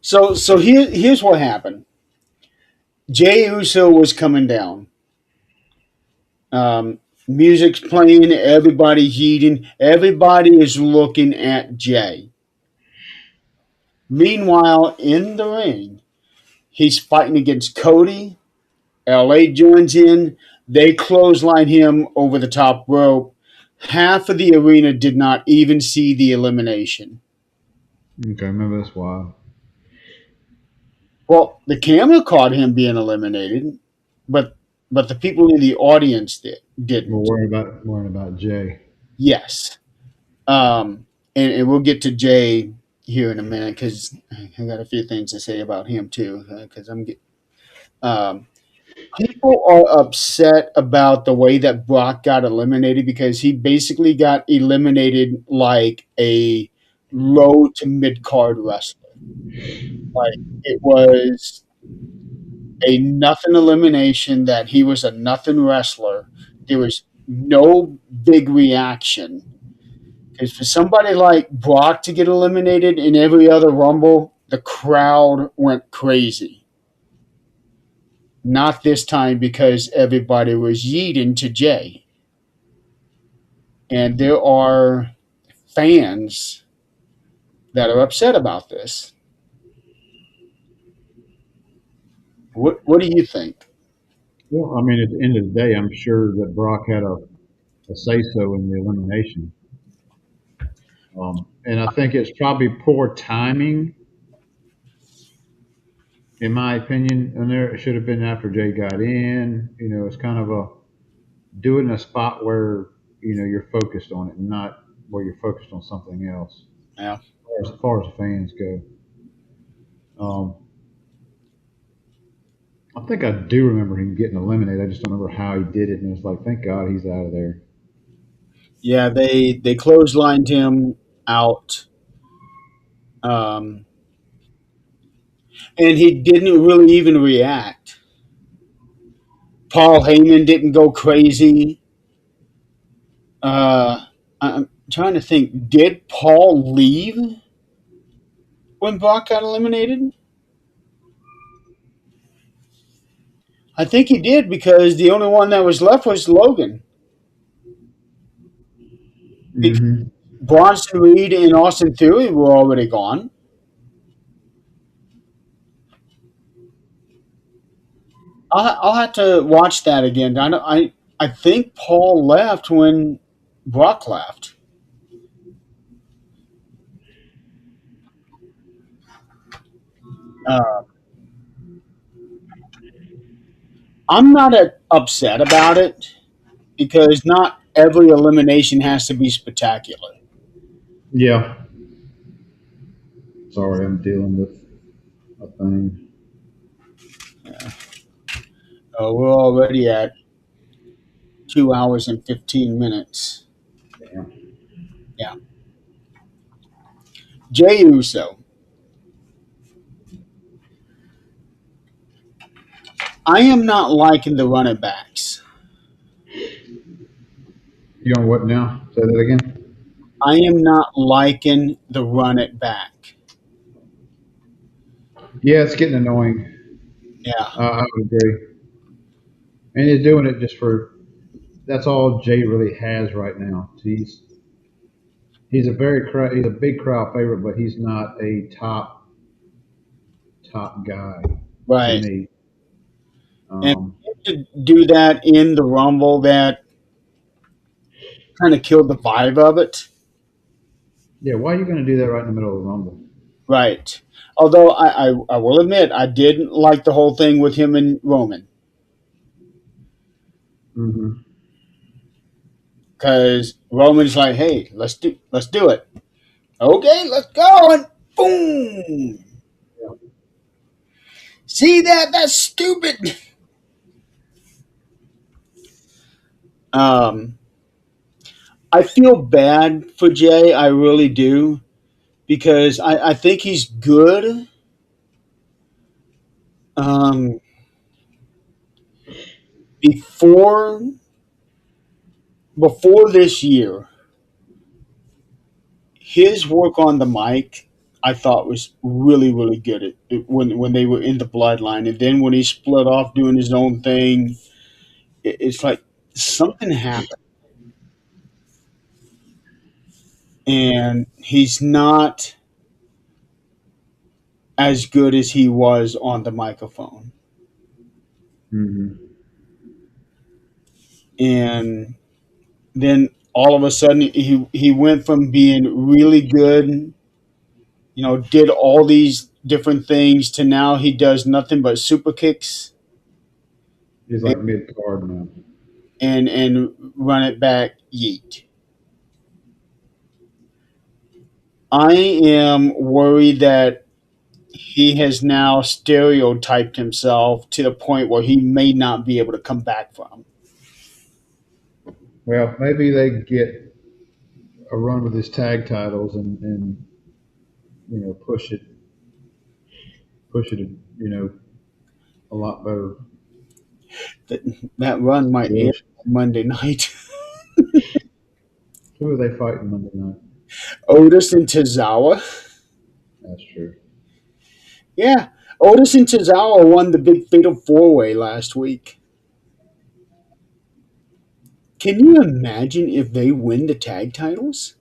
Here's what happened. Jey Uso was coming down. Music's playing, everybody's eating, everybody is looking at Jay. Meanwhile, in the ring, he's fighting against Cody. LA joins in. They clothesline him over the top rope. Half of the arena did not even see the elimination. Okay, remember that's why. Well, the camera caught him being eliminated, but the people in the audience We're didn't. worrying about Jay. Yes. And we'll get to Jay here in a minute because I got a few things to say about him too. Because um, people are upset about the way that Brock got eliminated because he basically got eliminated like a low to mid card wrestler. Like it was a nothing elimination that he was a nothing wrestler. There was no big reaction. Because for somebody like Brock to get eliminated in every other Rumble, the crowd went crazy. Not this time because everybody was yeeting to Jay. And there are fans that are upset about this. What do you think? Well, I mean, at the end of the day, I'm sure that Brock had a say so in the elimination. And I think it's probably poor timing, in my opinion. And there it should have been after Jay got in. It's kind of a do it in a spot where you're focused on it, and not where you're focused on something else. Yeah. As far as the fans go, um, I think I do remember him getting eliminated. I just don't remember how he did it, and it was like, thank God he's out of there. Yeah, they clotheslined him out. Um, and he didn't really even react. Paul Heyman didn't go crazy. I'm trying to think. Did Paul leave when Brock got eliminated? I think he did because the only one that was left was Logan. Because Hmm. Bronson Reed and Austin Theory were already gone. I'll have to watch that again. I think Paul left when Brock left. Uh, I'm not upset about it because not every elimination has to be spectacular. Yeah. Sorry, I'm dealing with a thing. We're already at 2 hours and 15 minutes. Yeah. Yeah. Jey Uso. I am not liking the running backs. You on what now? Say that again. I am not liking the run it back. Yeah, it's getting annoying. Yeah. I would agree. And he's doing it just for that's all Jay really has right now. He's a big crowd favorite, but he's not a top guy to Right. me. And Um, to do that in the Rumble, that kind of killed the vibe of it. yeah, why are you going to do that right in the middle of the Rumble? Right. Although I will admit, I didn't like the whole thing with him and Roman Hmm. because Roman's like, "Hey, let's do it. Okay, let's go!" And boom. See that? That's stupid. Um, I feel bad for Jay. I really do because I think he's good. Um, before before this year, his work on the mic I thought was really really good when they were in the bloodline, and then when he split off doing his own thing, it's like something happened, and he's not as good as he was on the microphone. Hmm. And then all of a sudden he went from being really good, did all these different things to now he does nothing but super kicks He's and like mid card now. and run it back yeet. I am worried that he has now stereotyped himself to the point where he may not be able to come back from. Well, maybe they get a run with his tag titles and push it, a lot better That run might end situation. Monday night. Who are they fighting Monday night? Otis and Tozawa. That's true. Yeah, Otis and Tozawa won the big fatal four way last week. Can you imagine if they win the tag titles?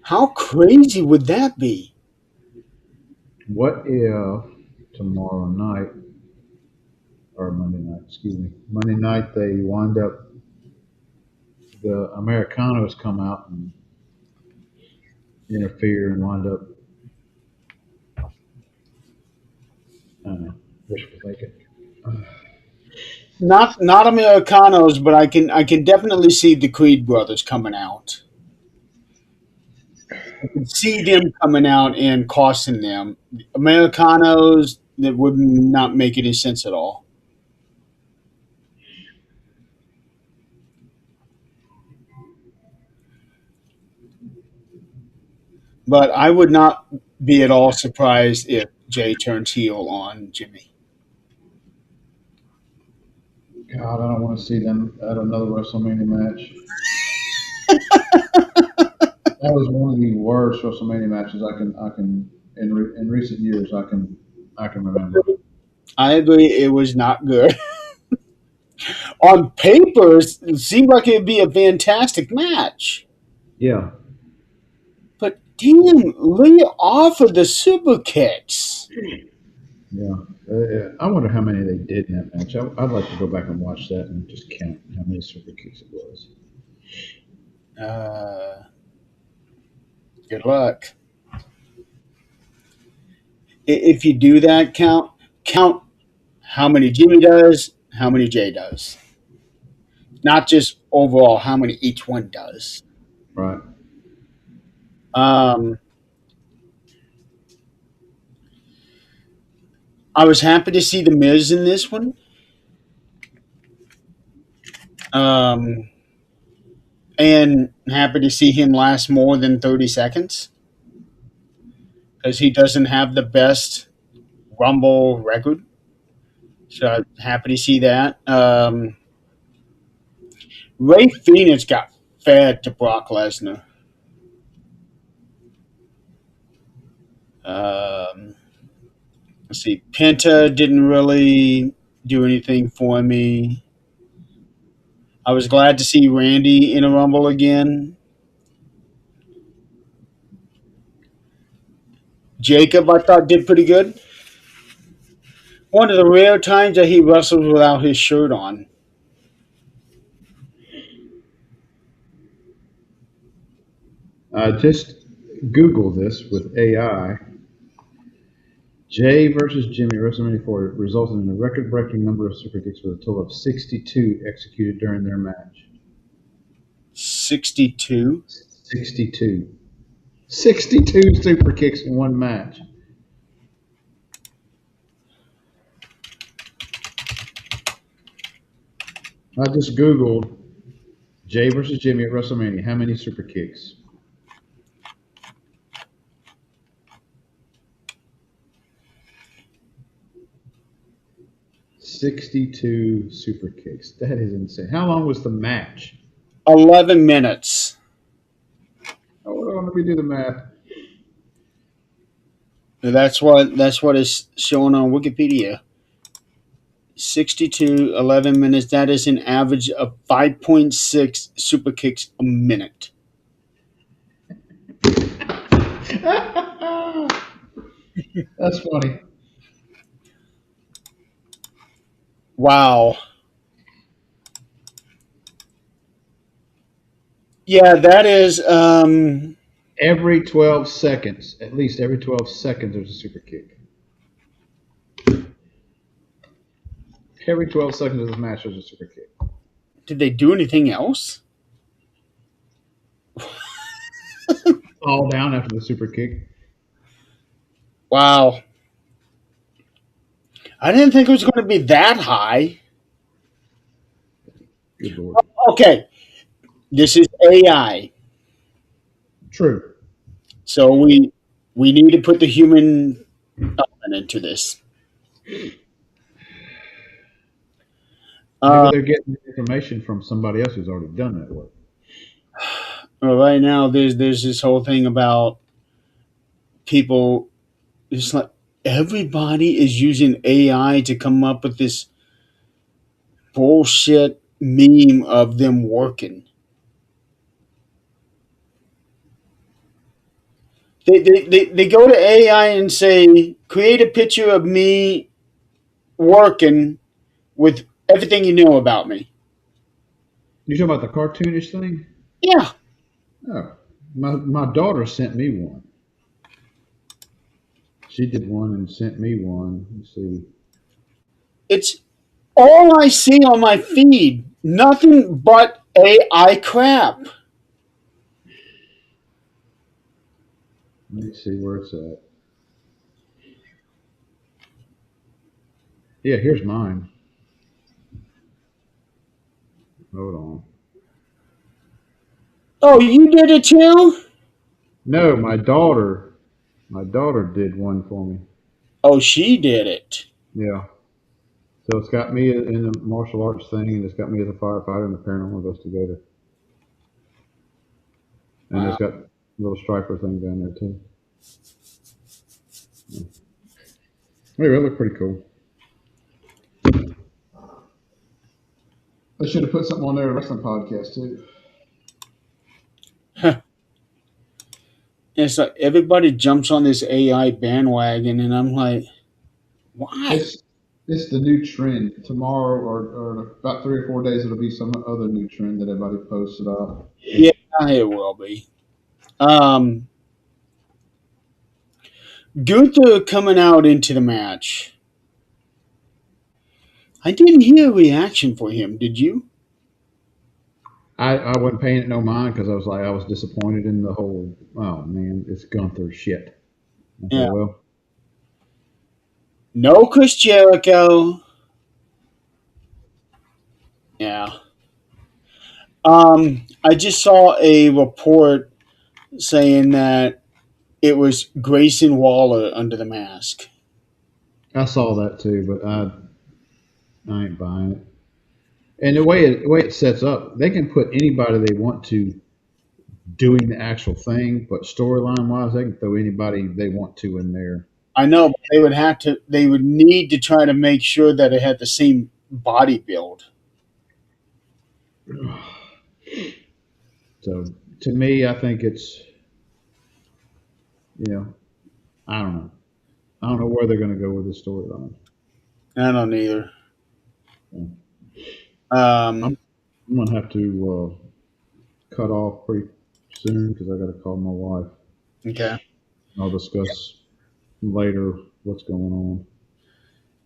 How crazy would that be? What if tomorrow night or Monday night, excuse me, Monday night they wind up the Americanos come out and interfere and wind up, I don't know, wishful thinking. Not Americanos, but I can definitely see the Creed brothers coming out. I can see them coming out and costing them. Americanos, that would not make any sense at all. But I would not be at all surprised if Jay turns heel on Jimmy. God, I don't want to see them at another WrestleMania match. That was one of the worst WrestleMania matches I can in recent years I can remember. I agree, it was not good. On paper, it seemed like it'd be a fantastic match. Yeah, But damn, lay off of the super kicks. yeah. I wonder how many they did in that match. I'd like to go back and watch that and just count how many super kicks it was. Uh, good luck. If you do that, count how many Jimmy does, how many Jay does. Not just overall how many each one does. Right. Um, I was happy to see the Miz in this one. Um, and happy to see him last more than 30 seconds because he doesn't have the best Rumble record. So I'm happy to see that. Ray Phoenix got fed to Brock Lesnar. Um, let's see. Penta didn't really do anything for me. I was glad to see Randy in a Rumble again. Jacob, I thought, did pretty good. One of the rare times that he wrestled without his shirt on. Just Google this with AI. Jay versus Jimmy at WrestleMania 4 resulted in a record-breaking number of super kicks with a total of 62 executed during their match. 62. 62. 62 super kicks in one match. I just Googled Jay versus Jimmy at WrestleMania. How many super kicks? 62 super kicks. That is insane. How long was the match? 11 minutes. Oh, let me do the math. That's what is showing on Wikipedia. 62, 11 minutes. That is an average of 5.6 super kicks a minute. That's funny. Wow. Yeah, that is. Every 12 seconds, at least every 12 seconds, there's a super kick. Every 12 seconds of this match, there's a super kick. Did they do anything else? All down after the super kick. Wow. I didn't think it was going to be that high. Good lord. Okay, this is AI, True. so we need to put the human element into this. Maybe Uh, they're getting information from somebody else who's already done that work. right now, there's this whole thing about people. It's like everybody is using AI to come up with this bullshit meme of them working. They go to AI and say, create a picture of me working with everything you know about me. You talking about the cartoonish thing? Yeah, Oh, my daughter sent me one. She did one and sent me one. Let's see. it's all I see on my feed. Nothing but AI crap. Let me see where it's at. Yeah, here's mine. Hold on. Oh, you did it too? No, my daughter did one for me. Oh, she did it. Yeah. So it's got me in the martial arts thing, and it's got me as a firefighter, and the paranormal goes together. And it's Wow. got a little striper thing down there too. Maybe that looked pretty cool. I should have put something on there, a wrestling podcast too. It's like everybody jumps on this AI bandwagon, and I'm like, why? It's it's the new trend. Tomorrow or about 3 or 4 days, it'll be some other new trend that everybody posts about. Yeah, it will be. Um, Gunther coming out into the match. I didn't hear a reaction for him. Did you? I wasn't paying it no mind because I was disappointed in the whole. Oh man, it's Gunther shit. Okay, Yeah. well, No Chris Jericho. Yeah. I just saw a report saying that it was Grayson Waller under the mask. I saw that too, but I ain't buying it. And the way it sets up, they can put anybody they want to doing the actual thing, but storyline wise, they can throw anybody they want to in there. I know, but they would have to. They would need to try to make sure that it had the same body build. So to me, I think it's I don't know. I don't know where they're going to go with this storyline. I don't either. So Um, I'm going to have to cut off pretty soon because I got to call my wife. okay. I'll discuss later what's going on.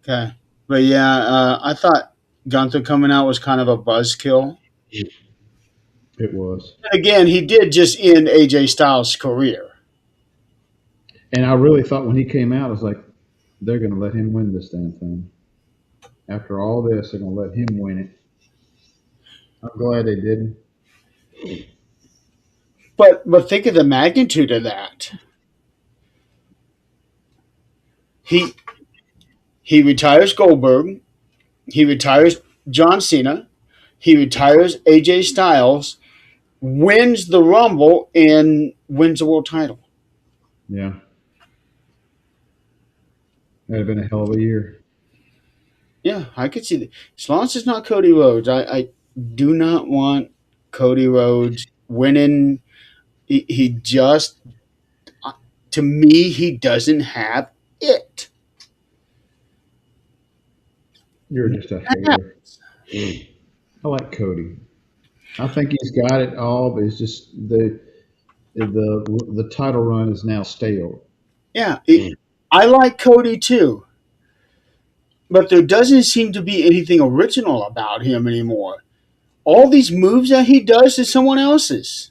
Okay. But yeah, I thought Gunther coming out was kind of a buzzkill. It was, Again, he did just end AJ Styles' career. and I really thought when he came out, I was like, they're going to let him win this damn thing. After all this, they're going to let him win it. I'm glad they didn't. But think of the magnitude of that. He he retires Goldberg. He retires John Cena. He retires AJ Styles. Wins the Rumble and wins the world title. Yeah, that'd have been a hell of a year. Yeah, I could see that. As long as it's not Cody Rhodes, I do not want Cody Rhodes winning. He just, to me, he doesn't have it. You're just a hater. I like Cody. I think he's got it all, but it's just the title run is now stale. Yeah, I like Cody too, but there doesn't seem to be anything original about him anymore. All these moves that he does is someone else's.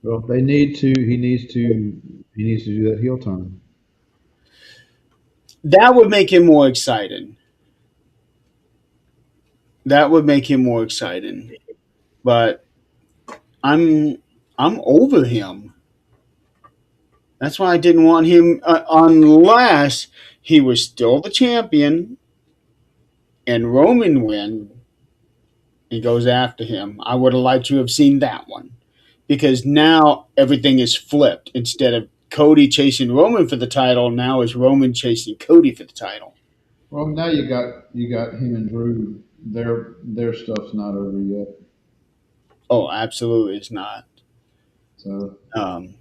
Well, they need to. He needs to do that heel turn. That would make him more exciting. That would make him more exciting. But I'm I'm over him. That's why I didn't want him unless he was still the champion and Roman win and goes after him. I would have liked to have seen that one because now everything is flipped. Instead of Cody chasing Roman for the title, now is Roman chasing Cody for the title. Well, now you got him and Drew. Their stuff's not over yet. Oh, absolutely, it's not. So Um,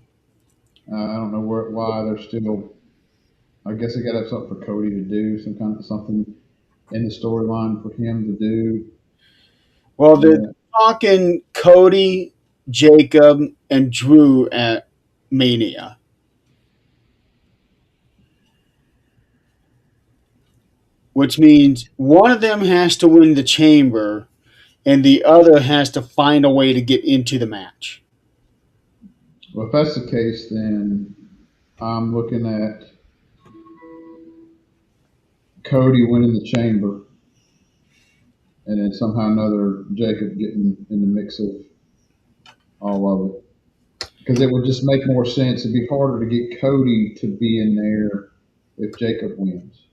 I don't know why they're still. I guess they got to have something for Cody to do, some kind of something in the storyline for him to do. well, they're Uh, talking Cody, Jacob, and Drew at Mania. Which means one of them has to win the chamber and the other has to find a way to get into the match. well, if that's the case, then I'm looking at Cody winning the chamber, and then somehow another Jacob getting in the mix of all of it. Because it would just make more sense. It'd be harder to get Cody to be in there if Jacob wins.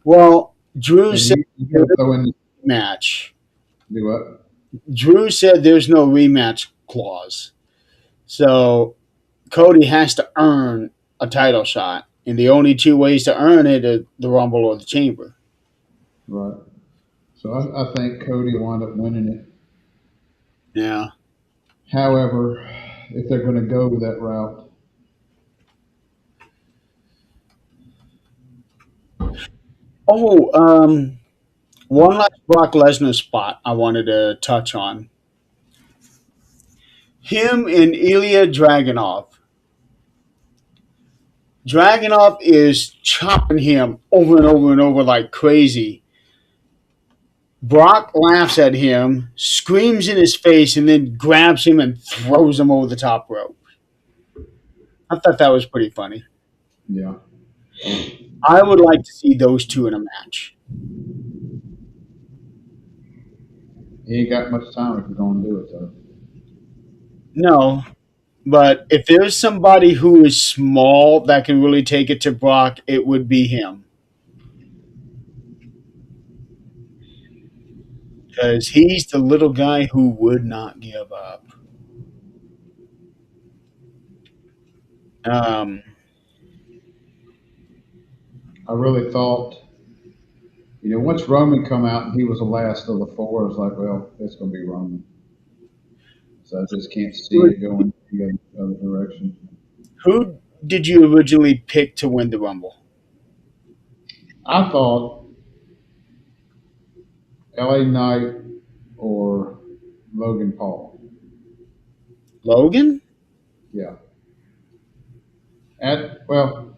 Well, Drew And said you got there's to throw in no match. do what? Drew said there's no rematch clause. So Cody has to earn a title shot. And the only two ways to earn it are the Rumble or the Chamber. Right. So I think Cody will wind up winning it. Yeah. However, if they're going to go that route, Oh, one last Brock Lesnar spot I wanted to touch on. Him and Ilya Dragunov. Dragunov is chopping him over and over and over like crazy. Brock laughs at him, screams in his face, and then grabs him and throws him over the top rope. I thought that was pretty funny. yeah, I would like to see those two in a match. he ain't got much time if he's going to do it though. No, but if there's somebody who is small that can really take it to Brock, it would be him. Because he's the little guy who would not give up. Um, I really thought, once Roman come out and he was the last of the four, I was like, well, it's going to be Roman. So I just can't see it going the other direction. who did you originally pick to win the Rumble? I thought LA Knight or Logan Paul. Logan? Yeah.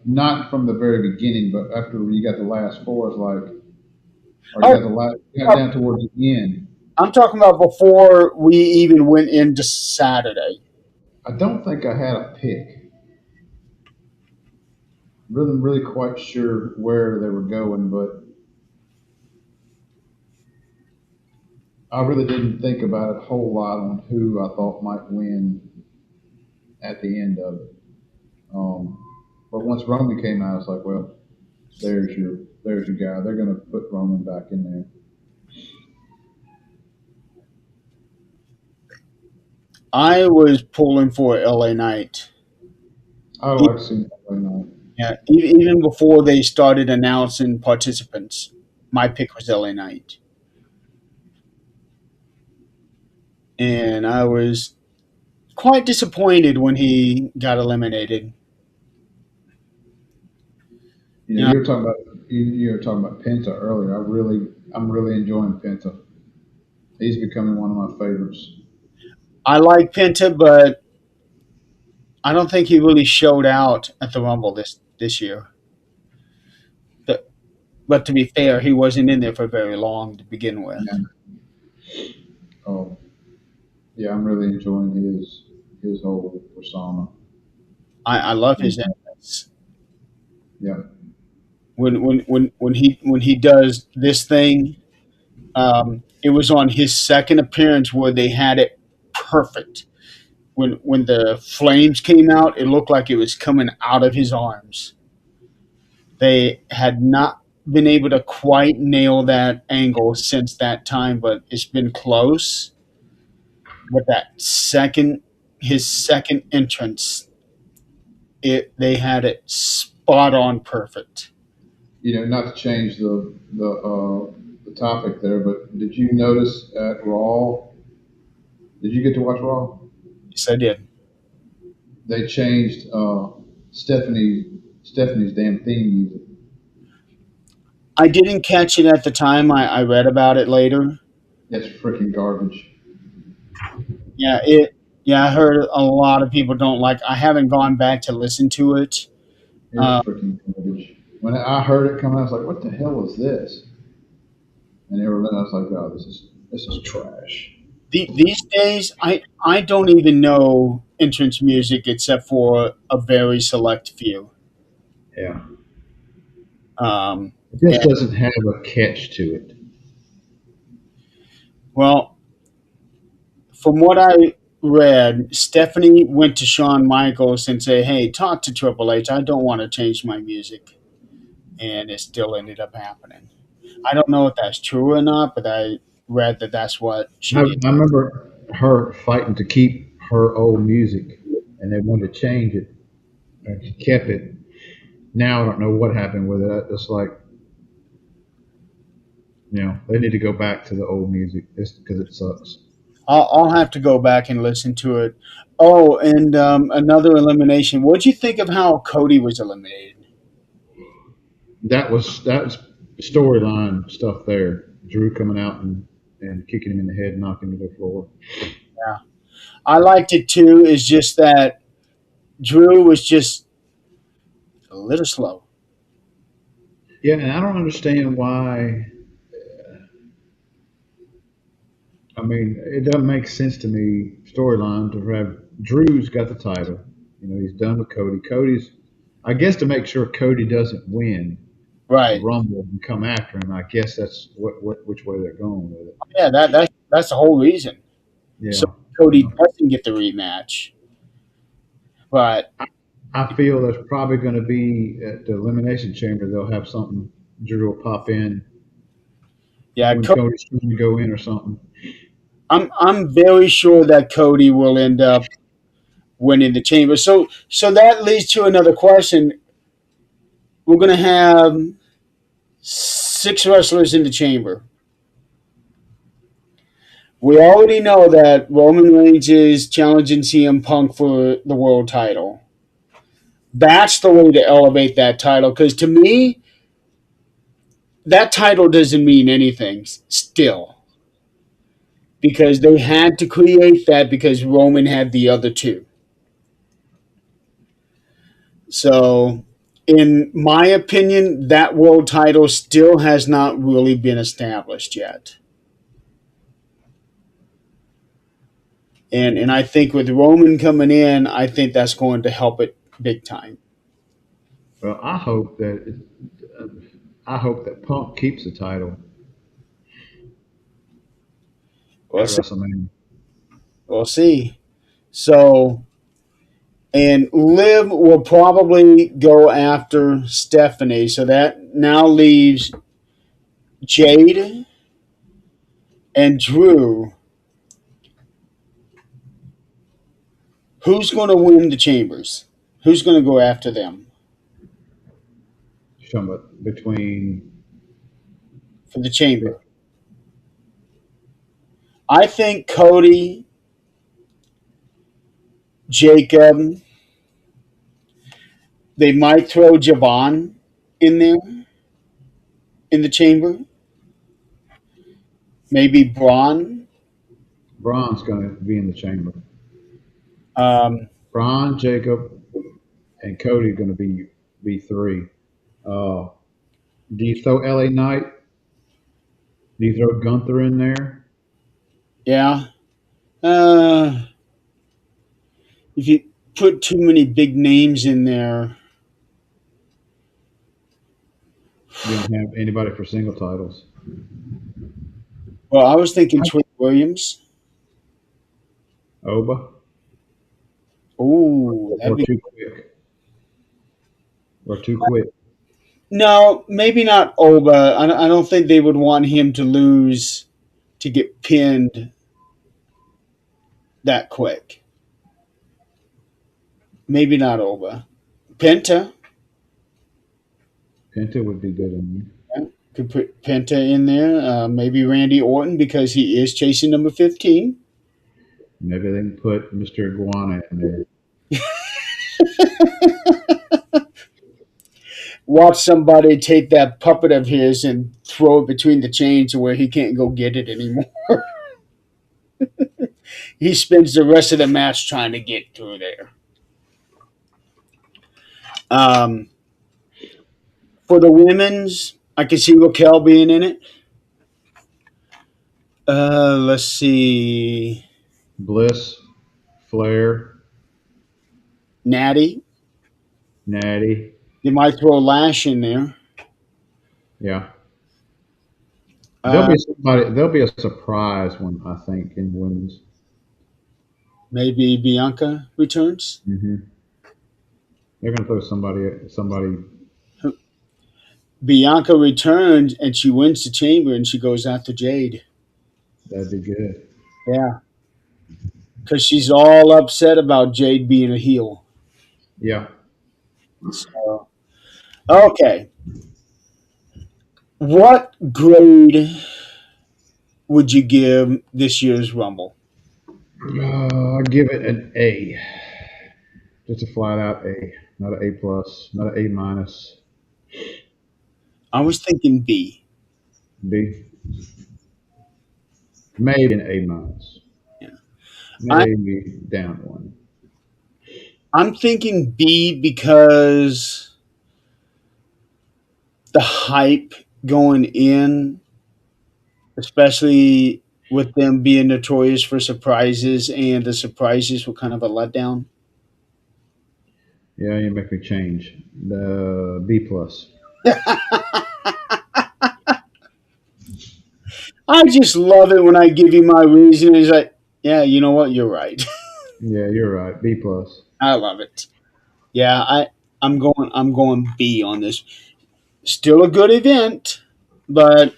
Not from the very beginning, but after you got the last four, it's like, or you Oh, got you got down towards the end. I'm talking about before we even went into Saturday. I don't think I had a pick. Really quite sure where they were going, but I really didn't think about it a whole lot on who I thought might win at the end of it. Um, but once Roman came out, it's like, well, there's your guy. They're going to put Roman back in there. I was pulling for LA Knight. I E- like seeing that right now. Yeah, even before they started announcing participants, my pick was LA Knight, and I was quite disappointed when he got eliminated. You know, You know, you were talking about Penta earlier. I'm really enjoying Penta. He's becoming one of my favorites. I like Penta, but I don't think he really showed out at the Rumble this year. But to be fair, he wasn't in there for very long to begin with. Yeah. Oh, yeah, I'm really enjoying his whole persona. I love his And entrance. yeah, When he does this thing, it was on his second appearance where they had it perfect. When the flames came out, it looked like it was coming out of his arms. They had not been able to quite nail that angle since that time, but it's been close. But that second, his second entrance, they had it spot on perfect. you know, not to change the topic there, but did you notice at Raw? Did you get to watch Raw? Yes, I did. They changed Stephanie's damn theme music. I didn't catch it at the time. I read about it later. That's freaking garbage. Yeah, it. Yeah, I heard a lot of people don't like. I haven't gone back to listen to it. It's Uh, freaking garbage. When I heard it coming, I was like, "What the hell is this?" And every minute I was like, "Oh, this is trash." these days, I don't even know entrance music except for a very select few. Yeah, Um, it just and doesn't have a catch to it. well, from what I read, Stephanie went to Shawn Michaels and said, "Hey, talk to Triple H. I don't want to change my music," and it still ended up happening. I don't know if that's true or not, but I read that that's what she did. I remember her fighting to keep her old music, and they wanted to change it, and she kept it. Now I don't know what happened with it. It's like, they need to go back to the old music just because it sucks. I'll have to go back and listen to it. Oh, and another elimination. What'd you think of how Cody was eliminated? That was storyline stuff there. Drew coming out and kicking him in the head, and knocking him to the floor. Yeah, I liked it too. It's just that Drew was just a little slow. Yeah, and I don't understand why. I mean, it doesn't make sense to me storyline to have Drew's got the title. He's done with Cody. I guess, to make sure Cody doesn't win the Right. Rumble and come after him. I guess that's which way they're going with it. Yeah, that's the whole reason. So Yeah, Cody doesn't get the rematch. But I feel there's probably going to be at the Elimination Chamber. They'll have something. Drew will pop in yeah, when Cody's trying to go in or something. I'm very sure that Cody will end up winning the chamber. So that leads to another question. We're gonna have six wrestlers in the chamber. We already know that Roman Reigns is challenging CM Punk for the world title. That's the way to elevate that title because to me, that title doesn't mean anything still because they had to create that because Roman had the other two. So, in my opinion, that world title still has not really been established yet. And I think with Roman coming in, I think that's going to help it big time. Well, I hope that Punk keeps the title. We'll at see. WrestleMania. We'll see. So, and Liv will probably go after Stephanie. So that now leaves Jade and Drew. Who's going to win the Chambers? Who's going to go after them Between for the Chamber? I think Cody, Jacob, they might throw Javon in there in the Chamber. Maybe Braun. Braun's going to be in the chamber. Um, Braun, Jacob, and Cody going to be three. Uh, do you throw LA Knight? Do you throw Gunther in there? yeah. If you put too many big names in there, You don't have anybody for single titles. well, I was thinking Trick Williams. Oba Oh, that'd or be too quick or too quick. no, maybe not Oba. I don't think they would want him to lose to get pinned that quick. Maybe not Oba. Penta. Penta would be good in Yeah, could put Penta in there. Maybe Randy Orton because he is chasing number 15. there. Maybe they can put Mr. Iguana in there. Watch somebody take that puppet of his and throw it between the chains to where he can't go get it anymore. He spends the rest of the match trying to get through there. Um, for the women's, I can see Raquel being in it. Let's see. Bliss, Flair, Natty. Natty. They might throw Lash in there. Yeah. Uh, There'll be a surprise one, I think, in women's. maybe Bianca returns. They're going to throw somebody. Bianca returns and she wins the chamber and she goes after Jade. That'd be good. Yeah. Because she's all upset about Jade being a heel. Yeah. So, okay. What grade would you give this year's Rumble? I give it an A. Just a flat out A. Not an A plus. Not an A minus. I was thinking B. B. Maybe an A minus. Yeah. I, Maybe down one. I'm thinking B because the hype going in, especially with them being notorious for surprises, and the surprises were kind of a letdown. Yeah, you make me change. The B plus. I just love it when I give you my reason. It's like, yeah, you know what? You're right. Yeah, you're right. B plus. I love it. Yeah, I'm going B on this. Still a good event, but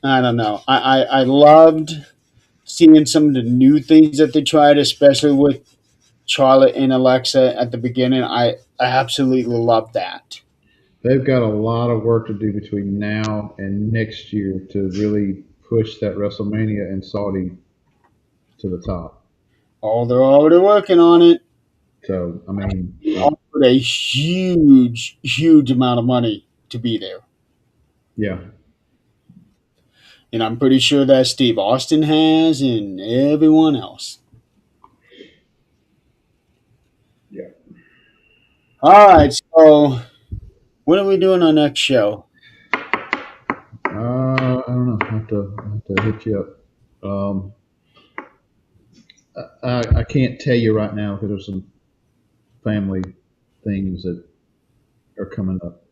I don't know. I loved seeing some of the new things that they tried, especially with Charlotte and Alexa at the beginning. I absolutely love that. They've got a lot of work to do between now and next year to really push that WrestleMania and Saudi to the top. Oh, they're already working on it. So, I mean, Offered a huge, huge amount of money to be there. yeah, And I'm pretty sure that Steve Austin has and everyone else. yeah. All right, so when are we doing our next show? I don't know. I have to hit you up. I can't tell you right now because there's some family things that are coming up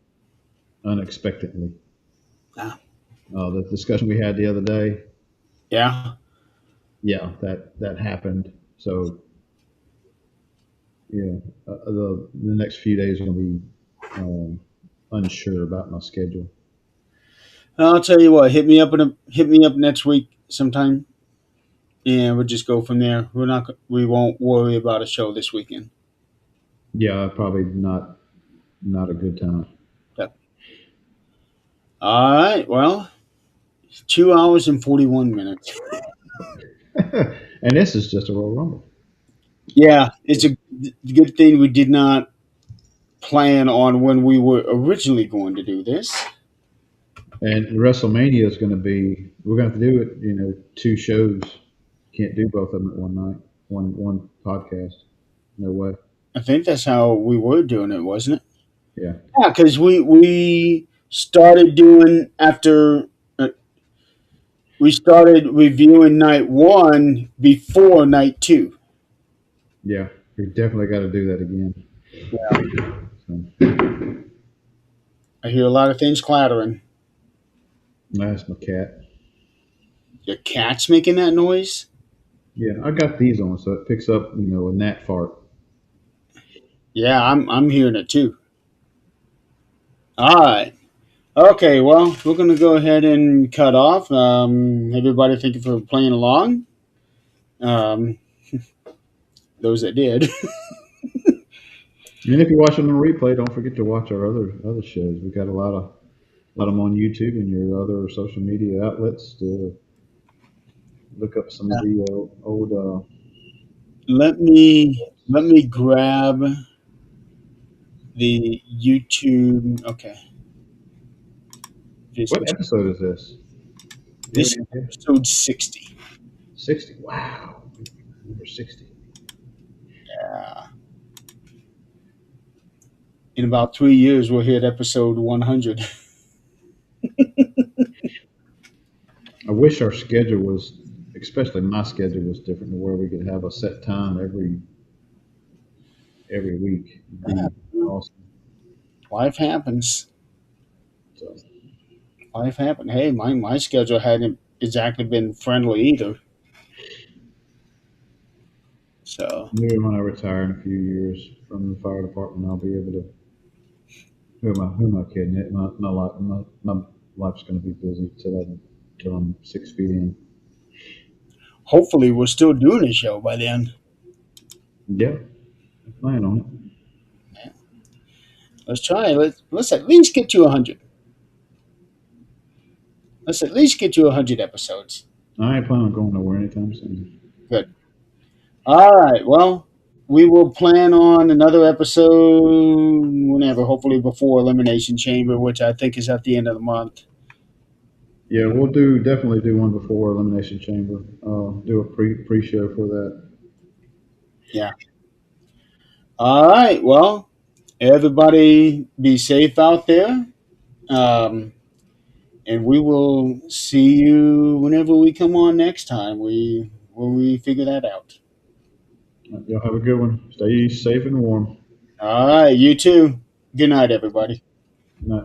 unexpectedly. Ah, The discussion we had the other day, Yeah. Yeah, that happened. So yeah, the next few days are going to be unsure about my schedule. I'll tell you what. Hit me up next week sometime, and we'll just go from there. We won't worry about a show this weekend. Yeah, probably not a good time. Okay. All right. Well, 2 hours and 41 minutes. And this is just a Royal Rumble. Yeah, it's a good thing we did not plan on when we were originally going to do this. And WrestleMania is going to be, we're going to have to do it, two shows. Can't do both of them at one night, one podcast. No way. I think that's how we were doing it, wasn't it? Yeah. Yeah, because we started doing after we started reviewing night one before night two. Yeah. We definitely got to do that again. Yeah, So I hear a lot of things clattering. that's my cat. Your cat's making that noise. Yeah, I got these on, so it picks up, a gnat fart. Yeah, I'm hearing it too. All right. Okay, well, we're going to go ahead and cut off. Everybody, thank you for playing along. Um, those that did. And if you're watching the replay, don't forget to watch our other shows. We got a lot of them on YouTube and your other social media outlets to look up some of the old. Let me grab the YouTube. Okay, What just episode is this? Do you have this any is idea? episode 60. 60. Wow, number 60. Yeah. In about 3 years, we'll hit episode 100. I wish our schedule was, especially my schedule was different, to where we could have a set time every week. It'd be awesome. Life happens. So Life happened. Hey, my schedule hadn't exactly been friendly either. So maybe when I retire in a few years from the fire department, I'll be able to. Who am I kidding? My life's going to be busy till I'm 6 feet in. hopefully, we're still doing a show by then. Yeah, I plan on it. Let's try. Let's at least get to 100. Let's at least get to 100 episodes. I ain't planning on going nowhere anytime soon. Good. All right. Well, we will plan on another episode whenever, hopefully before Elimination Chamber, which I think is at the end of the month. Yeah, we'll definitely do one before Elimination Chamber. Do a pre show for that. Yeah. All right. Well, everybody be safe out there. Um, and we will see you whenever we come on next time. When we figure that out. Y'all have a good one. Stay safe and warm. All right. You too. Good night, everybody. Good night.